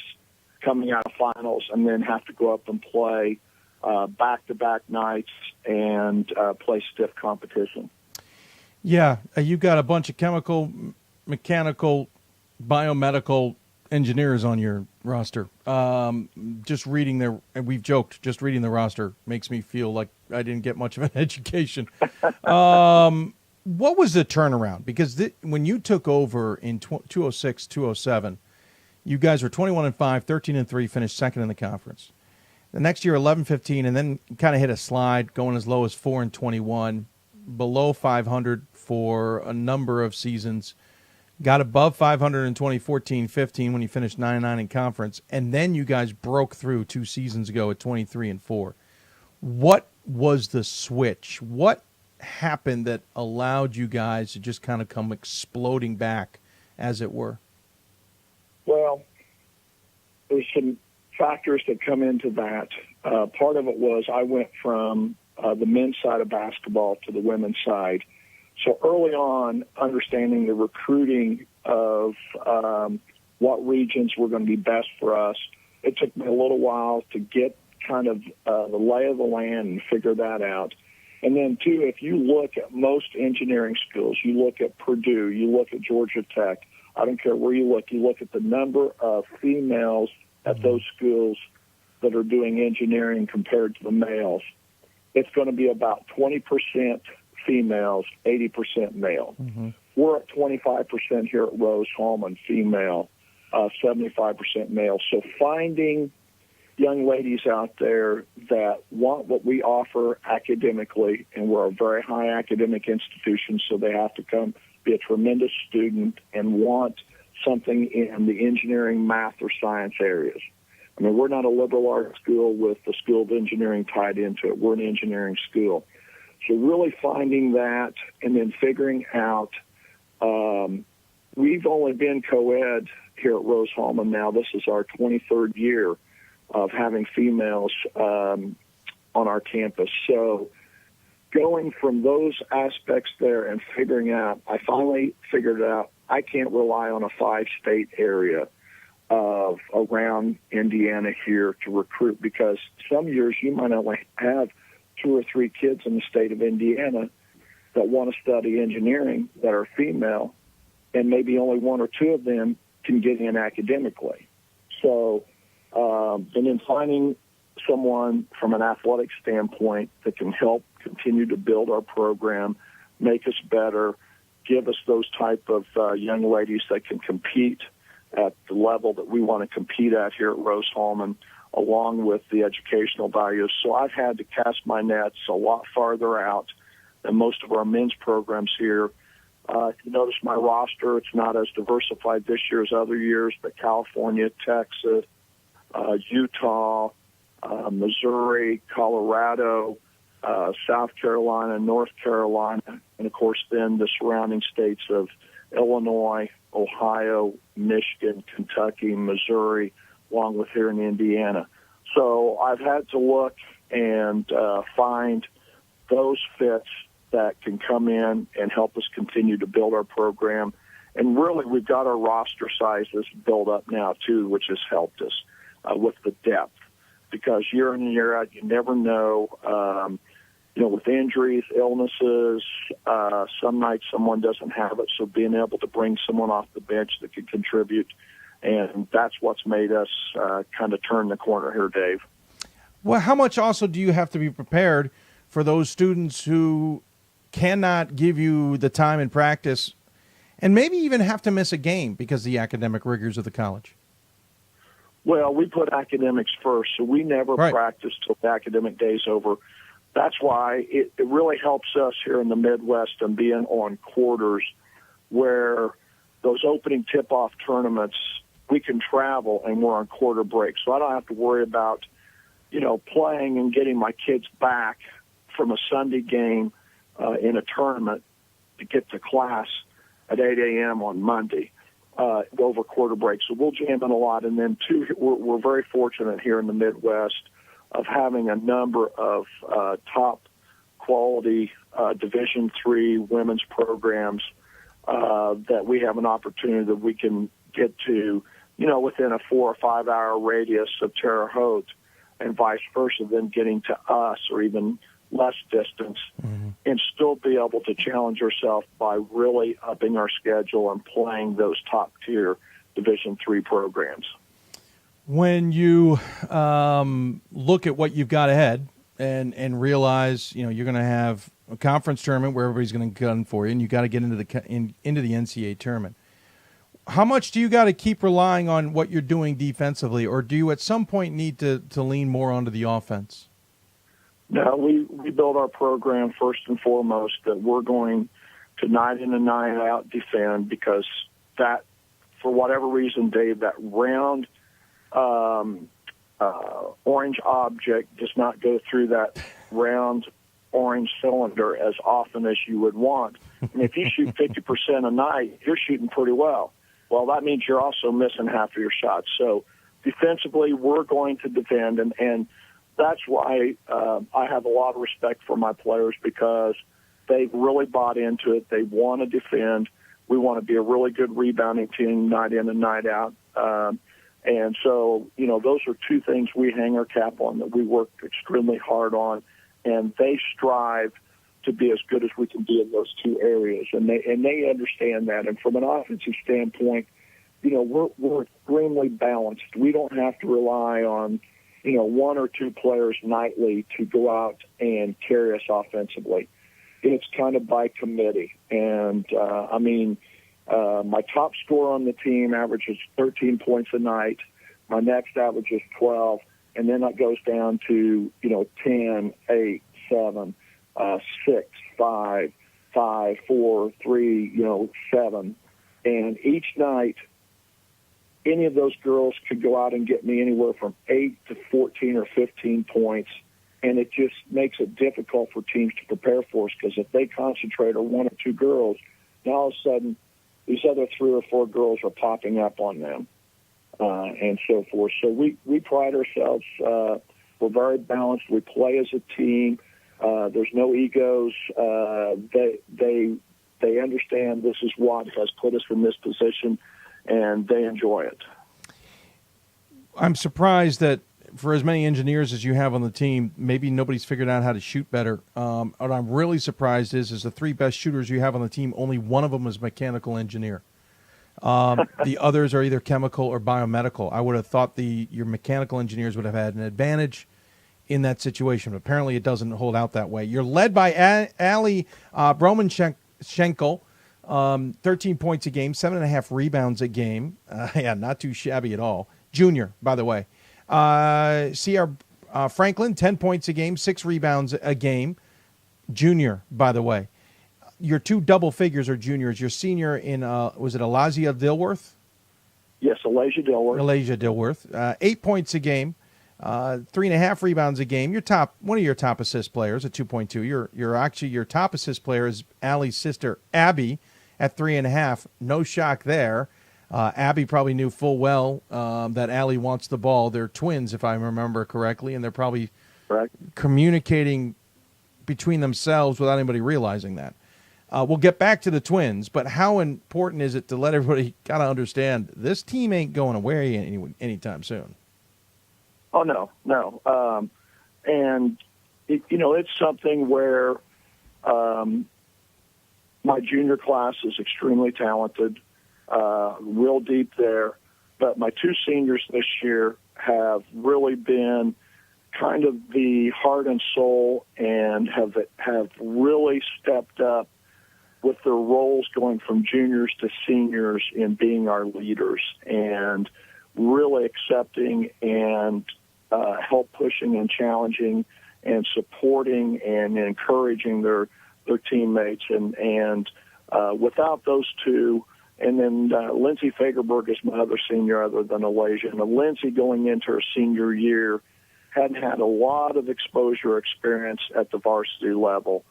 coming out of finals and then have to go up and play back-to-back nights and play stiff competition. Yeah, you've got a bunch of chemical, mechanical, biomedical engineers on your roster. Just reading and we've joked, just reading the roster makes me feel like I didn't get much of an education. What was the turnaround? Because when you took over in 206, 207, you guys were 21-5, 13-3, finished second in the conference. The next year, 11-15, and then kind of hit a slide, going as low as 4-21, below 500 for a number of seasons. Got above 500 in 2014-15 when you finished 9-9 in conference, and then you guys broke through 2 seasons ago at 23-4. What was the switch? What happened that allowed you guys to just kind of come exploding back, as it were? Well, there's some factors that come into that. Part of it was I went from the men's side of basketball to the women's side. So early on, understanding the recruiting of what regions were going to be best for us, it took me a little while to get kind of the lay of the land and figure that out. And then, too, if you look at most engineering schools, you look at Purdue, you look at Georgia Tech, I don't care where you look at the number of females at those schools that are doing engineering compared to the males, it's going to be about 20% females, 80% male. Mm-hmm. We're at 25% here at Rose-Hulman, female, 75% male. So finding young ladies out there that want what we offer academically, and we're a very high academic institution, so they have to come be a tremendous student and want something in the engineering, math, or science areas. I mean, we're not a liberal arts school with the School of Engineering tied into it. We're an engineering school. So really finding that and then figuring out, we've only been co-ed here at Rose-Hulman now. This is our 23rd year of having females on our campus. So going from those aspects there and figuring out, I finally figured out I can't rely on a 5-state area of around Indiana here to recruit, because some years you might only have 2 or 3 kids in the state of Indiana that want to study engineering that are female, and maybe only 1 or 2 of them can get in academically. So, and then finding someone from an athletic standpoint that can help continue to build our program, make us better, give us those type of young ladies that can compete at the level that we want to compete at here at Rose-Hulman, along with the educational values. So I've had to cast my nets a lot farther out than most of our men's programs here If you notice my roster, it's not as diversified this year as other years, but California, Texas, Utah, Missouri, Colorado, South Carolina, North Carolina, and, of course, then the surrounding states of Illinois, Ohio, Michigan, Kentucky, Missouri, along with here in Indiana. So I've had to look and find those fits that can come in and help us continue to build our program. And really, we've got our roster sizes built up now, too, which has helped us with the depth. Because year in and year out, you never know, with injuries, illnesses, some nights someone doesn't have it. So being able to bring someone off the bench that can contribute, and that's what's made us kind of turn the corner here, Dave. Well, how much also do you have to be prepared for those students who cannot give you the time in practice and maybe even have to miss a game because of the academic rigors of the college? Well, we put academics first, so we never practice till the academic day's over. That's why it really helps us here in the Midwest and being on quarters where those opening tip-off tournaments, we can travel and we're on quarter break. So I don't have to worry about, playing and getting my kids back from a Sunday game in a tournament to get to class at 8 a.m. on Monday. Over quarter break. So we'll jam in a lot. And then, two, we're very fortunate here in the Midwest of having a number of top quality Division III women's programs that we have an opportunity that we can get to, within a 4 or 5 hour radius of Terre Haute and vice versa, then getting to us or even less distance, and still be able to challenge ourselves by really upping our schedule and playing those top-tier Division III programs. When you look at what you've got ahead and realize, you're going to have a conference tournament where everybody's going to gun for you, and you got to get into the NCAA tournament, how much do you got to keep relying on what you're doing defensively, or do you at some point need to lean more onto the offense? No, we build our program first and foremost that we're going to night in and night out defend, because that, for whatever reason, Dave, that round orange object does not go through that round orange cylinder as often as you would want. And if you shoot 50% a night, you're shooting pretty well. Well, that means you're also missing half of your shots. So defensively, we're going to defend, and that's why I have a lot of respect for my players, because they've really bought into it. They want to defend. We want to be a really good rebounding team night in and night out. And so, those are two things we hang our cap on, that we work extremely hard on, and they strive to be as good as we can be in those two areas. And they understand that. And from an offensive standpoint, we're extremely balanced. We don't have to rely on one or two players nightly to go out and carry us offensively. It's kind of by committee. And, my top scorer on the team averages 13 points a night. My next average is 12. And then that goes down to, 10, 8, 7, 6, 5, 5, 4, 3, 7. And each night, any of those girls could go out and get me anywhere from 8 to 14 or 15 points, and it just makes it difficult for teams to prepare for us, because if they concentrate on one or two girls, now all of a sudden these other 3 or 4 girls are popping up on them, and so forth. So we pride ourselves. We're very balanced. We play as a team. There's no egos. They understand this is what has put us in this position, and they enjoy it. I'm surprised that for as many engineers as you have on the team, maybe nobody's figured out how to shoot better. What I'm really surprised is the 3 best shooters you have on the team, only one of them is a mechanical engineer. The others are either chemical or biomedical. I would have thought your mechanical engineers would have had an advantage in that situation. But apparently it doesn't hold out that way. You're led by Ali Bromanchenko, 13 points a game, 7.5 rebounds a game. Not too shabby at all. Junior, by the way. C.R. Franklin, 10 points a game, 6 rebounds a game. Junior, by the way. your two double figures are juniors. Your senior in, was it Elijah Dilworth? Yes, Elijah Dilworth. 8 points a game, 3.5 rebounds a game. One of your top assist players at 2.2. Your top assist player is Allie's sister, Abby, at 3.5. No shock there. Abby probably knew full well that Allie wants the ball. They're twins, if I remember correctly, and they're probably communicating between themselves without anybody realizing that. We'll get back to the twins, but how important is it to let everybody kind of understand this team ain't going away anytime soon? Oh, no. And, it's something where my junior class is extremely talented, real deep there. But my two seniors this year have really been kind of the heart and soul and have really stepped up with their roles going from juniors to seniors in being our leaders and really accepting and help pushing and challenging and supporting and encouraging their teammates. And without those two, and then Lindsay Fagerberg is my other senior other than Elijah. And Lindsay going into her senior year hadn't had a lot of exposure experience at the varsity level.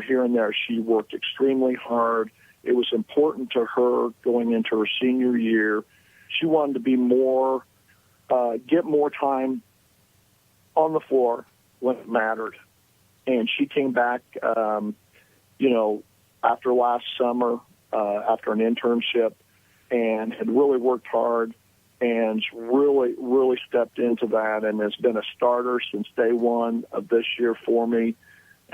Here and there, she worked extremely hard. It was important to her going into her senior year. She wanted to be get more time on the floor when it mattered. And she came back, after last summer, after an internship, and had really worked hard and really, really stepped into that and has been a starter since day one of this year for me.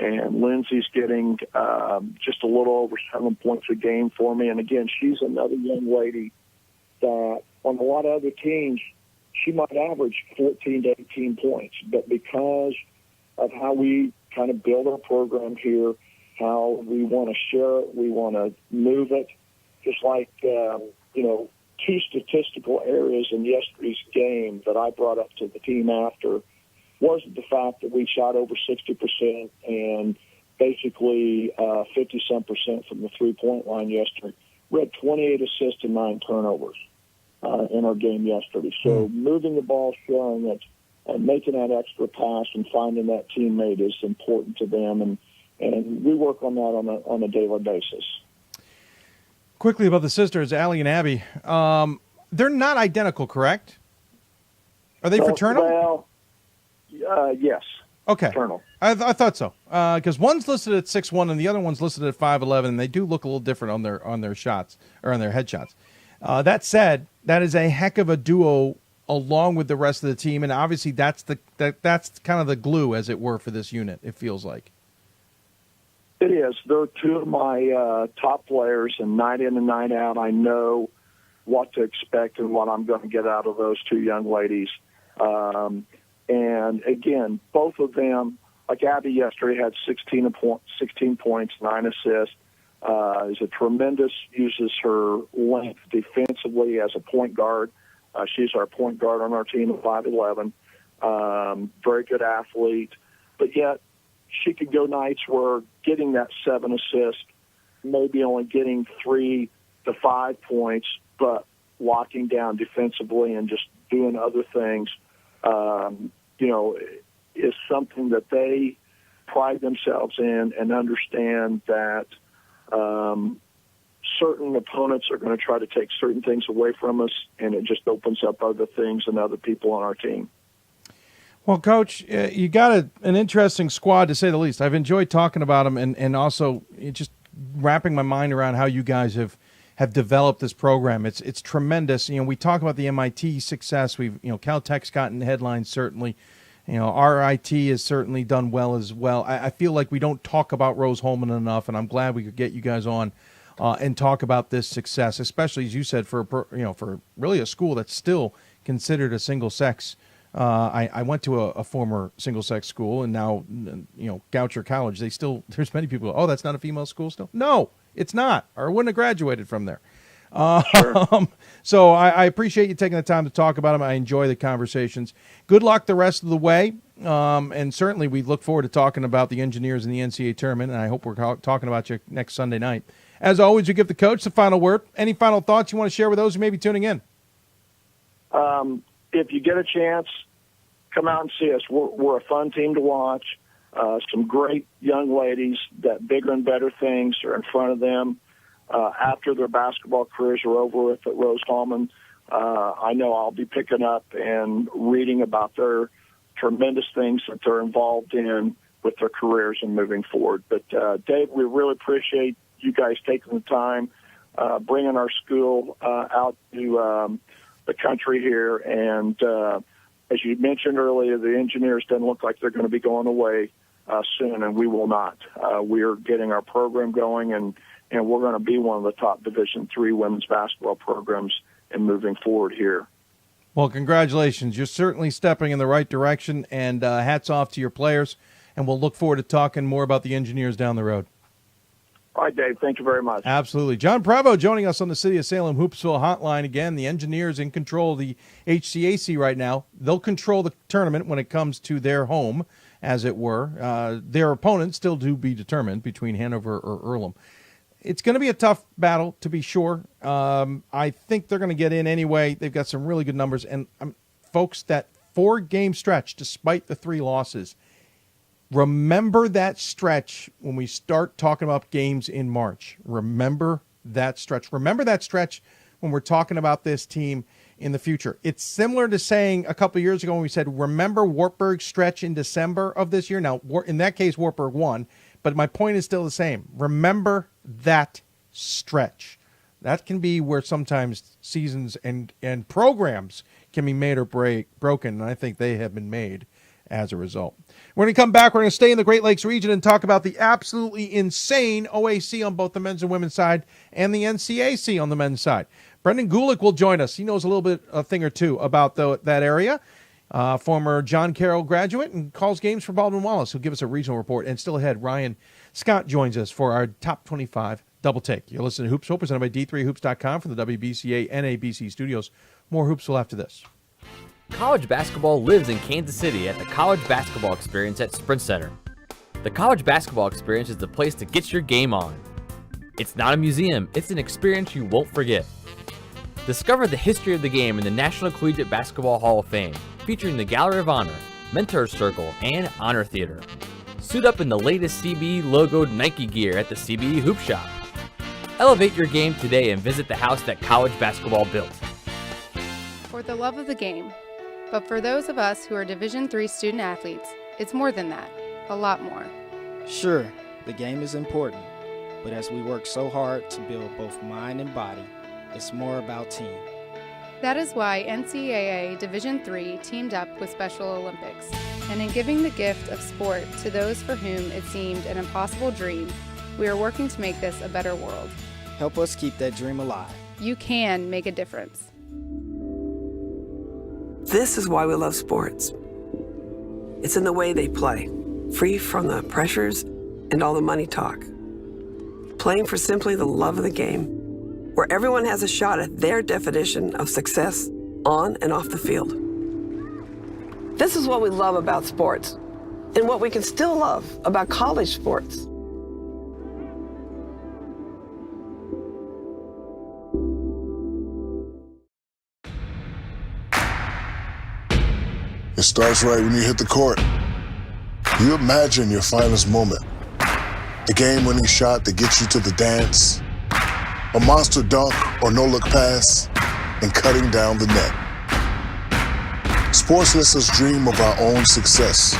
And Lindsay's getting just a little over 7 points a game for me. And, again, she's another young lady that on a lot of other teams, she might average 14 to 18 points. But because of how we kind of build our program here, how we want to share it, we want to move it, just like, two statistical areas in yesterday's game that I brought up to the team after wasn't the fact that we shot over 60% and basically 50-some% from the three-point line yesterday. We had 28 assists and 9 turnovers in our game yesterday. So moving the ball, sharing it, and making that extra pass and finding that teammate is important to them, and we work on that on a daily basis. Quickly about the sisters, Allie and Abby. They're not identical, correct? Are they fraternal? Well, yes. Okay. Fraternal. I thought so. Because one's listed at 6'1" and the other one's listed at 5'11", and they do look a little different on their shots or on their headshots. That said, that is a heck of a duo along with the rest of the team, and obviously that's kind of the glue, as it were, for this unit. It feels like. It is. They're two of my top players, and night in and night out, I know what to expect and what I'm going to get out of those two young ladies. And again, both of them, like Abby yesterday, had 16 points, 9 assists. Is a tremendous, uses her length defensively as a point guard. She's our point guard on our team at 5'11". Very good athlete, but yet she could go nights where getting that 7 assists, maybe only getting 3 to 5 points, but locking down defensively and just doing other things, is something that they pride themselves in and understand that certain opponents are going to try to take certain things away from us, and it just opens up other things and other people on our team. Well, Coach, you got an interesting squad, to say the least. I've enjoyed talking about them and also just wrapping my mind around how you guys have developed this program. It's tremendous. We talk about the MIT success. Caltech's gotten headlines, certainly. RIT has certainly done well as well. I feel like we don't talk about Rose-Hulman enough, and I'm glad we could get you guys on and talk about this success, especially, as you said, for really a school that's still considered a single-sex. I went to a former single-sex school, and now, Goucher College, there's many people, that's not a female school still? No, it's not, or I wouldn't have graduated from there. So I appreciate you taking the time to talk about them. I enjoy the conversations. Good luck the rest of the way. And certainly we look forward to talking about the Engineers in the NCAA tournament, and I hope we're talking about you next Sunday night. As always, we give the coach the final word. Any final thoughts you want to share with those who may be tuning in? If you get a chance, come out and see us. We're a fun team to watch. Some great young ladies that bigger and better things are in front of them after their basketball careers are over with at Rose-Hulman. I know I'll be picking up and reading about their tremendous things that they're involved in with their careers and moving forward. But, Dave, we really appreciate you guys taking the time, bringing our school out to the country here. And as you mentioned earlier, the Engineers doesn't look like they're going to be going away soon, and we will not. We're getting our program going, and we're going to be one of the top Division III women's basketball programs and moving forward here. Well, congratulations. You're certainly stepping in the right direction, and hats off to your players, and we'll look forward to talking more about the Engineers down the road. All right, Dave. Thank you very much. Absolutely. John Provo joining us on the City of Salem Hoopsville hotline again. The Engineers in control of the HCAC right now. They'll control the tournament when it comes to their home, as it were. Their opponents still to be determined between Hanover or Earlham. It's going to be a tough battle, to be sure. I think they're going to get in anyway. They've got some really good numbers. And, folks, that 4-game stretch, despite the 3 losses, remember that stretch when we start talking about games in March. Remember that stretch. Remember that stretch when we're talking about this team in the future. It's similar to saying a couple of years ago when we said, remember Wartburg's stretch in December of this year? Now, in that case, Wartburg won, but my point is still the same. Remember that stretch. That can be where sometimes seasons and programs can be made or broken, and I think they have been made as a result. We're going to come back. We're going to stay in the Great Lakes region and talk about the absolutely insane OAC on both the men's and women's side and the NCAC on the men's side. Brendan Gulick will join us. He knows a little bit, a thing or two about that area. Former John Carroll graduate and calls games for Baldwin Wallace. He'll give us a regional report. And still ahead, Ryan Scott joins us for our Top 25 Double Take. You're listening to Hoopsville, presented by D3Hoops.com from the WBCA NABC Studios. More Hoopsville after this. College basketball lives in Kansas City at the College Basketball Experience at Sprint Center. The College Basketball Experience is the place to get your game on. It's not a museum, it's an experience you won't forget. Discover the history of the game in the National Collegiate Basketball Hall of Fame, featuring the Gallery of Honor, Mentor Circle, and Honor Theater. Suit up in the latest CBE logoed Nike gear at the CBE Hoop Shop. Elevate your game today and visit the house that college basketball built. For the love of the game. But for those of us who are Division III student athletes, it's more than that, a lot more. Sure, the game is important, but as we work so hard to build both mind and body, it's more about team. That is why NCAA Division III teamed up with Special Olympics, and in giving the gift of sport to those for whom it seemed an impossible dream, we are working to make this a better world. Help us keep that dream alive. You can make a difference. This is why we love sports. It's in the way they play, free from the pressures and all the money talk. Playing for simply the love of the game, where everyone has a shot at their definition of success on and off the field. This is what we love about sports, and what we can still love about college sports. It starts right when you hit the court. You imagine your finest moment. The game-winning shot that gets you to the dance. A monster dunk or no-look pass, and cutting down the net. Sports lets us dream of our own success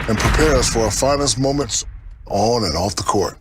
and prepare us for our finest moments on and off the court.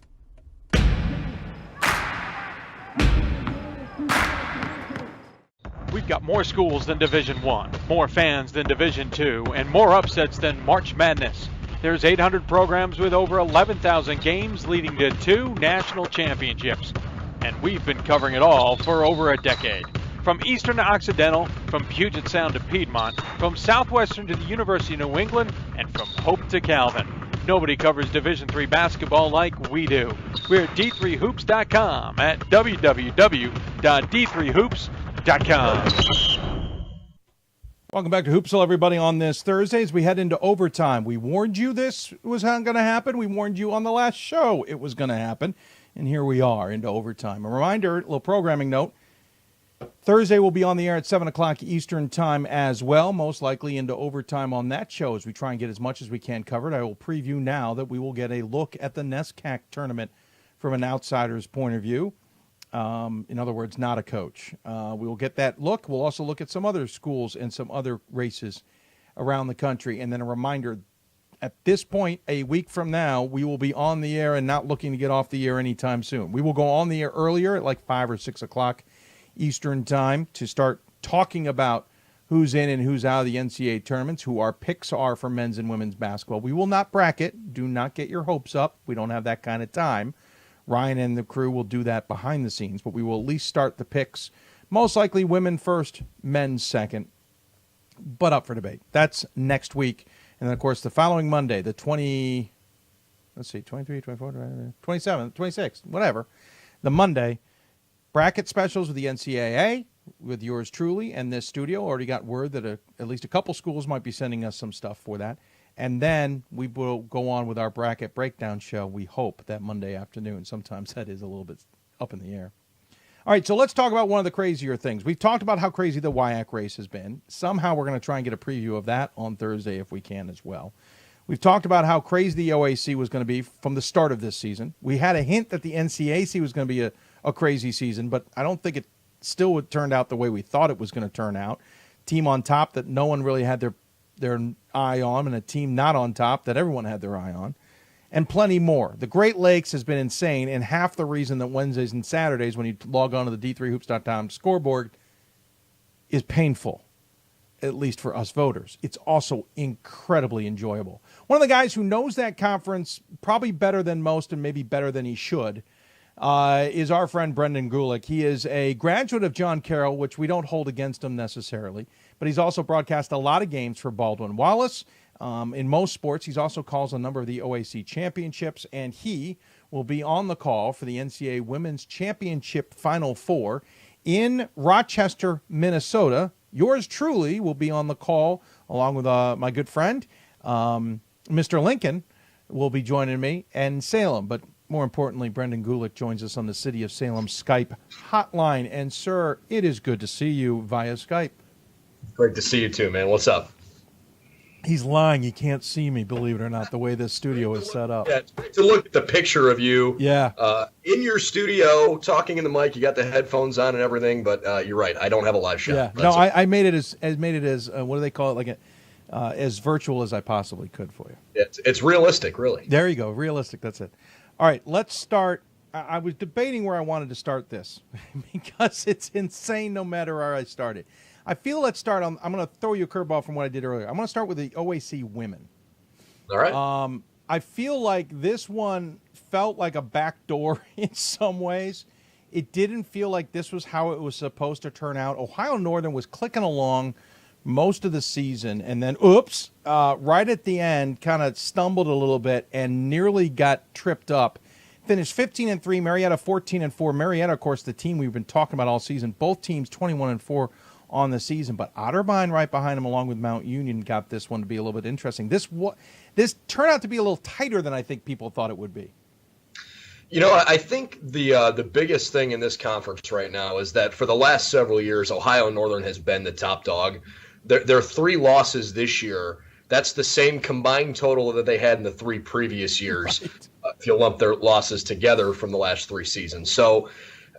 We've got more schools than Division I, more fans than Division II, and more upsets than March Madness. There's 800 programs with over 11,000 games leading to 2 national championships. And we've been covering it all for over a decade. From Eastern to Occidental, from Puget Sound to Piedmont, from Southwestern to the University of New England, and from Hope to Calvin. Nobody covers Division III basketball like we do. We're at d3hoops.com at www.d3hoops.com. Welcome back to Hoopsville, everybody, on this Thursday as we head into overtime. We warned you this was going to happen. We warned you on the last show it was going to happen. And here we are into overtime. A reminder, a little programming note, Thursday will be on the air at 7 o'clock Eastern time as well, most likely into overtime on that show as we try and get as much as we can covered. I will preview now that we will get a look at the NCAC tournament from an outsider's point of view. In other words, not a coach. We will get that look. We'll also look at some other schools and some other races around the country. And then a reminder, at this point, a week from now, we will be on the air and not looking to get off the air anytime soon. We will go on the air earlier at like 5 or 6 o'clock Eastern time to start talking about who's in and who's out of the NCAA tournaments, who our picks are for men's and women's basketball. We will not bracket. Do not get your hopes up. We don't have that kind of time. Ryan and the crew will do that behind the scenes, but we will at least start the picks. Most likely women first, men second, but up for debate. That's next week. And then, of course, the following Monday, the 23, 24, 27, 26, whatever, the Monday, bracket specials with the NCAA, with yours truly, and this studio. Already got word that at least a couple schools might be sending us some stuff for that. And then we will go on with our bracket breakdown show, we hope, that Monday afternoon. Sometimes that is a little bit up in the air. All right, so let's talk about one of the crazier things. We've talked about how crazy the WIAC race has been. Somehow we're going to try and get a preview of that on Thursday if we can as well. We've talked about how crazy the OAC was going to be from the start of this season. We had a hint that the NCAC was going to be a crazy season, but I don't think it still turned out the way we thought it was going to turn out. Team on top that no one really had their eye on, and a team not on top that everyone had their eye on, and plenty more. The Great Lakes has been insane, and half the reason that Wednesdays and Saturdays, when you log on to the d3hoops.com scoreboard, is painful, at least for us voters. It's also incredibly enjoyable. One of the guys who knows that conference probably better than most and maybe better than he should is our friend Brendan Gulick. He is a graduate of John Carroll, which we don't hold against him necessarily, but he's also broadcast a lot of games for Baldwin Wallace. In most sports, he also calls a number of the OAC championships, and he will be on the call for the NCAA Women's Championship Final Four in Rochester, Minnesota. Yours truly will be on the call, along with my good friend, Mr. Lincoln, will be joining me, and Salem. But more importantly, Brendan Gulick joins us on the City of Salem Skype hotline. And, sir, it is good to see you via Skype. Great to see you too, man. What's up? He's lying. You can't see me, believe it or not, the way this studio is set up. Yeah, it's great to look at the picture of you. Yeah. In your studio, talking in the mic. You got the headphones on and everything, but you're right. I don't have a live shot. Yeah. No, I made it as what do they call it? Like as virtual as I possibly could for you. It's realistic, really. There you go. Realistic. That's it. All right. Let's start. I was debating where I wanted to start this because it's insane no matter where I started. I feel let's start on. I'm going to throw you a curveball from what I did earlier. I'm going to start with the OAC women. All right. I feel like this one felt like a backdoor in some ways. It didn't feel like this was how it was supposed to turn out. Ohio Northern was clicking along most of the season, and then, right at the end, kind of stumbled a little bit and nearly got tripped up. Finished 15-3. Marietta 14-4. Marietta, of course, the team we've been talking about all season. Both teams 21-4 on the season, but Otterbein right behind them, along with Mount Union, got this one to be a little bit interesting. This turned out to be a little tighter than I think people thought it would be. You know, I think the biggest thing in this conference right now is that for the last several years, Ohio Northern has been the top dog. Their 3 losses this year, that's the same combined total that they had in the 3 previous years, right. If you lump their losses together from the last 3 seasons. So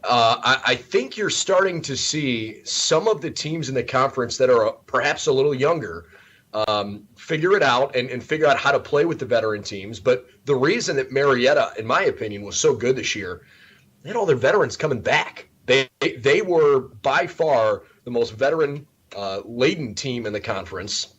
I think you're starting to see some of the teams in the conference that are perhaps a little younger figure it out and figure out how to play with the veteran teams. But the reason that Marietta, in my opinion, was so good this year, they had all their veterans coming back. They were by far the most veteran laden team in the conference.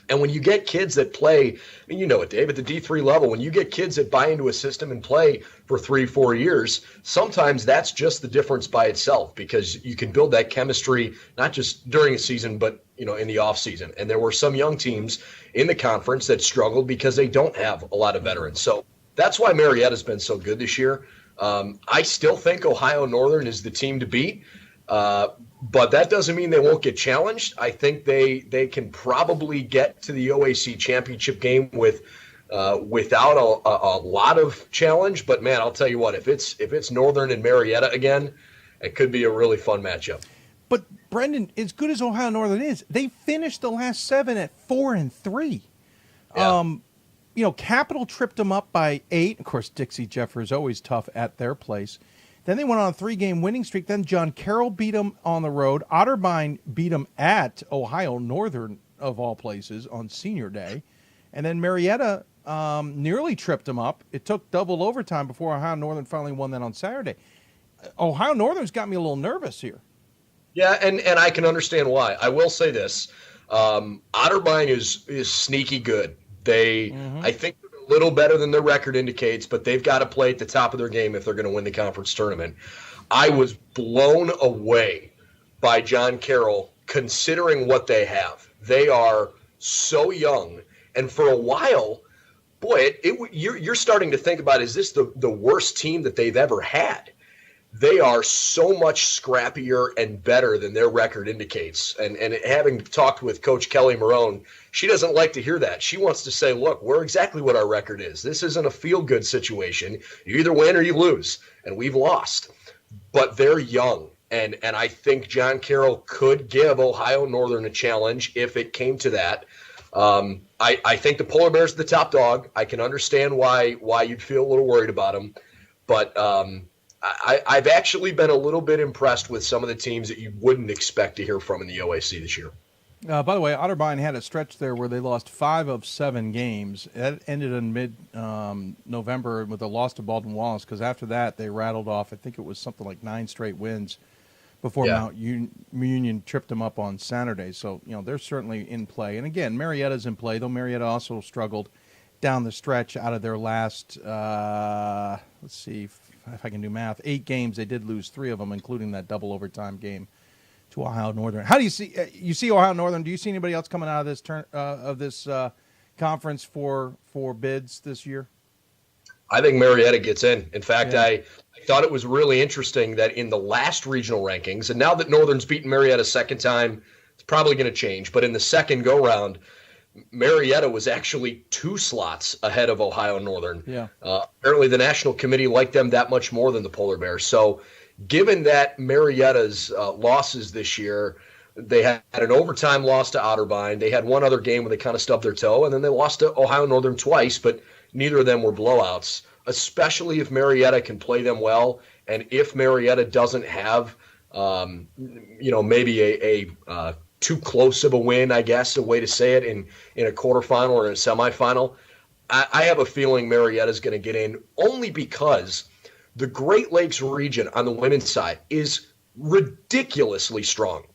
And when you get kids that play, and you know it, Dave, at the D3 level, when you get kids that buy into a system and play for 3-4 years, sometimes that's just the difference by itself, because you can build that chemistry, not just during a season, but in the offseason. And there were some young teams in the conference that struggled because they don't have a lot of veterans. So that's why Marietta's been so good this year. I still think Ohio Northern is the team to beat, but that doesn't mean they won't get challenged. I think they can probably get to the OAC championship game without a lot of challenge. But man, I'll tell you what, if it's Northern and Marietta again, it could be a really fun matchup. But Brendan, as good as Ohio Northern is, they finished the last 7 at 4-3. Yeah. Capital tripped them up by 8. Of course, Dixie Jeffer is always tough at their place. Then they went on a 3-game winning streak. Then John Carroll beat them on the road. Otterbein beat them at Ohio Northern, of all places, on senior day. And then Marietta nearly tripped them up. It took double overtime before Ohio Northern finally won that on Saturday. Ohio Northern's got me a little nervous here. Yeah, and I can understand why. I will say this. Otterbein is sneaky good. I think they're a little better than their record indicates, but they've got to play at the top of their game if they're going to win the conference tournament. I was blown away by John Carroll considering what they have. They are so young, and for a while, boy, you're starting to think about, is this the worst team that they've ever had? They are so much scrappier and better than their record indicates. And having talked with Coach Kelly Marone, she doesn't like to hear that. She wants to say, look, we're exactly what our record is. This isn't a feel-good situation. You either win or you lose, and we've lost. But they're young, and I think John Carroll could give Ohio Northern a challenge if it came to that. I think the Polar Bears are the top dog. I can understand why you'd feel a little worried about them. But I've actually been a little bit impressed with some of the teams that you wouldn't expect to hear from in the OAC this year. By the way, Otterbein had a stretch there where they lost 5 of 7 games. That ended in mid-November with a loss to Baldwin Wallace, because after that they rattled off, I think it was something like 9 straight wins before Mount Union tripped them up on Saturday. So, they're certainly in play. And again, Marietta's in play, though Marietta also struggled down the stretch out of their last, let's see if I can do math, 8 games. They did lose 3 of them, including that double overtime game to Ohio Northern. How do you see Ohio Northern? Do you see anybody else coming out of this conference for bids this year? I think Marietta gets in. In fact, I thought it was really interesting that in the last regional rankings, and now that Northern's beaten Marietta a second time, it's probably going to change, but in the second go-round, Marietta was actually 2 slots ahead of Ohio Northern. Yeah. Apparently the national committee liked them that much more than the Polar Bears. So given that Marietta's losses this year, they had an overtime loss to Otterbein. They had one other game where they kind of stubbed their toe, and then they lost to Ohio Northern twice, but neither of them were blowouts, especially if Marietta can play them well. And if Marietta doesn't have, maybe a too close of a win, I guess, a way to say it, in a quarterfinal or in a semifinal, I have a feeling Marietta's going to get in, only because the Great Lakes region on the women's side is ridiculously strong.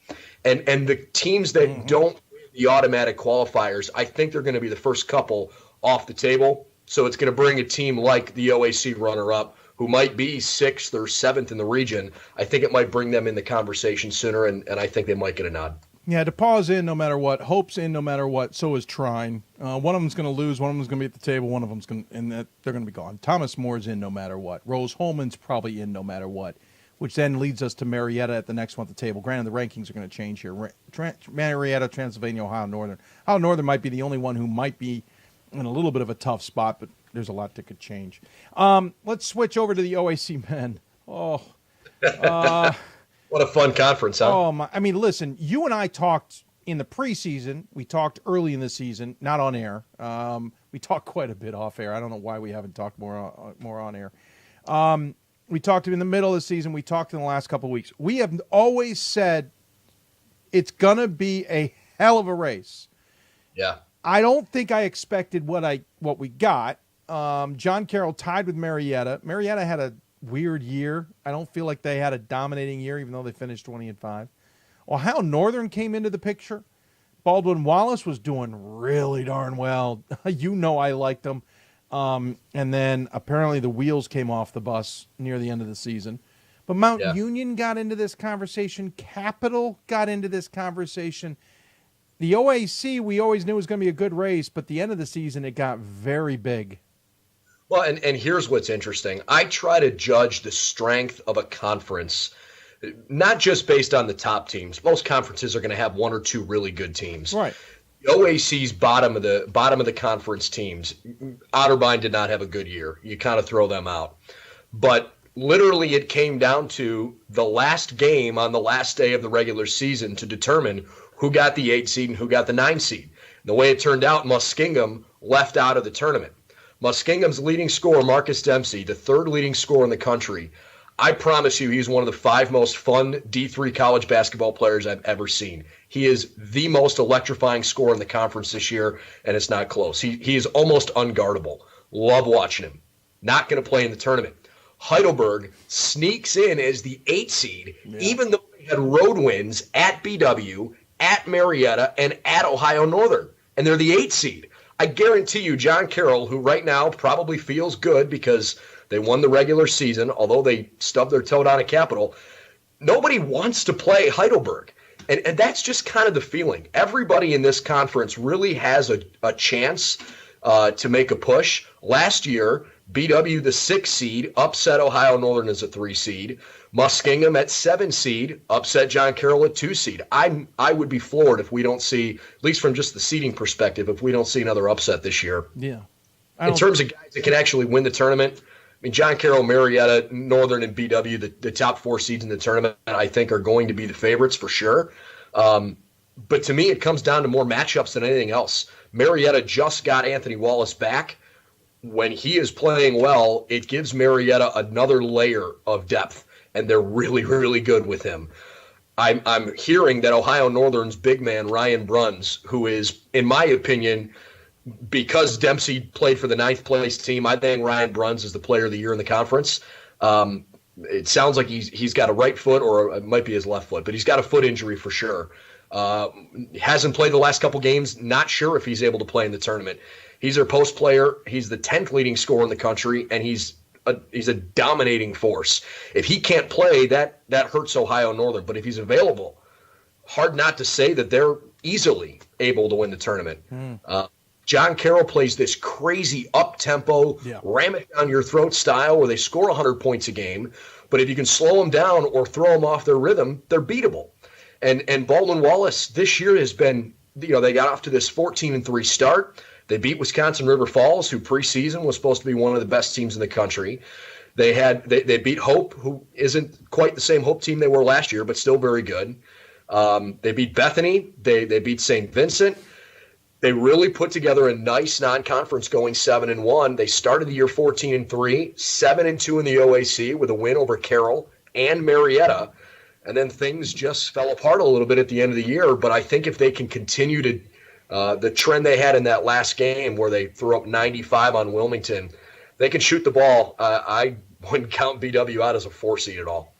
And the teams that don't win the automatic qualifiers, I think they're going to be the first couple off the table. So it's going to bring a team like the OAC runner-up, who might be 6th or 7th in the region. I think it might bring them in the conversation sooner, and I think they might get a nod. Yeah, DePauw's in no matter what. Hope's in no matter what. So is Trine. One of them's going to lose. One of them's going to be at the table. One of them's going to, and they're going to be gone. Thomas Moore's in no matter what. Rose-Hulman's probably in no matter what, which then leads us to Marietta at the next one at the table. Granted, the rankings are going to change here. Marietta, Transylvania, Ohio Northern. Ohio Northern might be the only one who might be in a little bit of a tough spot, but there's a lot that could change. Let's switch over to the OAC men. What a fun conference, huh? Oh, my. I mean, listen, you and I talked in the preseason. We talked early in the season, not on air. We talked quite a bit off air. I don't know why we haven't talked more on air. We talked in the middle of the season. We talked in the last couple of weeks. We have always said it's going to be a hell of a race. Yeah. I don't think I expected what we got. John Carroll tied with Marietta. Marietta had a weird year. I don't feel like they had a dominating year, even though they finished 20-5. Ohio Northern came into the picture. Baldwin Wallace was doing really darn well. I liked them. And then apparently the wheels came off the bus near the end of the season. But Mount Union got into this conversation. Capital got into this conversation. The OAC, we always knew was going to be a good race, but the end of the season, it got very big. Well, and here's what's interesting. I try to judge the strength of a conference, not just based on the top teams. Most conferences are going to have one or two really good teams. Right. The OAC's bottom of the conference teams, Otterbein did not have a good year. You kind of throw them out. But literally it came down to the last game on the last day of the regular season to determine who got the 8 seed and who got the 9 seed. And the way it turned out, Muskingum left out of the tournament. Muskingum's leading scorer, Marcus Dempsey, the third leading scorer in the country, I promise you he's one of the 5 most fun D3 college basketball players I've ever seen. He is the most electrifying scorer in the conference this year, and it's not close. He is almost unguardable. Love watching him. Not going to play in the tournament. Heidelberg sneaks in as the 8 seed, even though they had road wins at BW, at Marietta, and at Ohio Northern. And they're the 8 seed. I guarantee you, John Carroll, who right now probably feels good because they won the regular season, although they stubbed their toe down at Capital, nobody wants to play Heidelberg. And that's just kind of the feeling. Everybody in this conference really has a chance to make a push. Last year, BW, the 6 seed, upset Ohio Northern as a 3 seed. Muskingum at 7 seed, upset John Carroll at 2 seed. I would be floored if we don't see, at least from just the seeding perspective, if we don't see another upset this year. Yeah. In terms of guys that can actually win the tournament, I mean, John Carroll, Marietta, Northern, and BW, the top 4 seeds in the tournament, I think are going to be the favorites for sure. But to me, it comes down to more matchups than anything else. Marietta just got Anthony Wallace back. When he is playing well, it gives Marietta another layer of depth, and they're really, really good with him. I'm hearing that Ohio Northern's big man, Ryan Bruns, who is, in my opinion, because Dempsey played for the 9th place team, I think Ryan Bruns is the player of the year in the conference. It sounds like he's got a right foot, or it might be his left foot, but he's got a foot injury for sure. Hasn't played the last couple games. Not sure if he's able to play in the tournament. He's their post player. He's the 10th leading scorer in the country, and he's a dominating force. If he can't play, that hurts Ohio Northern. But if he's available, hard not to say that they're easily able to win the tournament. John Carroll plays this crazy up-tempo, ram it down your throat style where they score 100 points a game. But if you can slow them down or throw them off their rhythm, they're beatable. And Baldwin Wallace this year has been, they got off to this 14-3 start. They beat Wisconsin River Falls, who preseason was supposed to be one of the best teams in the country. They beat Hope, who isn't quite the same Hope team they were last year, but still very good. They beat Bethany. They beat St. Vincent. They really put together a nice non-conference going 7-1. They started the year 14-3, 7-2 in the OAC with a win over Carroll and Marietta. And then things just fell apart a little bit at the end of the year. But I think if they can continue to the trend they had in that last game where they threw up 95 on Wilmington, they can shoot the ball. I wouldn't count BW out as a 4 seed at all.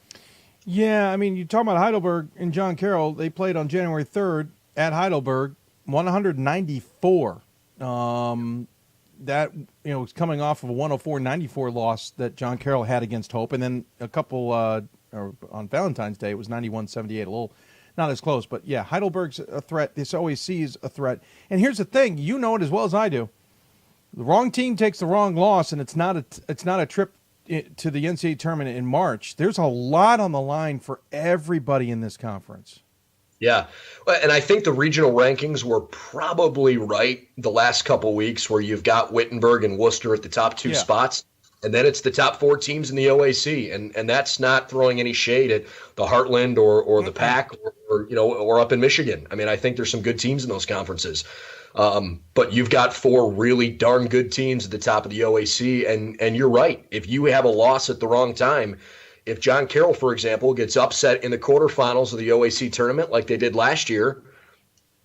Yeah, I mean, you talk about Heidelberg and John Carroll. They played on January 3rd at Heidelberg, 194. That was coming off of a 104-94 loss that John Carroll had against Hope, and then a couple on Valentine's Day it was 91-78, a little not as close, but yeah, Heidelberg's a threat. This OAC is a threat. And here's the thing, you know it as well as I do. The wrong team takes the wrong loss, and it's not a trip to the NCAA tournament in March. There's a lot on the line for everybody in this conference. Yeah, and I think the regional rankings were probably right the last couple weeks, where you've got Wittenberg and Worcester at the top 2 spots. And then it's the top 4 teams in the OAC, and that's not throwing any shade at the Heartland or the PAC or up in Michigan. I mean, I think there's some good teams in those conferences, but you've got 4 really darn good teams at the top of the OAC, and you're right. If you have a loss at the wrong time, if John Carroll, for example, gets upset in the quarterfinals of the OAC tournament like they did last year,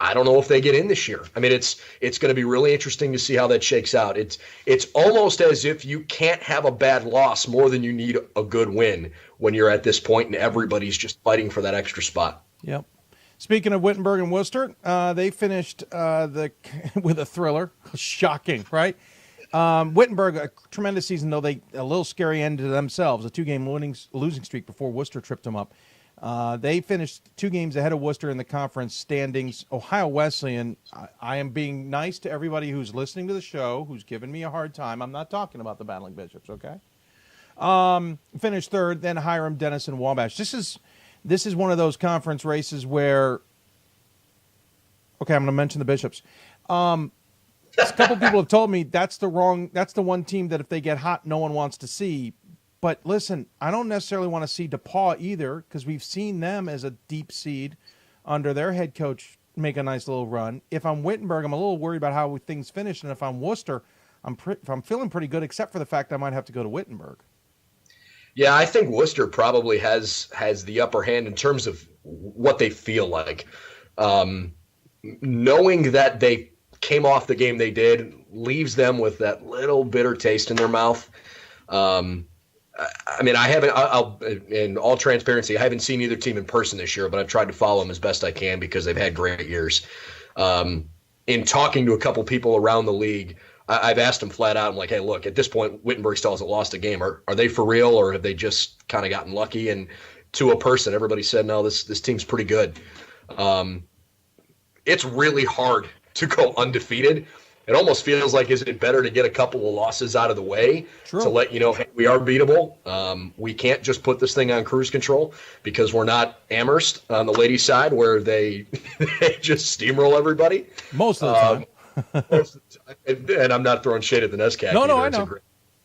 I don't know if they get in this year. I mean, it's going to be really interesting to see how that shakes out. It's almost as if you can't have a bad loss more than you need a good win when you're at this point and everybody's just fighting for that extra spot. Yep. Speaking of Wittenberg and Worcester, they finished with a thriller. Shocking, right? Wittenberg, a tremendous season, though a little scary end to themselves. A 2-game losing streak before Worcester tripped them up. They finished 2 games ahead of Worcester in the conference standings. Ohio Wesleyan, I am being nice to everybody who's listening to the show, who's giving me a hard time. I'm not talking about the Battling Bishops, okay? Finished 3rd, then Hiram, Denison, Wabash. This is one of those conference races where, okay, I'm going to mention the Bishops. A couple people have told me that's the one team that if they get hot, no one wants to see. But listen, I don't necessarily want to see DePaul either, because we've seen them as a deep seed under their head coach make a nice little run. If I'm Wittenberg, I'm a little worried about how things finish. And if I'm Worcester, I'm feeling pretty good, except for the fact I might have to go to Wittenberg. Yeah, I think Worcester probably has the upper hand in terms of what they feel like. Knowing that they came off the game they did leaves them with that little bitter taste in their mouth. I mean, I'll in all transparency, I haven't seen either team in person this year, but I've tried to follow them as best I can because they've had great years. In talking to a couple people around the league, I've asked them flat out, I'm like, hey, look, at this point, Wittenberg still hasn't lost a game. Are they for real, or have they just kind of gotten lucky? And to a person, everybody said, no, this team's pretty good. It's really hard to go undefeated. It almost feels like, is it better to get a couple of losses out of the way to let you know, hey, we are beatable. We can't just put this thing on cruise control because we're not Amherst on the ladies' side where they just steamroll everybody. Most of the time. And I'm not throwing shade at the NESCAC. No, either. I it's know. a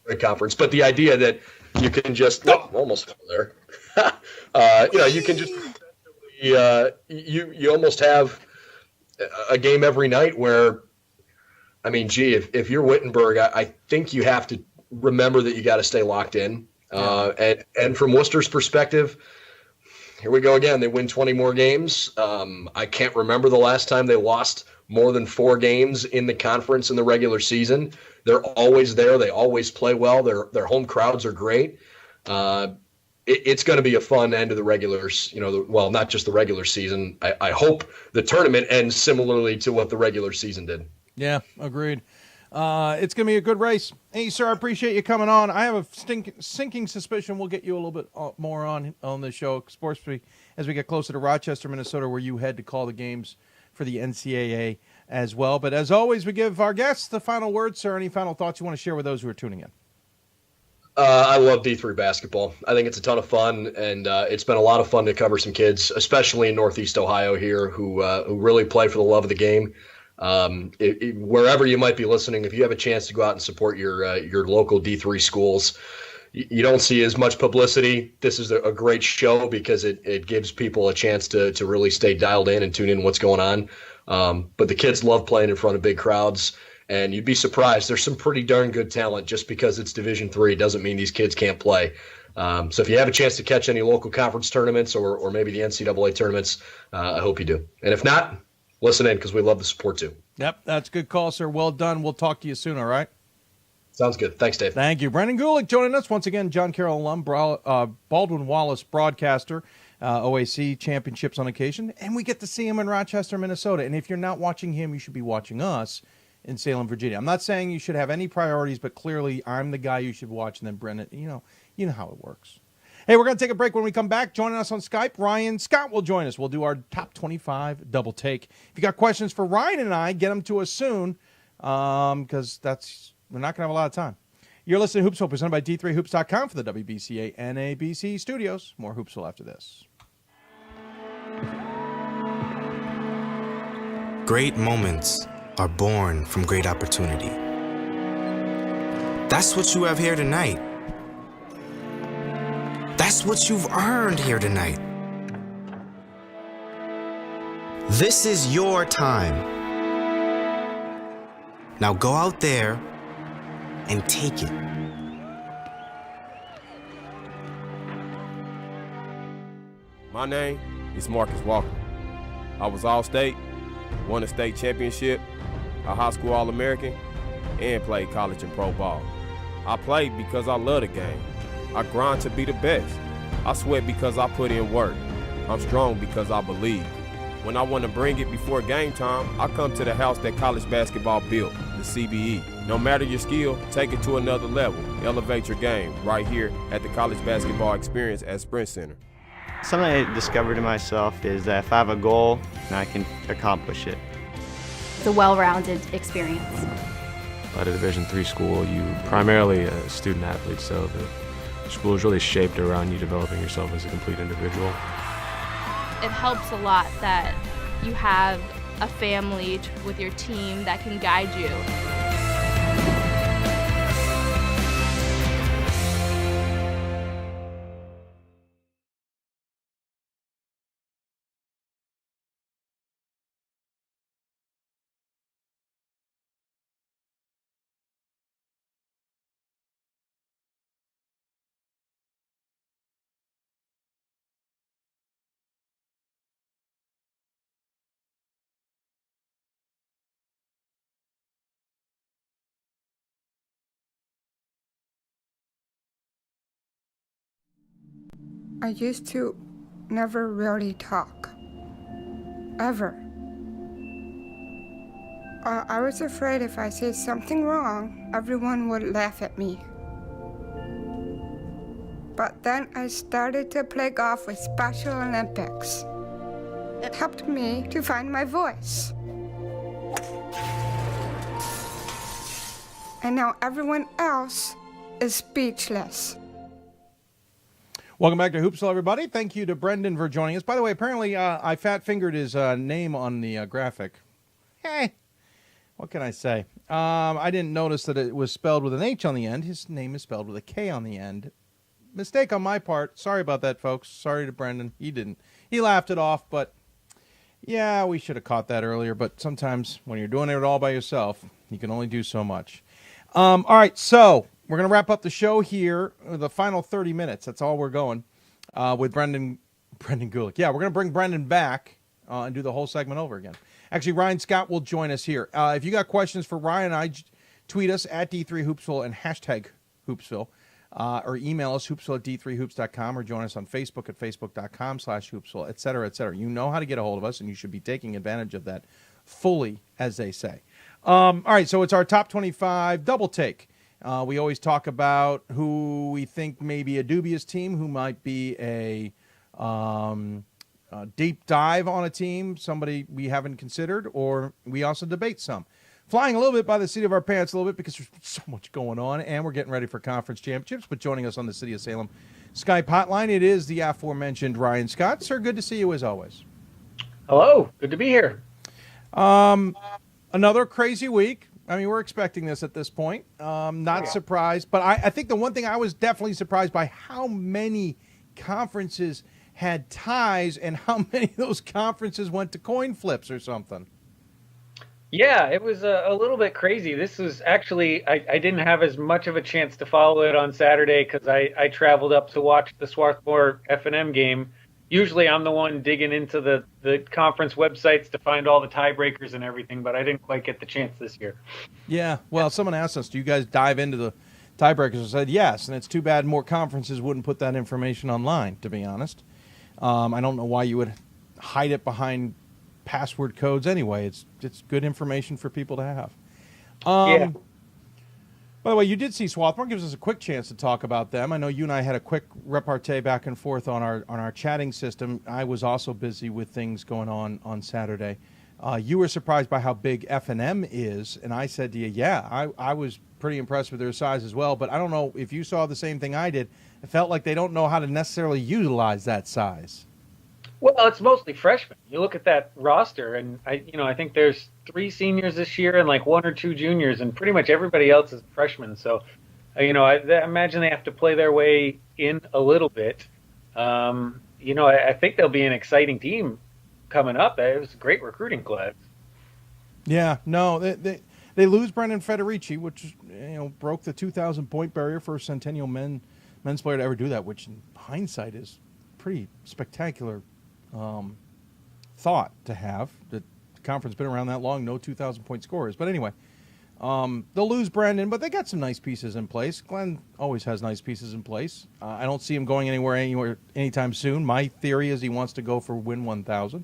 great conference. But the idea that you can just almost fell there. You can just you almost have a game every night where, I mean, gee, if you're Wittenberg, I think you have to remember that you got to stay locked in. And from Worcester's perspective, here we go again. They win 20 more games. I can't remember the last time they lost more than 4 games in the conference in the regular season. They're always there. They always play well. Their home crowds are great. It's going to be a fun end of the regulars. Well, not just the regular season. I hope the tournament ends similarly to what the regular season did. Yeah, agreed. It's going to be a good race. Hey, sir, I appreciate you coming on. I have a sinking suspicion we'll get you a little bit more on the show, Sports Week, as we get closer to Rochester, Minnesota, where you head to call the games for the NCAA as well. But as always, we give our guests the final word, sir. Any final thoughts you want to share with those who are tuning in? I love D3 basketball. I think it's a ton of fun, and it's been a lot of fun to cover some kids, especially in Northeast Ohio here, who really play for the love of the game. Wherever you might be listening, if you have a chance to go out and support your local D3 schools, you don't see as much publicity. This is a great show because it gives people a chance to really stay dialed in and tune in what's going on. But the kids love playing in front of big crowds, and you'd be surprised. There's some pretty darn good talent. Just because it's Division III doesn't mean these kids can't play. So if you have a chance to catch any local conference tournaments or maybe the NCAA tournaments, I hope you do. And if not, listen in because we love the support too. Yep, that's a good call, sir. Well done. We'll talk to you soon, all right? Sounds good. Thanks, Dave. Thank you. Brendan Gulick joining us once again, John Carroll alum, Baldwin Wallace broadcaster, OAC championships on occasion, and we get to see him in Rochester, Minnesota. And if you're not watching him, you should be watching us in Salem, Virginia. I'm not saying you should have any priorities, but clearly I'm the guy you should watch, and then Brendan, you know how it works. Hey, we're going to take a break. When we come back, joining us on Skype, Ryan Scott will join us. We'll do our top 25 double take. If you got questions for Ryan and I, get them to us soon because we're not going to have a lot of time. You're listening to Hoopsville, presented by D3Hoops.com for the WBCA NABC Studios. More Hoopsville after this. Great moments are born from great opportunity. That's what you have here tonight. That's what you've earned here tonight. This is your time. Now go out there and take it. My name is Marcus Walker. I was All-State, won a state championship, a high school All-American, and played college and pro ball. I played because I love the game. I grind to be the best. I sweat because I put in work. I'm strong because I believe. When I want to bring it before game time, I come to the house that college basketball built, the CBE. No matter your skill, take it to another level. Elevate your game right here at the College Basketball Experience at Sprint Center. Something I discovered in myself is that if I have a goal, then I can accomplish it. It's a well-rounded experience. At a Division III school, you primarily a student athlete, so the school is really shaped around you developing yourself as a complete individual. It helps a lot that you have a family with your team that can guide you. I used to never really talk, ever. I was afraid if I said something wrong, everyone would laugh at me. But then I started to play golf with Special Olympics. It helped me to find my voice. And now everyone else is speechless. Welcome back to Hoopsville, everybody. Thank you to Brendan for joining us. By the way, apparently I fat-fingered his name on the graphic. Hey, what can I say? I didn't notice that it was spelled with an H on the end. His name is spelled with a K on the end. Mistake on my part. Sorry about that, folks. Sorry to Brendan. He didn't. He laughed it off, but yeah, we should have caught that earlier. But sometimes when you're doing it all by yourself, you can only do so much. All right, so we're going to wrap up the show here, the final 30 minutes. That's all we're going with Brendan Gulick. Yeah, we're going to bring Brendan back and do the whole segment over again. Actually, Ryan Scott will join us here. If you got questions for Ryan, tweet us at D3Hoopsville and hashtag Hoopsville, or email us hoopsville@d3hoops.com, or join us on Facebook at facebook.com/hoopsville, et cetera, et cetera. You know how to get a hold of us, and you should be taking advantage of that fully, as they say. All right, so it's our top 25 double take. We always talk about who we think may be a dubious team, who might be a deep dive on a team, somebody we haven't considered, or we also debate some. Flying a little bit by the seat of our pants a little bit because there's so much going on, and we're getting ready for conference championships. But joining us on the City of Salem Skype hotline, it is the aforementioned Ryan Scott. Sir, good to see you as always. Hello, good to be here. Another crazy week. I mean, we're expecting this at this point. Not surprised, but I think the one thing I was definitely surprised by how many conferences had ties and how many of those conferences went to coin flips or something. Yeah, it was a little bit crazy. This was actually, I didn't have as much of a chance to follow it on Saturday because I traveled up to watch the Swarthmore F&M game. Usually I'm the one digging into the conference websites to find all the tiebreakers and everything, but I didn't quite get the chance this year. Yeah, well, someone asked us, do you guys dive into the tiebreakers? I said yes, and it's too bad more conferences wouldn't put that information online, to be honest. I don't know why you would hide it behind password codes anyway. It's good information for people to have. Yeah. By the way, you did see Swarthmore. Gives us a quick chance to talk about them. I know you and I had a quick repartee back and forth on our chatting system. I was also busy with things going on Saturday. You were surprised by how big F&M is, and I said to you, yeah, I was pretty impressed with their size as well, but I don't know if you saw the same thing I did. It felt like they don't know how to necessarily utilize that size. Well, it's mostly freshmen. You look at that roster, and I think there's 3 seniors this year and like 1 or 2 juniors, and pretty much everybody else is freshmen. So, I imagine they have to play their way in a little bit. I think they'll be an exciting team coming up. It was a great recruiting class. Yeah, no, they lose Brendan Federici, which broke the 2,000 point barrier for a Centennial men's player to ever do that, which in hindsight is pretty spectacular. Thought to have. The conference been around that long, no 2,000 point scorers. But anyway, they'll lose Brandon, but they got some nice pieces in place. Glenn always has nice pieces in place. I don't see him going anywhere anytime soon. My theory is he wants to go for win 1,000.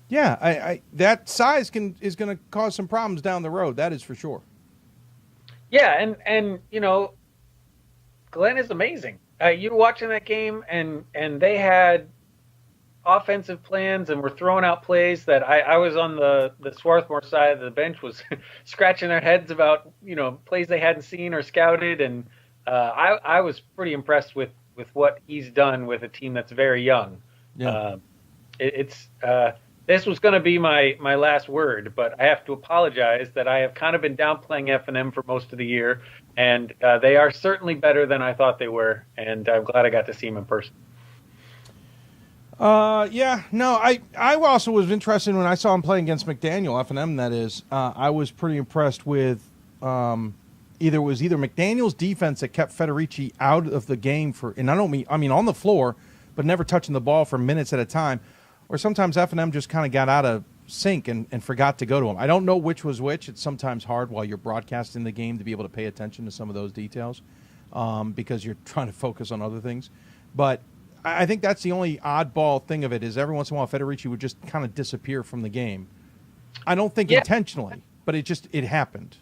That size is going to cause some problems down the road. That is for sure. Yeah, and Glenn is amazing. You were watching that game, and they had offensive plans and were throwing out plays that I was on the Swarthmore side of the bench was scratching their heads about, plays they hadn't seen or scouted. And I was pretty impressed with what he's done with a team that's very young. Yeah. This was going to be my last word, but I have to apologize that I have kind of been downplaying F&M for most of the year, and they are certainly better than I thought they were, and I'm glad I got to see them in person. I also was interested when I saw him playing against McDaniel, F&M that is. I was pretty impressed with either McDaniel's defense that kept Federici out of the game and I mean on the floor, but never touching the ball for minutes at a time, or sometimes F&M just kind of got out of sync and forgot to go to him. I don't know which was which. It's sometimes hard while you're broadcasting the game to be able to pay attention to some of those details because you're trying to focus on other things. But I think that's the only oddball thing of it is every once in a while Federici would just kind of disappear from the game. I don't think intentionally, but it happened.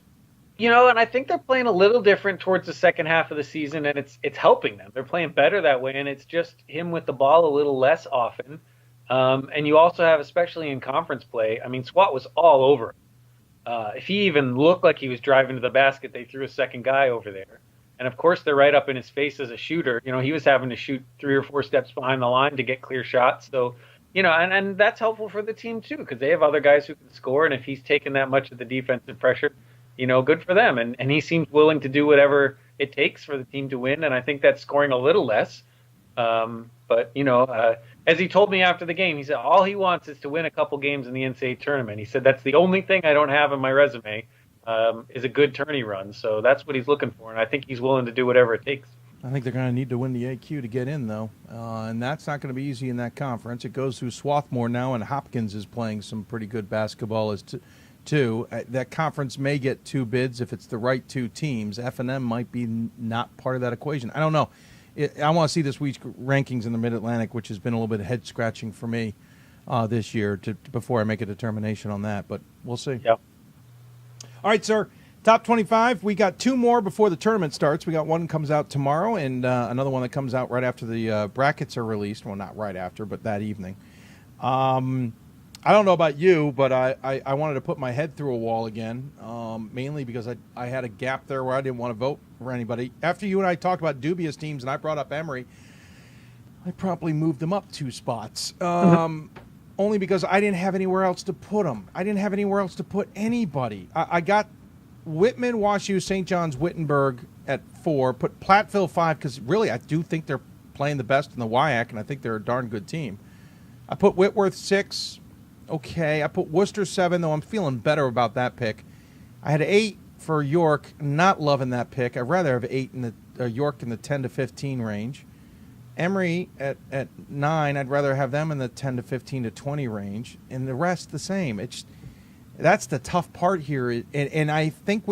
And I think they're playing a little different towards the second half of the season, and it's helping them. They're playing better that way, and it's just him with the ball a little less often. And you also have, especially in conference play, I mean, Swat was all over him. If he even looked like he was driving to the basket, they threw a second guy over there. And, of course, they're right up in his face as a shooter. He was having to shoot 3 or 4 steps behind the line to get clear shots. So, and that's helpful for the team, too, because they have other guys who can score. And if he's taking that much of the defensive pressure, good for them. And he seems willing to do whatever it takes for the team to win. And I think that's scoring a little less. But as he told me after the game, he said all he wants is to win a couple games in the NCAA tournament. He said that's the only thing I don't have in my resume. Is a good tourney run. So that's what he's looking for, and I think he's willing to do whatever it takes. I think they're going to need to win the AQ to get in, though, and that's not going to be easy in that conference. It goes through Swarthmore now, and Hopkins is playing some pretty good basketball too. That conference may get 2 bids if it's the right 2 teams. F&M might be not part of that equation. I don't know. I want to see this week's rankings in the Mid-Atlantic, which has been a little bit head-scratching for me this year before I make a determination on that, but we'll see. Yep. All right, sir. Top 25. We got 2 more before the tournament starts. We got one comes out tomorrow and another one that comes out right after the brackets are released. Well, not right after, but that evening. I don't know about you, but I wanted to put my head through a wall again, mainly because I had a gap there where I didn't want to vote for anybody. After you and I talked about dubious teams and I brought up Emory, I promptly moved them up 2 spots. Only because I didn't have anywhere else to put them. I didn't have anywhere else to put anybody. I got Whitman, WashU, St. John's, Wittenberg at 4. Put Platteville 5 because really I do think they're playing the best in the WIAC, and I think they're a darn good team. I put Whitworth 6. Okay. I put Worcester 7, though I'm feeling better about that pick. I had 8 for York. Not loving that pick. I'd rather have 8 in the York in the 10 to 15 range. Emory at 9, I'd rather have them in the 10 to 15 to 20 range, and the rest the same. That's the tough part here, and I think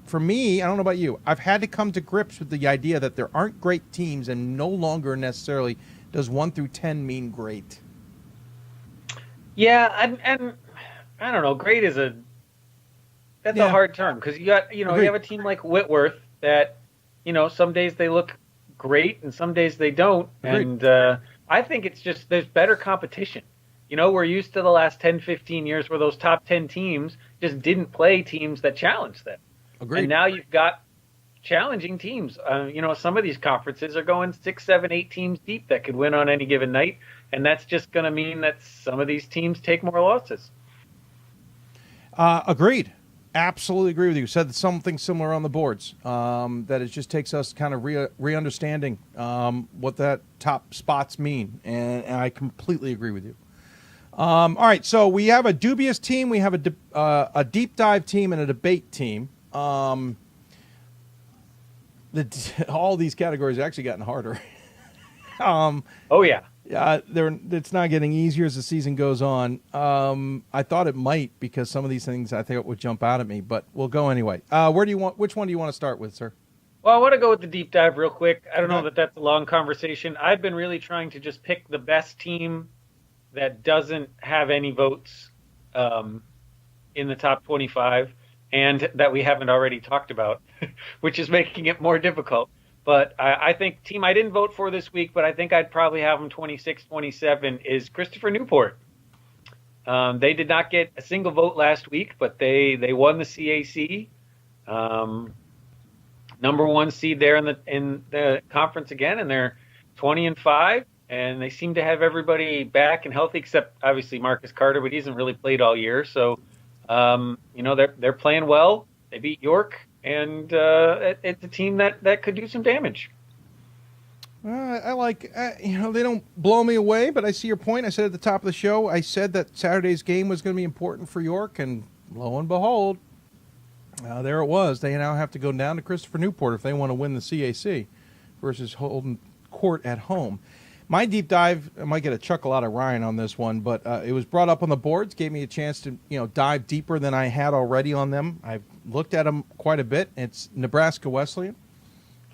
for me, I don't know about you, I've had to come to grips with the idea that there aren't great teams, and no longer necessarily does 1 through 10 mean great. Yeah, and I don't know, great is a hard term because you have a team like Whitworth that some days they look great and some days they don't. Agreed. And I think it's just there's better competition. We're used to the last 10, 15 years where those top 10 teams just didn't play teams that challenged them. Agreed. And now you've got challenging teams. Some of these conferences are going 6, 7, 8 teams deep that could win on any given night. And that's just going to mean that some of these teams take more losses. Agreed. Absolutely agree with you. Said something similar on the boards, that it just takes us kind of re-understanding what that top spots mean, and I completely agree with you. All right, so we have a dubious team, we have a deep dive team, and a debate team. All these categories have actually gotten harder. Oh, yeah. It's not getting easier as the season goes on. I thought it might because some of these things I think would jump out at me, but we'll go anyway. Which one do you want to start with, sir? Well, I want to go with the deep dive real quick. I don't know that that's a long conversation. I've been really trying to just pick the best team that doesn't have any votes in the top 25 and that we haven't already talked about, which is making it more difficult. But I think team I didn't vote for this week, but I think I'd probably have them 26-27 is Christopher Newport. They did not get a single vote last week, but they won the CAC. Number 1 seed there in the conference again, and they're 20-5, and they seem to have everybody back and healthy except obviously Marcus Carter, but he hasn't really played all year. So they're playing well. They beat York, and it's a team that could do some damage. I like, they don't blow me away, but I see your point. I said at the top of the show, I said that Saturday's game was going to be important for York, and lo and behold, there it was. They now have to go down to Christopher Newport if they want to win the CAC versus holding court at home. My deep dive, I might get a chuckle out of Ryan on this one, but it was brought up on the boards, gave me a chance to dive deeper than I had already on them. I've looked at them quite a bit. It's Nebraska Wesleyan.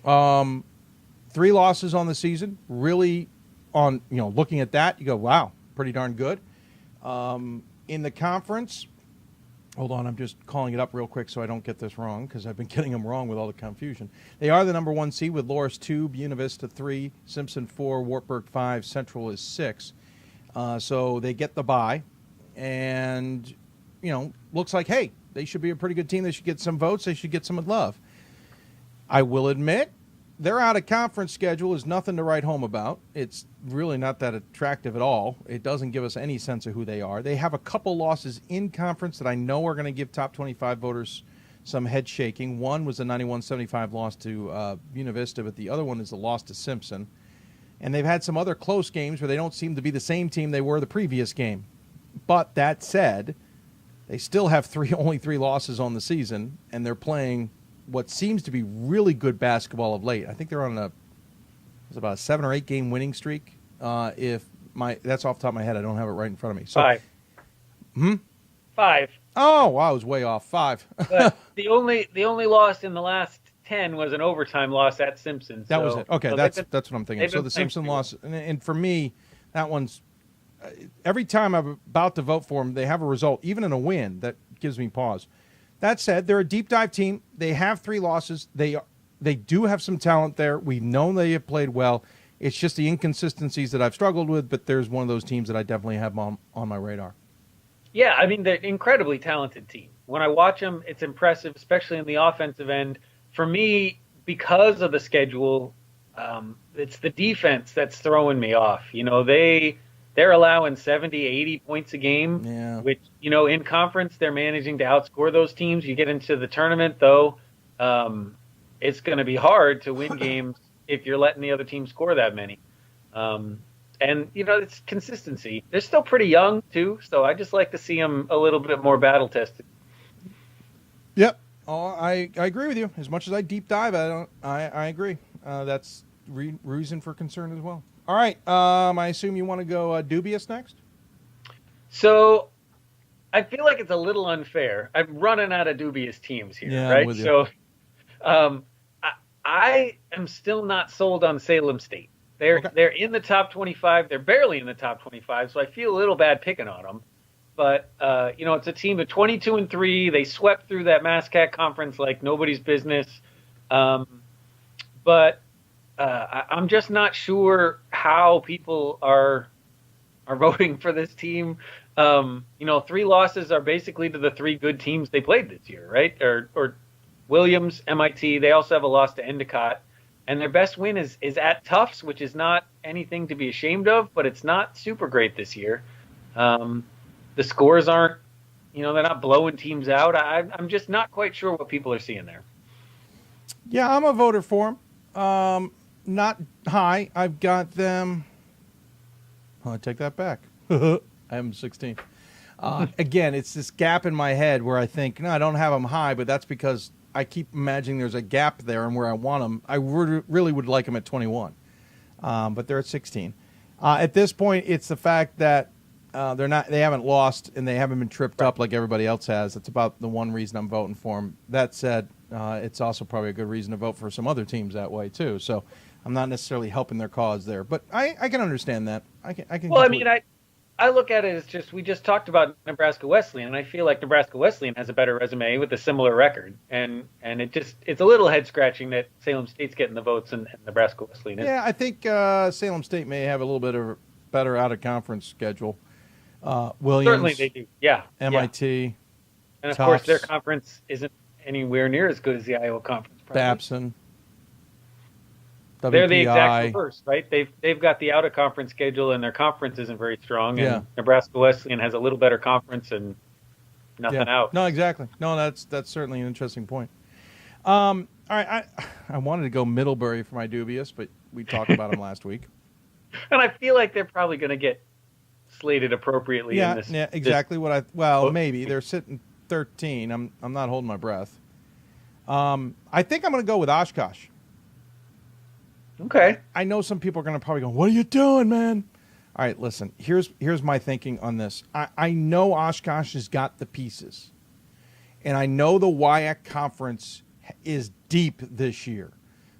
3 losses on the season. Really, on looking at that, you go, wow, pretty darn good. In the conference, hold on, I'm just calling it up real quick so I don't get this wrong because I've been getting them wrong with all the confusion. They are the number 1 seed with Loras 2, Buena Vista 3, Simpson 4, Wartburg 5, Central is 6. So they get the bye, and looks like, hey, they should be a pretty good team. They should get some votes. They should get some love. I will admit, their out-of-conference schedule is nothing to write home about. It's really not that attractive at all. It doesn't give us any sense of who they are. They have a couple losses in conference that I know are going to give top 25 voters some head shaking. One was a 91-75 loss to Buena Vista, but the other one is a loss to Simpson. And they've had some other close games where they don't seem to be the same team they were the previous game. But that said, they still have only 3 losses on the season, and they're playing what seems to be really good basketball of late. I think they're on about a 7 or 8 game winning streak. That's off the top of my head. I don't have it right in front of me. So, 5. 5. Oh, wow, I was way off. 5. But the only loss in the last 10 was an overtime loss at Simpson. That was it. Okay, so that's what I'm thinking. So the Simpson loss, and for me, that one's every time I'm about to vote for them, they have a result, even in a win, that gives me pause. That said, they're a deep dive team. They have 3 losses. They do have some talent there. We've known they have played well. It's just the inconsistencies that I've struggled with, but there's one of those teams that I definitely have on my radar. Yeah, I mean, they're an incredibly talented team. When I watch them, it's impressive, especially in the offensive end. For me, because of the schedule, it's the defense that's throwing me off. They're allowing 70, 80 points a game, which, in conference, they're managing to outscore those teams. You get into the tournament, though, it's going to be hard to win games if you're letting the other team score that many. It's consistency. They're still pretty young, too, so I just like to see them a little bit more battle-tested. Yep. I agree with you. As much as I deep dive, I agree. That's reason for concern as well. All right. I assume you want to go dubious next? So I feel like it's a little unfair. I'm running out of dubious teams here, right? With you. So I am still not sold on Salem State. They're in the top 25. They're barely in the top 25, so I feel a little bad picking on them. But, it's a team of 22-3. They swept through that MASCAC conference like nobody's business. But I'm just not sure how people are voting for this team. 3 losses are basically to the 3 good teams they played this year, right? Or Williams, MIT. They also have a loss to Endicott. And their best win is at Tufts, which is not anything to be ashamed of, but it's not super great this year. The scores aren't, they're not blowing teams out. I'm just not quite sure what people are seeing there. Yeah, I'm a voter for them. Not high. I've got them. I take that back. I have them 16. Again, it's this gap in my head where I think, no, I don't have them high, but that's because I keep imagining there's a gap there and where I want them. I really would like them at 21, but they're at 16. At this point, it's the fact that they haven't lost and they haven't been tripped up like everybody else has. That's about the one reason I'm voting for them. That said, it's also probably a good reason to vote for some other teams that way too. So I'm not necessarily helping their cause there, but I can understand that. I can. Well, I I look at it as just, we just talked about Nebraska Wesleyan, and I feel like Nebraska Wesleyan has a better resume with a similar record. And it's a little head scratching that Salem State's getting the votes and Nebraska Wesleyan isn't. Yeah, I think Salem State may have a little bit of a better out-of-conference schedule. Williams. Certainly they do, yeah. MIT. Yeah. And of Tufts, course, their conference isn't anywhere near as good as the Iowa conference. Probably. Babson. WPI. They're the exact reverse, right? They've got the out-of-conference schedule, and their conference isn't very strong. And Yeah. Nebraska Wesleyan has a little better conference and nothing out. No, exactly. No, that's certainly an interesting point. All right, I wanted to go Middlebury for my dubious, but we talked about them last week. And I feel like they're probably going to get slated appropriately in this. Yeah, exactly maybe. They're sitting 13. I'm not holding my breath. I think I'm going to go with Oshkosh. Okay. I know some people are going to probably go, what are you doing, man? All right, listen, here's my thinking on this. I know Oshkosh has got the pieces. And I know the WIAC conference is deep this year.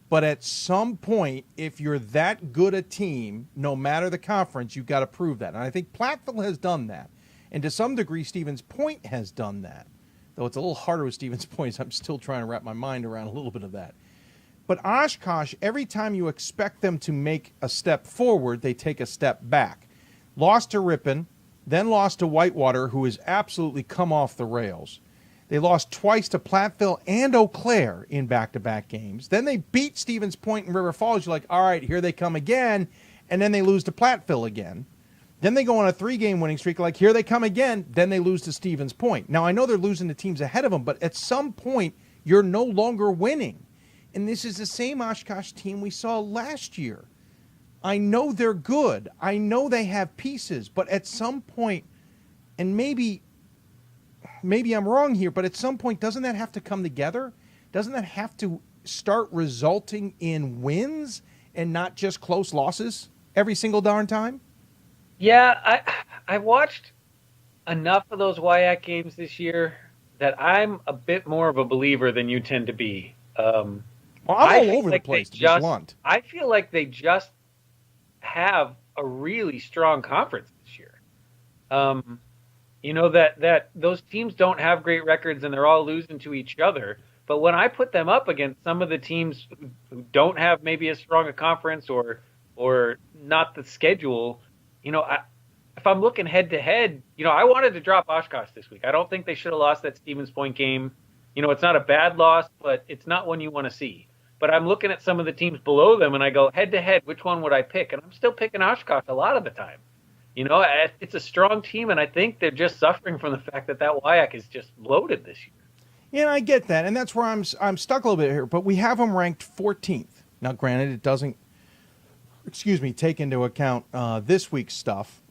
But at some point, if you're that good a team, no matter the conference, you've got to prove that. And I think Platteville has done that. And to some degree, Stevens Point has done that. Though it's a little harder with Stevens Point. I'm still trying to wrap my mind around a little bit of that. But Oshkosh, every time you expect them to make a step forward, they take a step back. Lost to Ripon, then lost to Whitewater, who has absolutely come off the rails. They lost twice to Platteville and Eau Claire in back-to-back games. Then they beat Stevens Point and River Falls. You're like, all right, here they come again. And then they lose to Platteville again. Then they go on a 3-game winning streak. Like, here they come again. Then they lose to Stevens Point. Now, I know they're losing to teams ahead of them, but at some point, you're no longer winning. And this is the same Oshkosh team we saw last year. I know they're good. I know they have pieces. But at some point, and maybe I'm wrong here, but at some point, doesn't that have to come together? Doesn't that have to start resulting in wins and not just close losses every single darn time? Yeah, I watched enough of those WIAC games this year that I'm a bit more of a believer than you tend to be. I'm all over the place, to be blunt. I feel like they just have a really strong conference this year. You know, that those teams don't have great records and they're all losing to each other. But when I put them up against some of the teams who don't have maybe as strong a conference or not the schedule, you know, if I'm looking head to head, you know, I wanted to drop Oshkosh this week. I don't think they should have lost that Stevens Point game. You know, it's not a bad loss, but it's not one you want to see. But I'm looking at some of the teams below them, and I go, head-to-head, which one would I pick? And I'm still picking Oshkosh a lot of the time. You know, it's a strong team, and I think they're just suffering from the fact that WIAC is just loaded this year. Yeah, I get that, and that's where I'm stuck a little bit here. But we have them ranked 14th. Now, granted, it doesn't, take into account this week's stuff,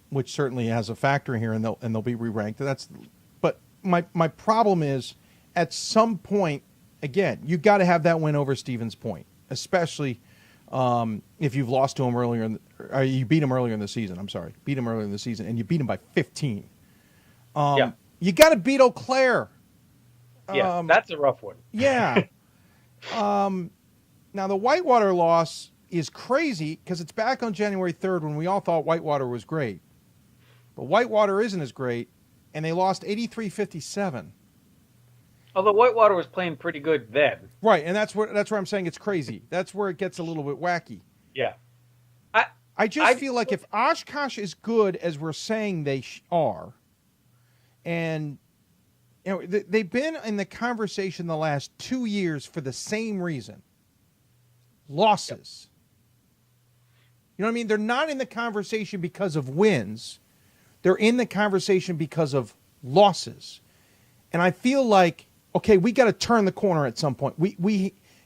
which certainly has a factor here, and they'll be re-ranked. But my problem is, at some point, again, you got to have that win over Stevens Point, especially if you've lost to them earlier, you beat them earlier in the season. I'm sorry, beat them earlier in the season, and you beat them by 15. You got to beat Eau Claire. Yeah, that's a rough one. Yeah. Now the Whitewater loss is crazy because it's back on January 3rd when we all thought Whitewater was great, but Whitewater isn't as great, and they lost 83-57. Although Whitewater was playing pretty good then. Right, and that's where I'm saying it's crazy. That's where it gets a little bit wacky. Yeah. I just feel like if Oshkosh is good as we're saying they are, and you know they've been in the conversation the last 2 years for the same reason. Losses. You know what I mean? They're not in the conversation because of wins. They're in the conversation because of losses. And I feel like, okay, we got to turn the corner at some point.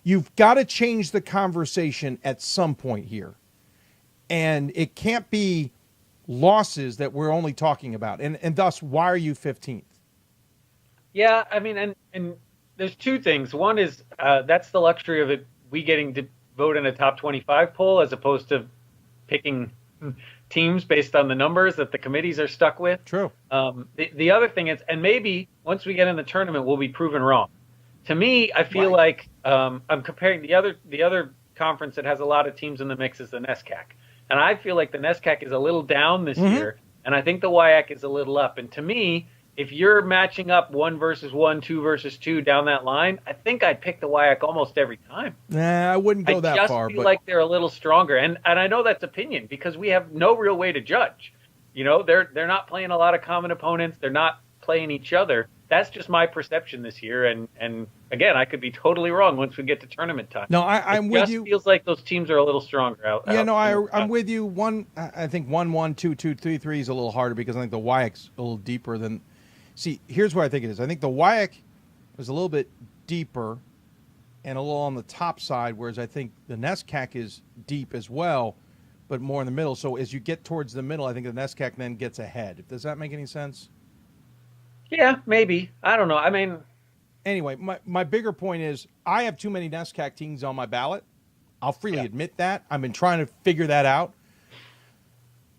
You've got to change the conversation at some point here. And it can't be losses that we're only talking about. And thus, why are you 15th? Yeah, I mean, and there's two things. One is that's the luxury of it, we getting to vote in a top 25 poll as opposed to picking teams based on the numbers that the committees are stuck with. True. The other thing is, and maybe once we get in the tournament, we'll be proven wrong. To me, I feel like I'm comparing the other conference that has a lot of teams in the mix is the NCAC. And I feel like the NESCAC is a little down this year, and I think the WIAC is a little up. And to me, if you're matching up 1 versus 1, 2 versus 2 down that line, I think I'd pick the WIAC almost every time. Nah, I wouldn't go that far. I just feel like they're a little stronger. And I know that's opinion because we have no real way to judge. You know, they're not playing a lot of common opponents. They're not playing each other. That's just my perception this year. And again, I could be totally wrong once we get to tournament time. No, I'm with you. It just feels like those teams are a little stronger out. Yeah, no, I'm with you. I think 1-1, 2-2, 3-3 is a little harder because I think the WIAC's a little deeper than. See, here's where I think it is. I think the WIAC is a little bit deeper and a little on the top side, whereas I think the NESCAC is deep as well, but more in the middle. So as you get towards the middle, I think the NESCAC then gets ahead. Does that make any sense? Yeah, maybe. I don't know. I mean, anyway, my bigger point is I have too many NESCAC teams on my ballot. I'll freely admit that. I've been trying to figure that out.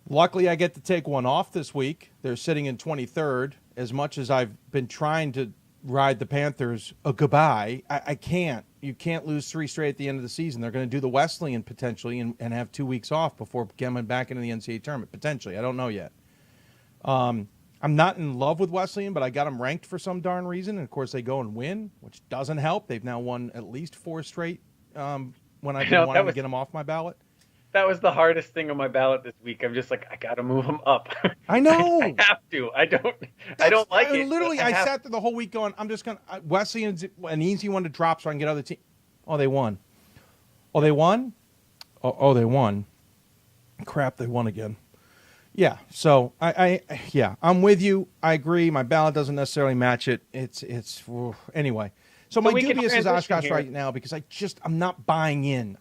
Luckily, I get to take one off this week. They're sitting in 23rd. As much as I've been trying to ride the Panthers a goodbye, I can't. You can't lose 3 straight at the end of the season. They're going to do the Wesleyan potentially and have 2 weeks off before coming back into the NCAA tournament. Potentially. I don't know yet. I'm not in love with Wesleyan, but I got them ranked for some darn reason. And, of course, they go and win, which doesn't help. They've now won at least 4 straight when I've been wanting to get them off my ballot. That was the hardest thing on my ballot this week. I'm just like, I got to move them up. I know. I have to. I don't like it. Literally, I sat there the whole week going, I'm just going to, Wesleyan's an easy one to drop so I can get other teams. Oh, they won. Oh, they won? Oh, they won. Crap, they won again. Yeah, so I'm with you. I agree. My ballot doesn't necessarily match it. Anyway. So my dubious is Oshkosh right now because I'm not buying in.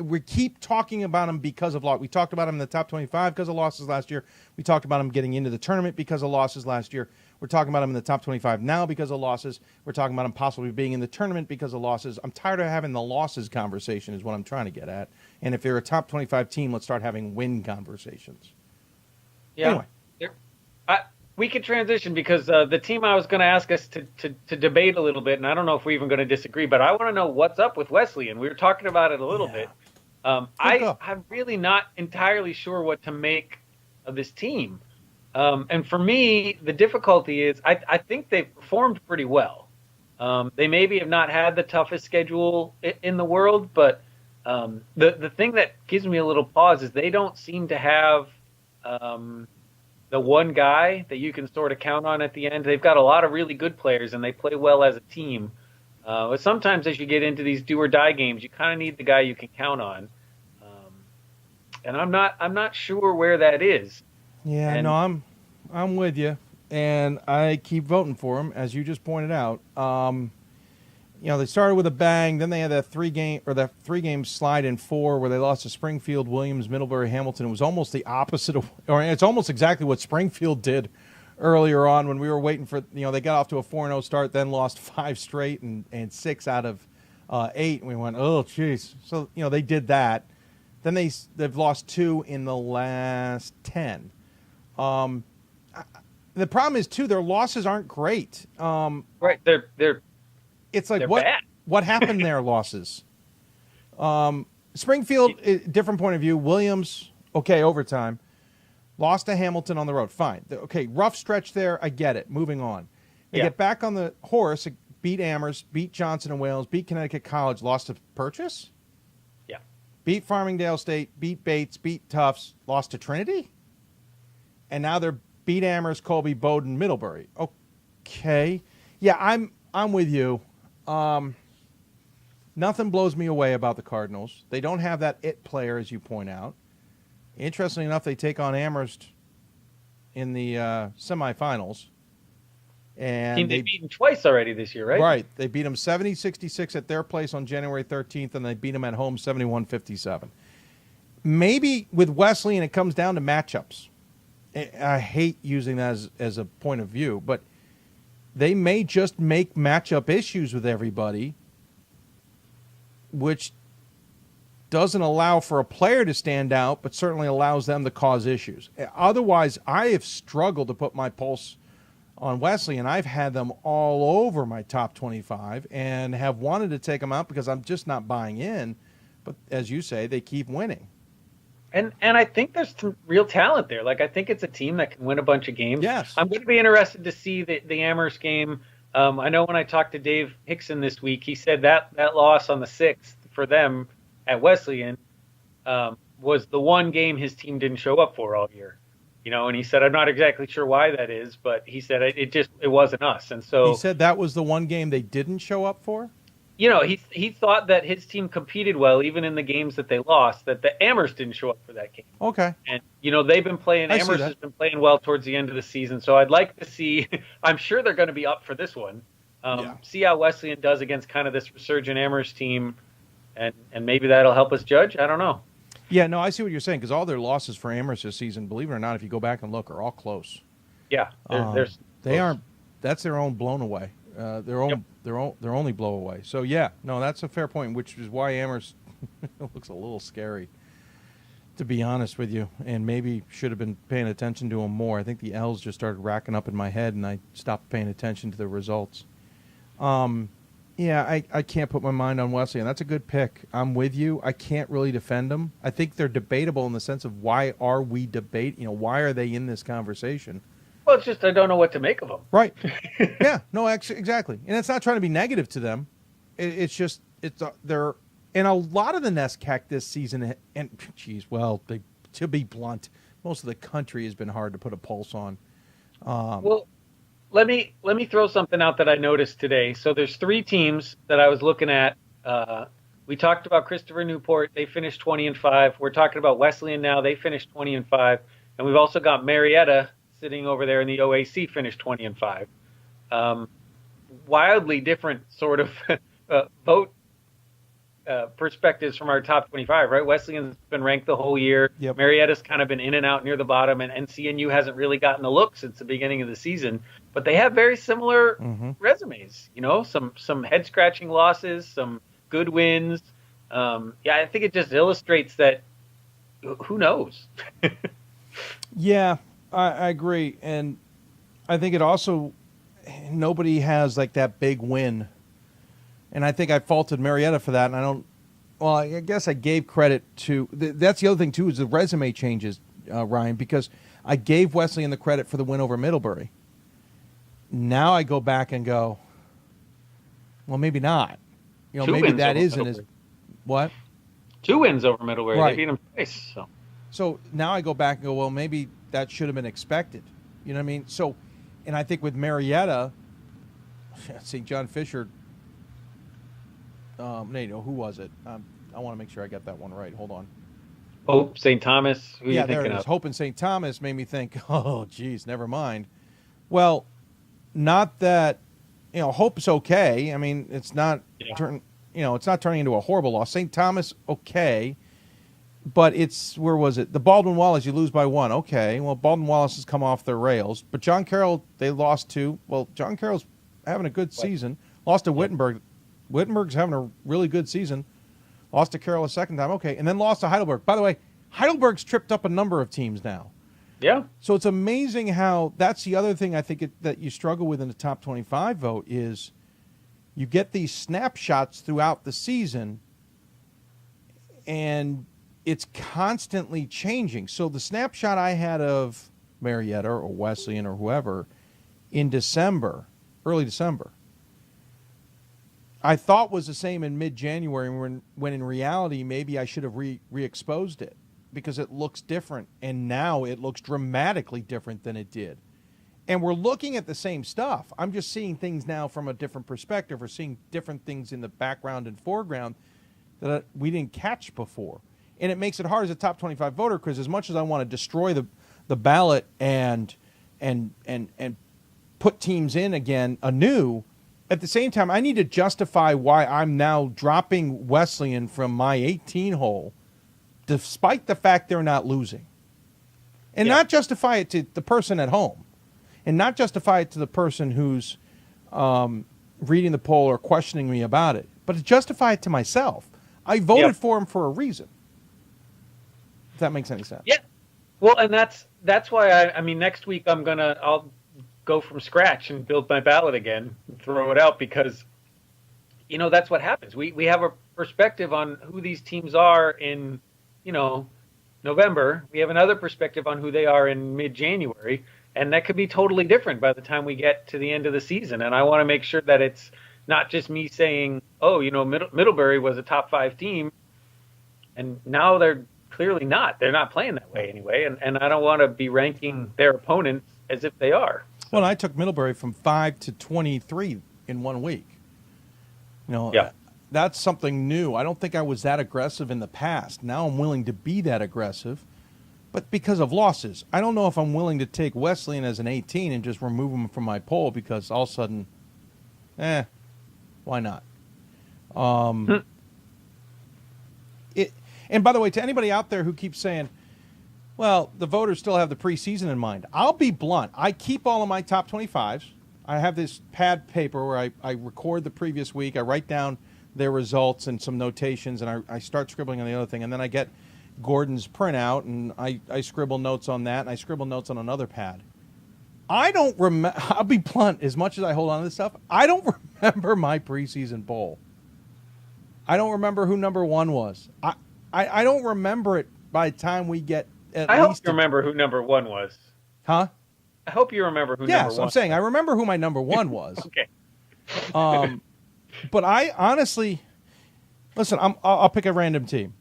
We keep talking about him because of loss. We talked about him in the top 25 because of losses last year. We talked about him getting into the tournament because of losses last year. We're talking about him in the top 25 now because of losses. We're talking about him possibly being in the tournament because of losses. I'm tired of having the losses conversation is what I'm trying to get at. And if they're a top 25 team, let's start having win conversations. Yeah. Anyway. We could transition because the team I was going to ask us to debate a little bit, and I don't know if we're even going to disagree, but I want to know what's up with Wesleyan. We were talking about it a little bit. I'm really not entirely sure what to make of this team. And for me, the difficulty is I think they've performed pretty well. They maybe have not had the toughest schedule in the world, but the thing that gives me a little pause is they don't seem to have the one guy that you can sort of count on at the end. They've got a lot of really good players, and they play well as a team. But sometimes as you get into these do-or-die games, you kind of need the guy you can count on. And I'm not sure where that is. Yeah, no, I'm with you, and I keep voting for him, as you just pointed out. They started with a bang, then they had that three-game slide in 4 where they lost to Springfield, Williams, Middlebury, Hamilton. It was almost the opposite it's almost exactly what Springfield did earlier on when we were waiting for, they got off to a 4-0 start, then lost 5 straight and 6 out of 8. And we went, oh, geez. So, they did that. Then they've lost 2 in the last 10. The problem is, too, their losses aren't great. Right, they're it's like bad. What happened there? Losses. Springfield, different point of view. Williams, okay, overtime. Lost to Hamilton on the road. Fine. Okay, rough stretch there. I get it. Moving on. They get back on the horse. Beat Amherst. Beat Johnson and Wales. Beat Connecticut College. Lost to Purchase. Yeah. Beat Farmingdale State. Beat Bates. Beat Tufts. Lost to Trinity. And now they're beat Amherst, Colby, Bowdoin, Middlebury. Okay. Yeah, I'm with you. Nothing blows me away about the Cardinals. They don't have that it player, as you point out. Interestingly enough, they take on Amherst in the semifinals. And they've beaten twice already this year, right? Right. They beat them 70-66 at their place on January 13th, and they beat them at home 71-57. Maybe with Wesleyan, it comes down to matchups. I hate using that as a point of view, but they may just make matchup issues with everybody, which doesn't allow for a player to stand out, but certainly allows them to cause issues. Otherwise, I have struggled to put my pulse on Wesleyan. I've had them all over my top 25 and have wanted to take them out because I'm just not buying in. But as you say, they keep winning. And I think there's some real talent there. Like, I think it's a team that can win a bunch of games. Yes. I'm going to be interested to see the Amherst game. I know when I talked to Dave Hickson this week, he said that loss on the 6th for them at Wesleyan was the one game his team didn't show up for all year. And he said, I'm not exactly sure why that is, but he said it wasn't us. And so he said that was the one game they didn't show up for? He thought that his team competed well, even in the games that they lost, that the Amherst didn't show up for that game. Okay. And, they've been playing, Amherst has been playing well towards the end of the season. So I'd like to see, I'm sure they're going to be up for this one. See how Wesleyan does against kind of this resurgent Amherst team. And maybe that'll help us judge. I don't know. Yeah, no, I see what you're saying, because all their losses for Amherst this season, believe it or not, if you go back and look, are all close. Yeah, they aren't. That's their own blown away. Their only blow away. So yeah, no, that's a fair point, which is why Amherst looks a little scary, to be honest with you, and maybe should have been paying attention to them more. I think the L's just started racking up in my head, and I stopped paying attention to the results. Yeah, I can't put my mind on Wesleyan. That's a good pick. I'm with you. I can't really defend them. I think they're debatable in the sense of why are we why are they in this conversation? Well, it's just I don't know what to make of them. Right. Yeah, no, exactly. And it's not trying to be negative to them. It's just they're and a lot of the NESCAC this season, and to be blunt, most of the country has been hard to put a pulse on. Well, let me throw something out that I noticed today. So there's 3 teams that I was looking at. We talked about Christopher Newport. They finished 20-5. We're talking about Wesleyan now. They finished 20-5. And we've also got Marietta sitting over there in the OAC, finished 20-5. Wildly different sort of vote perspectives from our top 25, right? Wesleyan's been ranked the whole year. Yep. Marietta's kind of been in and out near the bottom, and NCNU hasn't really gotten a look since the beginning of the season. But they have very similar resumes, some head-scratching losses, some good wins. I think it just illustrates that who knows? Yeah, I agree. And I think it also, nobody has like that big win. And I think I faulted Marietta for that. And I guess I gave credit to, that's the other thing too, is the resume changes, Ryan, because I gave Wesleyan the credit for the win over Middlebury. Now I go back and go, well, maybe not. Maybe that isn't as, what? 2 wins over Middlebury. Right. They beat them twice. So now I go back and go, well, maybe that should have been expected. You know what I mean? So, and I think with Marietta, St. John Fisher, who was it? I want to make sure I got that one right. Hold on. Hope St. Thomas. Who yeah, you there thinking it is. of? Hope and St. Thomas made me think, oh, geez, never mind. Well, not that, Hope's okay. I mean, it's not it's not turning into a horrible loss. St. Thomas, okay. But it's, where was it? The Baldwin Wallace, you lose by 1. Okay, well, Baldwin Wallace has come off their rails. But John Carroll, they lost to. Well, John Carroll's having a good season. Lost to Wittenberg. Wittenberg's having a really good season. Lost to Carroll a second time. Okay, and then lost to Heidelberg. By the way, Heidelberg's tripped up a number of teams now. Yeah. So it's amazing how, that's the other thing I think that you struggle with in the top 25 vote is you get these snapshots throughout the season, and it's constantly changing. So the snapshot I had of Marietta or Wesleyan or whoever in December, early December, I thought was the same in mid-January when in reality maybe I should have re-exposed it because it looks different, and now it looks dramatically different than it did. And we're looking at the same stuff. I'm just seeing things now from a different perspective, or seeing different things in the background and foreground that we didn't catch before. And it makes it hard as a top 25 voter, because as much as I want to destroy the ballot and put teams in again anew, at the same time I need to justify why I'm now dropping Wesleyan from my 18 hole, despite the fact they're not losing. And not justify it to the person at home, and not justify it to the person who's reading the poll or questioning me about it, but to justify it to myself. I voted for him for a reason. If that makes any sense. Yeah. Well, and that's why I mean, next week I'll go from scratch and build my ballot again, and throw it out, because, that's what happens. We have a perspective on who these teams are in, November. We have another perspective on who they are in mid-January, and that could be totally different by the time we get to the end of the season. And I want to make sure that it's not just me saying, oh, Middlebury was a top 5 team, and now they're clearly not. They're not playing that way anyway, and I don't want to be ranking their opponents as if they are. Well, I took Middlebury from 5 to 23 in 1 week. Yeah. That's something new. I don't think I was that aggressive in the past. Now I'm willing to be that aggressive, but because of losses. I don't know if I'm willing to take Wesleyan as an 18 and just remove them from my poll because all of a sudden, why not? And by the way, to anybody out there who keeps saying, well, the voters still have the preseason in mind, I'll be blunt. I keep all of my top 25s. I have this pad paper where I record the previous week. I write down their results and some notations, and I start scribbling on the other thing. And then I get Gordon's printout, and I scribble notes on that, and I scribble notes on another pad. I don't remember. I'll be blunt. As much as I hold on to this stuff, I don't remember my preseason poll. I don't remember who number 1 was. I don't remember it by the time we get at I least. hope you remember who number 1 was. Huh? I hope you remember who number 1 Yes, I'm saying I remember who my number 1 was. Okay. But I honestly, listen, I'll pick a random team.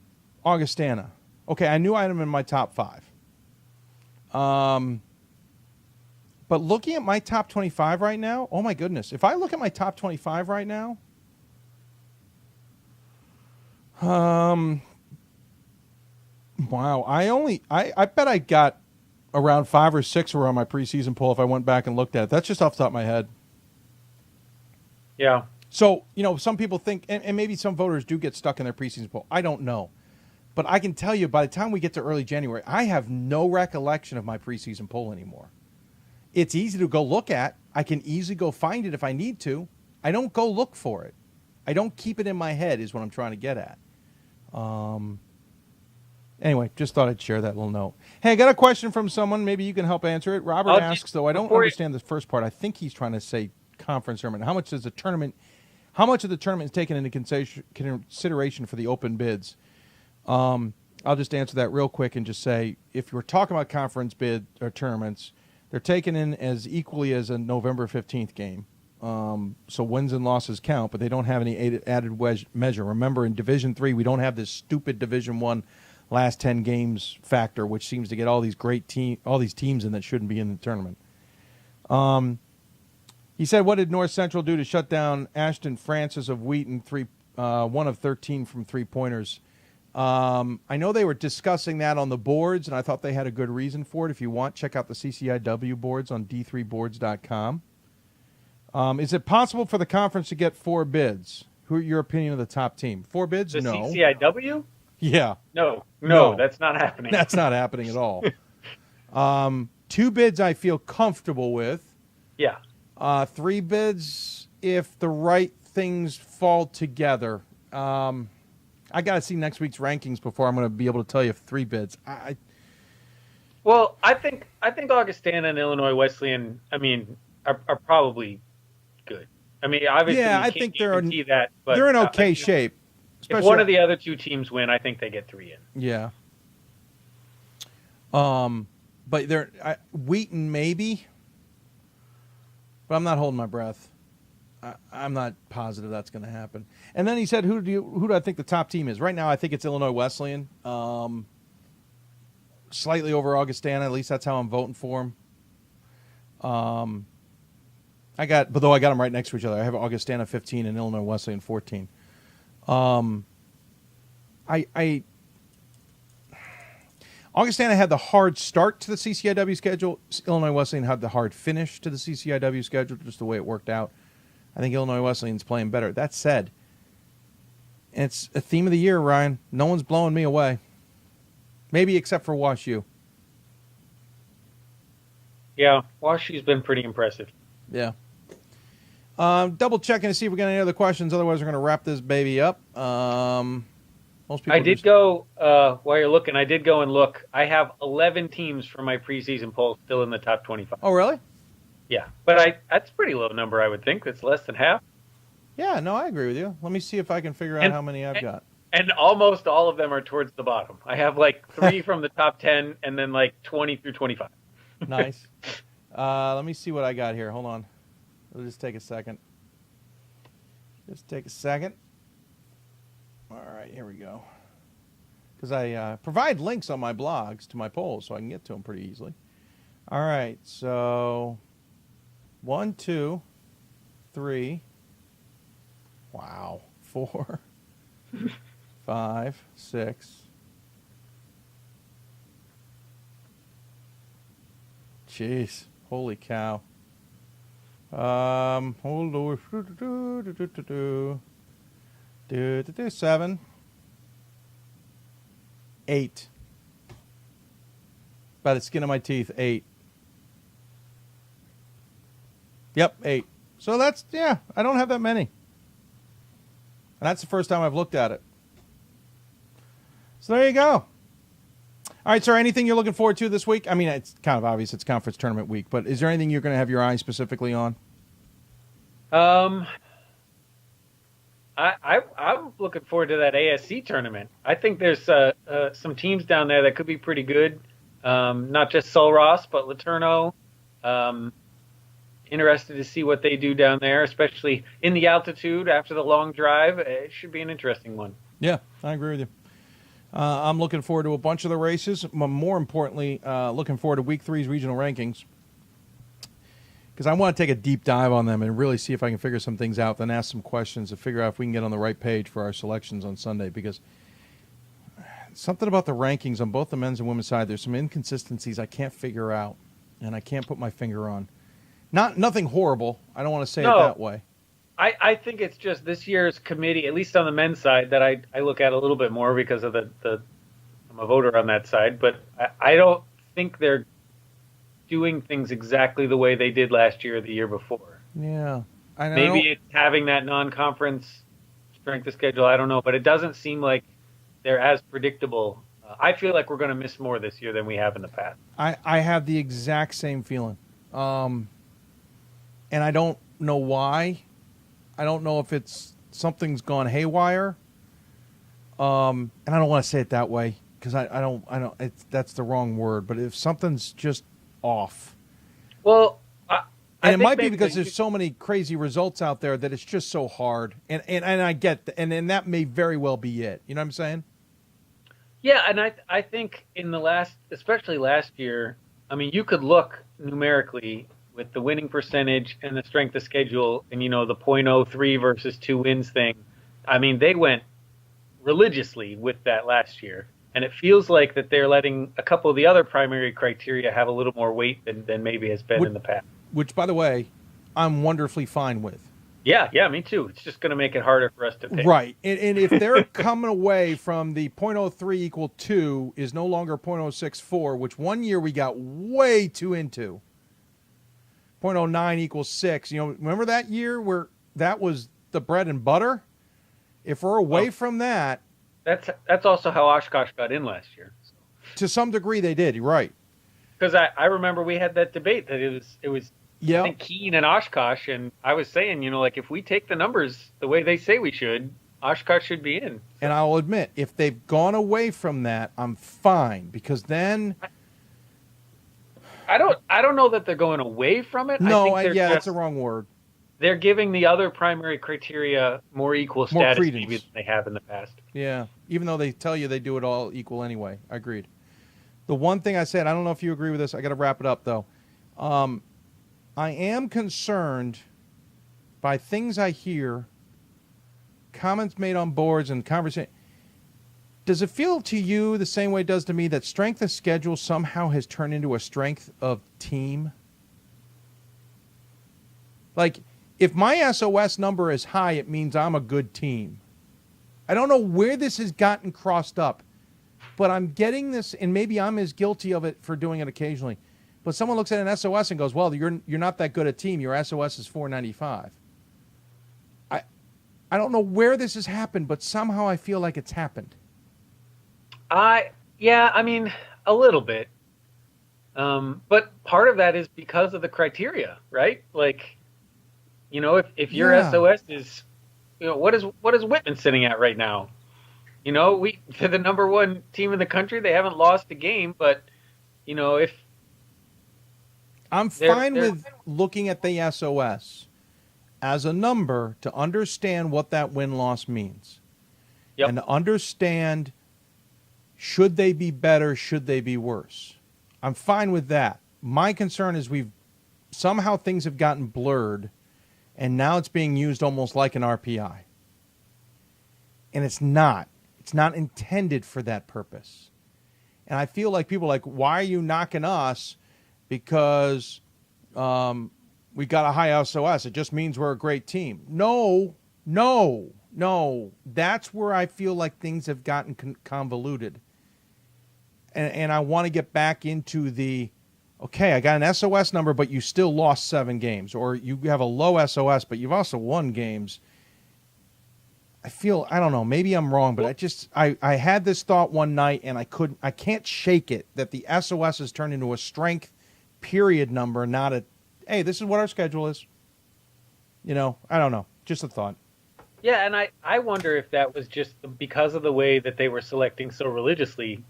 Augustana. Okay, I knew I had them in my top 5. But looking at my top 25 right now, oh my goodness. If I look at my top 25 right now, wow, I bet I got around 5 or 6 were on my preseason poll if I went back and looked at it. That's just off the top of my head. Yeah. So, some people think, and maybe some voters do get stuck in their preseason poll. I don't know. But I can tell you, by the time we get to early January, I have no recollection of my preseason poll anymore. It's easy to go look at. I can easily go find it if I need to. I don't go look for it. I don't keep it in my head is what I'm trying to get at. Anyway, just thought I'd share that little note. Hey, I got a question from someone. Maybe you can help answer it. Robert asks, though, I don't understand the first part. I think he's trying to say conference tournament. How much of the tournament is taken into consideration for the open bids? I'll just answer that real quick and just say, if you're talking about conference bid or tournaments, they're taken in as equally as a November 15th game. So wins and losses count, but they don't have any added measure. Remember, in Division III, we don't have this stupid Division I last 10 games factor, which seems to get all these teams in that shouldn't be in the tournament. He said, what did North Central do to shut down Ashton Francis of Wheaton, 1 of 13 from three-pointers? I know they were discussing that on the boards, and I thought they had a good reason for it. If you want, check out the CCIW boards on d3boards.com. Is it possible for the conference to get 4 bids? Who are your opinion of the top team? 4 bids? The No. CCIW? Yeah. No, that's not happening. That's not happening at all. 2 bids I feel comfortable with. Yeah. 3 bids if the right things fall together. I got to see next week's rankings before I'm going to be able to tell you 3 bids. Well, I think Augustana and Illinois Wesleyan, are probably good. Obviously, yeah, you I can't think guarantee that, but they're in okay shape. If one of the other 2 teams win, I think they get 3 in. Yeah. But Wheaton maybe, but I'm not holding my breath. I'm not positive that's going to happen. And then he said, who do I think the top team is? Right now, I think it's Illinois Wesleyan. Slightly over Augustana. At least that's how I'm voting for them. I got them right next to each other. I have Augustana 15 and Illinois Wesleyan 14. Augustana had the hard start to the CCIW schedule. Illinois Wesleyan had the hard finish to the CCIW schedule, just the way it worked out. I think Illinois Wesleyan's playing better. That said, it's a theme of the year, Ryan. No one's blowing me away. Maybe except for Wash U. Yeah, Wash U's been pretty impressive. Yeah. Double checking to see if we got any other questions. Otherwise, we're going to wrap this baby up. Most people. I did go while you're looking. I did go and look. I have 11 teams from my preseason poll still in the top 25. Oh, really? Yeah, but that's a pretty low number. I would think that's less than half. Yeah, no, I agree with you. Let me see if I can figure out how many I've got. And almost all of them are towards the bottom. I have like 3 from the top 10 and then like 20 through 25. Nice. Let me see what I got here. Hold on. It'll just take a second. All right, here we go. Because I provide links on my blogs to my polls so I can get to them pretty easily. All right, so 1, 2, 3. Wow. 4, 5, 6. Jeez. Holy cow. Hold on. 7. 8. By the skin of my teeth, 8. Yep, 8. So that's, yeah, I don't have that many. And that's the first time I've looked at it. So there you go. All right, sir, anything you're looking forward to this week? I mean, it's kind of obvious it's conference tournament week, but is there anything you're going to have your eye specifically on? I'm looking forward to that ASC tournament. I think there's some teams down there that could be pretty good. Not just Sul Ross, but Laterno. Interested to see what they do down there, especially in the altitude after the long drive. It should be an interesting one. Yeah, I agree with you. I'm looking forward to a bunch of the races. More importantly, looking forward to Week 3's regional rankings, because I want to take a deep dive on them and really see if I can figure some things out, then ask some questions to figure out if we can get on the right page for our selections on Sunday, because something about the rankings on both the men's and women's side, there's some inconsistencies I can't figure out, and I can't put my finger on. Nothing horrible. I don't want to say it that way. I think it's just this year's committee, at least on the men's side, that I look at a little bit more because of I'm a voter on that side, but I don't think they're doing things exactly the way they did last year or the year before. Yeah. Maybe it's having that non-conference strength of schedule. I don't know, but it doesn't seem like they're as predictable. I feel like we're going to miss more this year than we have in the past. I have the exact same feeling. And I don't know why. I don't know if it's something's gone haywire. And I don't want to say it that way because I don't that's the wrong word, but if something's just off. Well, and it might be because there's so many crazy results out there that it's just so hard. And I get and that may very well be it. You know what I'm saying? Yeah, and I think in especially last year, I mean, you could look numerically with the winning percentage and the strength of schedule and, the 0.03 versus 2 wins thing. I mean, they went religiously with that last year. And it feels like that they're letting a couple of the other primary criteria have a little more weight than maybe has been in the past. Which, by the way, I'm wonderfully fine with. Yeah, me too. It's just going to make it harder for us to pick. Right. And if they're coming away from the 0.03 equal 2 is no longer 0.064, which one year we got way too into. 0.09 equals 6. Remember that year where that was the bread and butter? If we're away from that. That's also how Oshkosh got in last year. So. To some degree they did, you're right. Because I remember we had that debate that it was I think Keene and Oshkosh, and I was saying, like if we take the numbers the way they say we should, Oshkosh should be in. And I'll admit, if they've gone away from that, I'm fine, because then I don't know that they're going away from it. No, that's the wrong word. They're giving the other primary criteria more equal status maybe than they have in the past. Yeah, even though they tell you they do it all equal anyway. I agreed. The one thing I said, I don't know if you agree with this. I got to wrap it up, though. I am concerned by things I hear, comments made on boards and conversation. Does it feel to you the same way it does to me that strength of schedule somehow has turned into a strength of team? Like, if my SOS number is high, it means I'm a good team. I don't know where this has gotten crossed up, but I'm getting this, and maybe I'm as guilty of it for doing it occasionally. But someone looks at an SOS and goes, well, you're not that good a team. Your SOS is 495. I don't know where this has happened, but somehow I feel like it's happened. Yeah, I mean, a little bit. But part of that is because of the criteria, right? Like, if your SOS is, what is Whitman sitting at right now? You know, they're the number one team in the country. They haven't lost a game, but, you know, if I'm fine with looking at the SOS as a number to understand what that win-loss means. Yep. And to understand, should they be better, should they be worse? I'm fine with that. My concern is somehow things have gotten blurred, and now it's being used almost like an RPI. And it's not. It's not intended for that purpose. And I feel like people are like, why are you knocking us because we got a high SOS? It just means we're a great team. No. That's where I feel like things have gotten convoluted. And I want to get back into okay, I got an SOS number, but you still lost 7 games. Or you have a low SOS, but you've also won games. I don't know, maybe I'm wrong, but I had this thought one night and I can't shake it that the SOS has turned into a strength period number, not hey, this is what our schedule is. You know, I don't know. Just a thought. Yeah, and I wonder if that was just because of the way that they were selecting so religiously.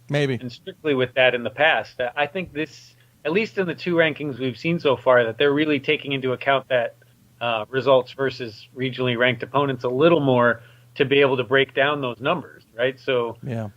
Maybe. And strictly with that in the past. I think this, at least in the 2 rankings we've seen so far, that they're really taking into account that results versus regionally ranked opponents a little more to be able to break down those numbers, right? So, yeah,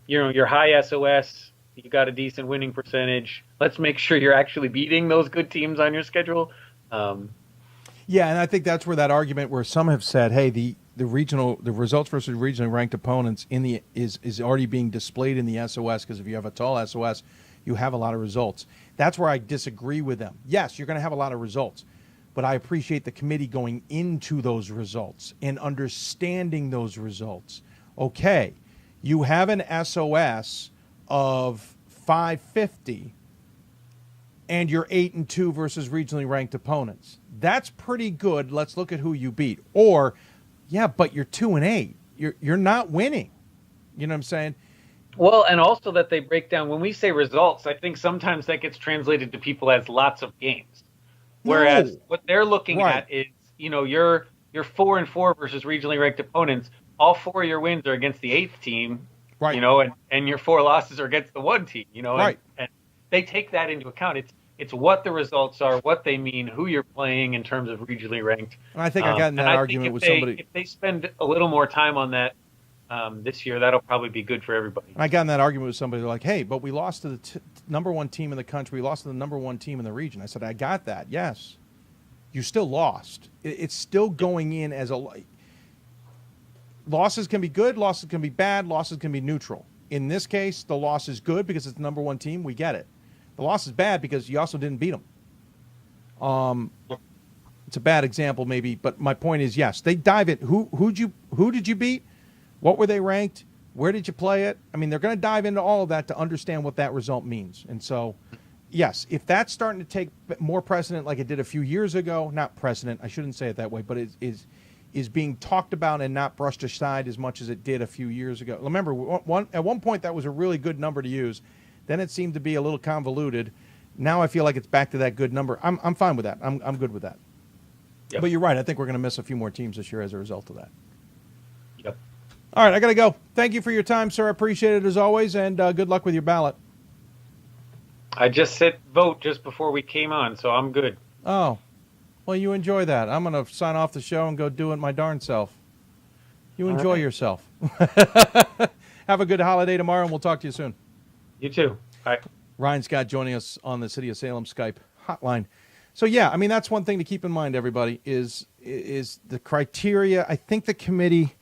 you know, your high SOS, you got a decent winning percentage. Let's make sure you're actually beating those good teams on your schedule. Yeah, and I think that's where that argument where some have said, hey, the results versus regionally ranked opponents is already being displayed in the SOS because if you have a tall SOS, you have a lot of results. That's where I disagree with them. Yes, you're going to have a lot of results. But I appreciate the committee going into those results and understanding those results. Okay, you have an SOS of 550 and you're 8-2 versus regionally ranked opponents. That's pretty good. Let's look at who you beat. Or, yeah, but you're 2-8. You're not winning. You know what I'm saying? Well, and also that they break down, when we say results, I think sometimes that gets translated to people as lots of games. Whereas what they're looking at is, you know, you're 4-4 versus regionally ranked opponents. All 4 of your wins are against the 8th team, right? You know, and your 4 losses are against the 1 team. You know, right? And they take that into account. It's what the results are, what they mean, who you're playing in terms of regionally ranked. And I think I got in that argument with somebody. If they spend a little more time on that this year, that'll probably be good for everybody. And I got in that argument with somebody. They're like, hey, but we lost to the number 1 team in the country. We lost to the number 1 team in the region. I said, I got that. Yes. You still lost. It's still going in as a... Losses can be good. Losses can be bad. Losses can be neutral. In this case, the loss is good because it's the number 1 team. We get it. The loss is bad because you also didn't beat them. It's a bad example maybe, but my point is, yes, they dive in. Who did you beat? What were they ranked? Where did you play it? I mean, they're going to dive into all of that to understand what that result means. And so, yes, if that's starting to take more precedent like it did a few years ago, not precedent, I shouldn't say it that way, but it is being talked about and not brushed aside as much as it did a few years ago. Remember, at one point that was a really good number to use. Then it seemed to be a little convoluted. Now I feel like it's back to that good number. I'm fine with that. I'm good with that. Yep. But you're right. I think we're going to miss a few more teams this year as a result of that. Yep. All right, I got to go. Thank you for your time, sir. I appreciate it as always, and good luck with your ballot. I just hit vote just before we came on, so I'm good. Oh, well, you enjoy that. I'm going to sign off the show and go do it my darn self. You enjoy yourself. Have a good holiday tomorrow, and we'll talk to you soon. You too. Bye. Ryan Scott joining us on the City of Salem Skype hotline. So, yeah, I mean, that's one thing to keep in mind, everybody, is the criteria. I think the committee,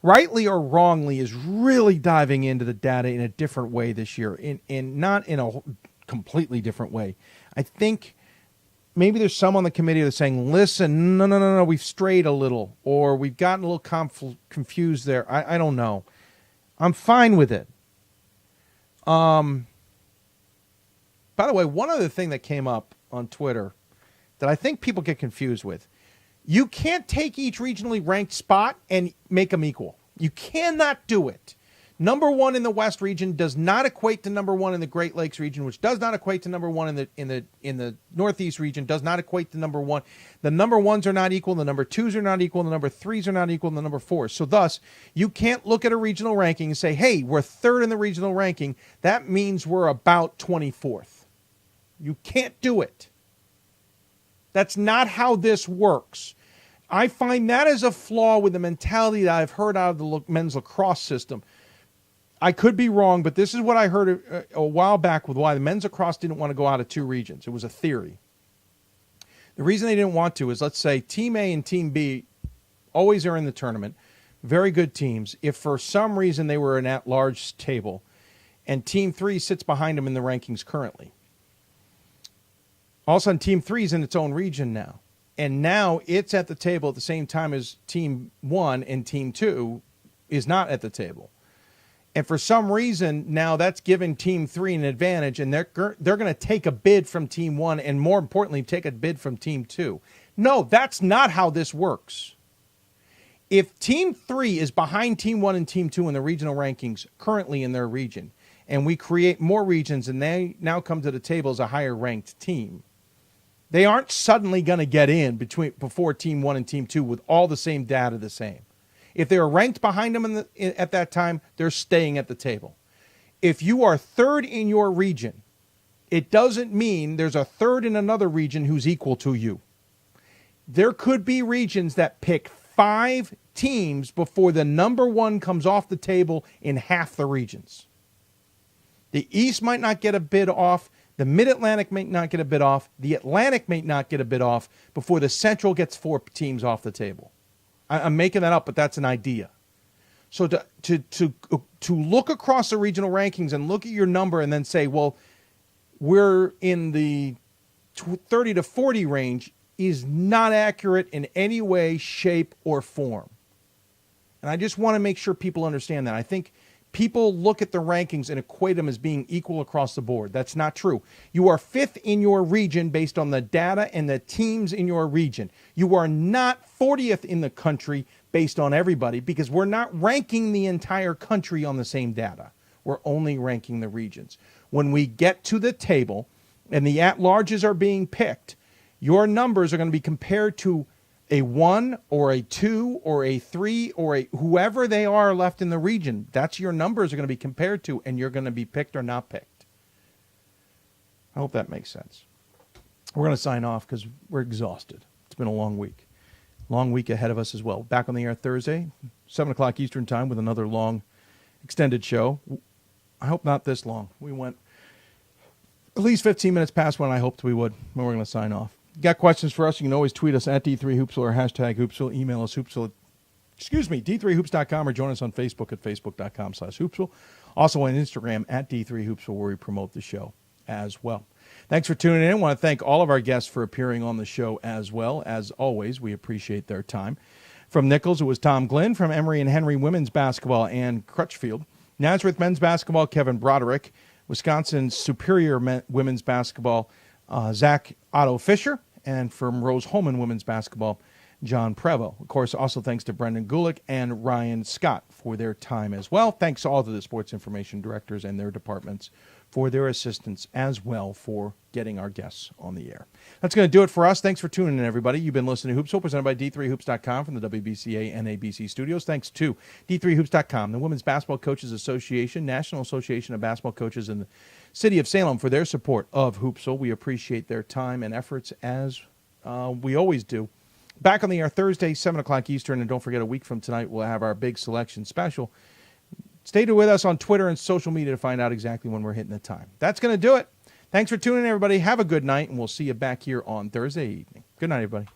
rightly or wrongly, is really diving into the data in a different way this year, in not in a completely different way. I think maybe there's some on the committee that are saying, listen, no, we've strayed a little, or we've gotten a little confused there. I don't know. I'm fine with it. By the way, one other thing that came up on Twitter that I think people get confused with, you can't take each regionally ranked spot and make them equal. You cannot do it. Number one in the West region does not equate to number one in the Great Lakes region, which does not equate to number one in the Northeast region, does not equate to number one. The number ones are not equal, the number twos are not equal, the number threes are not equal, and the number fours. So thus, you can't look at a regional ranking and say, hey, we're third in the regional ranking. That means we're about 24th. You can't do it. That's not how this works. I find that is a flaw with the mentality that I've heard out of the men's lacrosse system. I could be wrong, but this is what I heard a while back with why the men's lacrosse didn't want to go out of two regions. It was a theory. The reason they didn't want to is, let's say, Team A and Team B always are in the tournament, very good teams. If for some reason they were an at-large table, and Team 3 sits behind them in the rankings currently, all of a sudden Team 3 is in its own region now. And now it's at the table at the same time as Team 1 and Team 2 is not at the table. And for some reason, now that's giving Team 3 an advantage, and they're going to take a bid from Team 1 and, more importantly, take a bid from Team 2. No, that's not how this works. If Team 3 is behind Team 1 and Team 2 in the regional rankings currently in their region, and we create more regions and they now come to the table as a higher-ranked team, they aren't suddenly going to get in before Team 1 and Team 2 with all the same data the same. If they are ranked behind them at that time, they're staying at the table. If you are third in your region, it doesn't mean there's a third in another region who's equal to you. There could be regions that pick 5 teams before the number one comes off the table in half the regions. The East might not get a bid off. The Mid-Atlantic may not get a bid off. The Atlantic may not get a bid off before the Central gets 4 teams off the table. I'm making that up, but that's an idea. So to look across the regional rankings and look at your number and then say, well, we're in the 30 to 40 range is not accurate in any way, shape, or form. And I just want to make sure people understand that. I think people look at the rankings and equate them as being equal across the board. That's not true. You are 5th in your region based on the data and the teams in your region. You are not 40th in the country based on everybody, because we're not ranking the entire country on the same data. We're only ranking the regions. When we get to the table and the at-larges are being picked, your numbers are going to be compared to a 1 or a 2 or a 3 or a whoever they are left in the region. That's your numbers are going to be compared to, and you're going to be picked or not picked. I hope that makes sense. We're going to sign off because we're exhausted. It's been a long week. Long week ahead of us as well. Back on the air Thursday, 7 o'clock Eastern time with another long, extended show. I hope not this long. We went at least 15 minutes past when I hoped we would. When we're going to sign off. Got questions for us? You can always tweet us at D3Hoopsville or hashtag Hoopsville. Email us D3Hoops.com, or join us on Facebook at Facebook.com/Hoopsville. Also on Instagram at D3Hoopsville, where we promote the show as well. Thanks for tuning in. I want to thank all of our guests for appearing on the show as well. As always, we appreciate their time. From Nichols, it was Tom Glynn. From Emory and Henry women's basketball, Amy Crutchfield. Nazareth men's basketball, Kevin Broderick. Wisconsin Superior women's basketball, Zach Otto-Fischer. And from Rose-Hulman women's basketball, John Provo. Of course, also thanks to Brendan Gulick and Ryan Scott for their time as well. Thanks to all of the sports information directors and their departments for their assistance as well for getting our guests on the air. That's going to do it for us. Thanks for tuning in, everybody. You've been listening to Hoopsville, presented by D3Hoops.com from the WBCA NABC Studios. Thanks to D3Hoops.com, the Women's Basketball Coaches Association, National Association of Basketball Coaches in the City of Salem, for their support of Hoopsville. We appreciate their time and efforts, as we always do. Back on the air Thursday, 7 o'clock Eastern, and don't forget, a week from tonight, we'll have our big selection special. Stay with us on Twitter and social media to find out exactly when we're hitting the time. That's going to do it. Thanks for tuning in, everybody. Have a good night, and we'll see you back here on Thursday evening. Good night, everybody.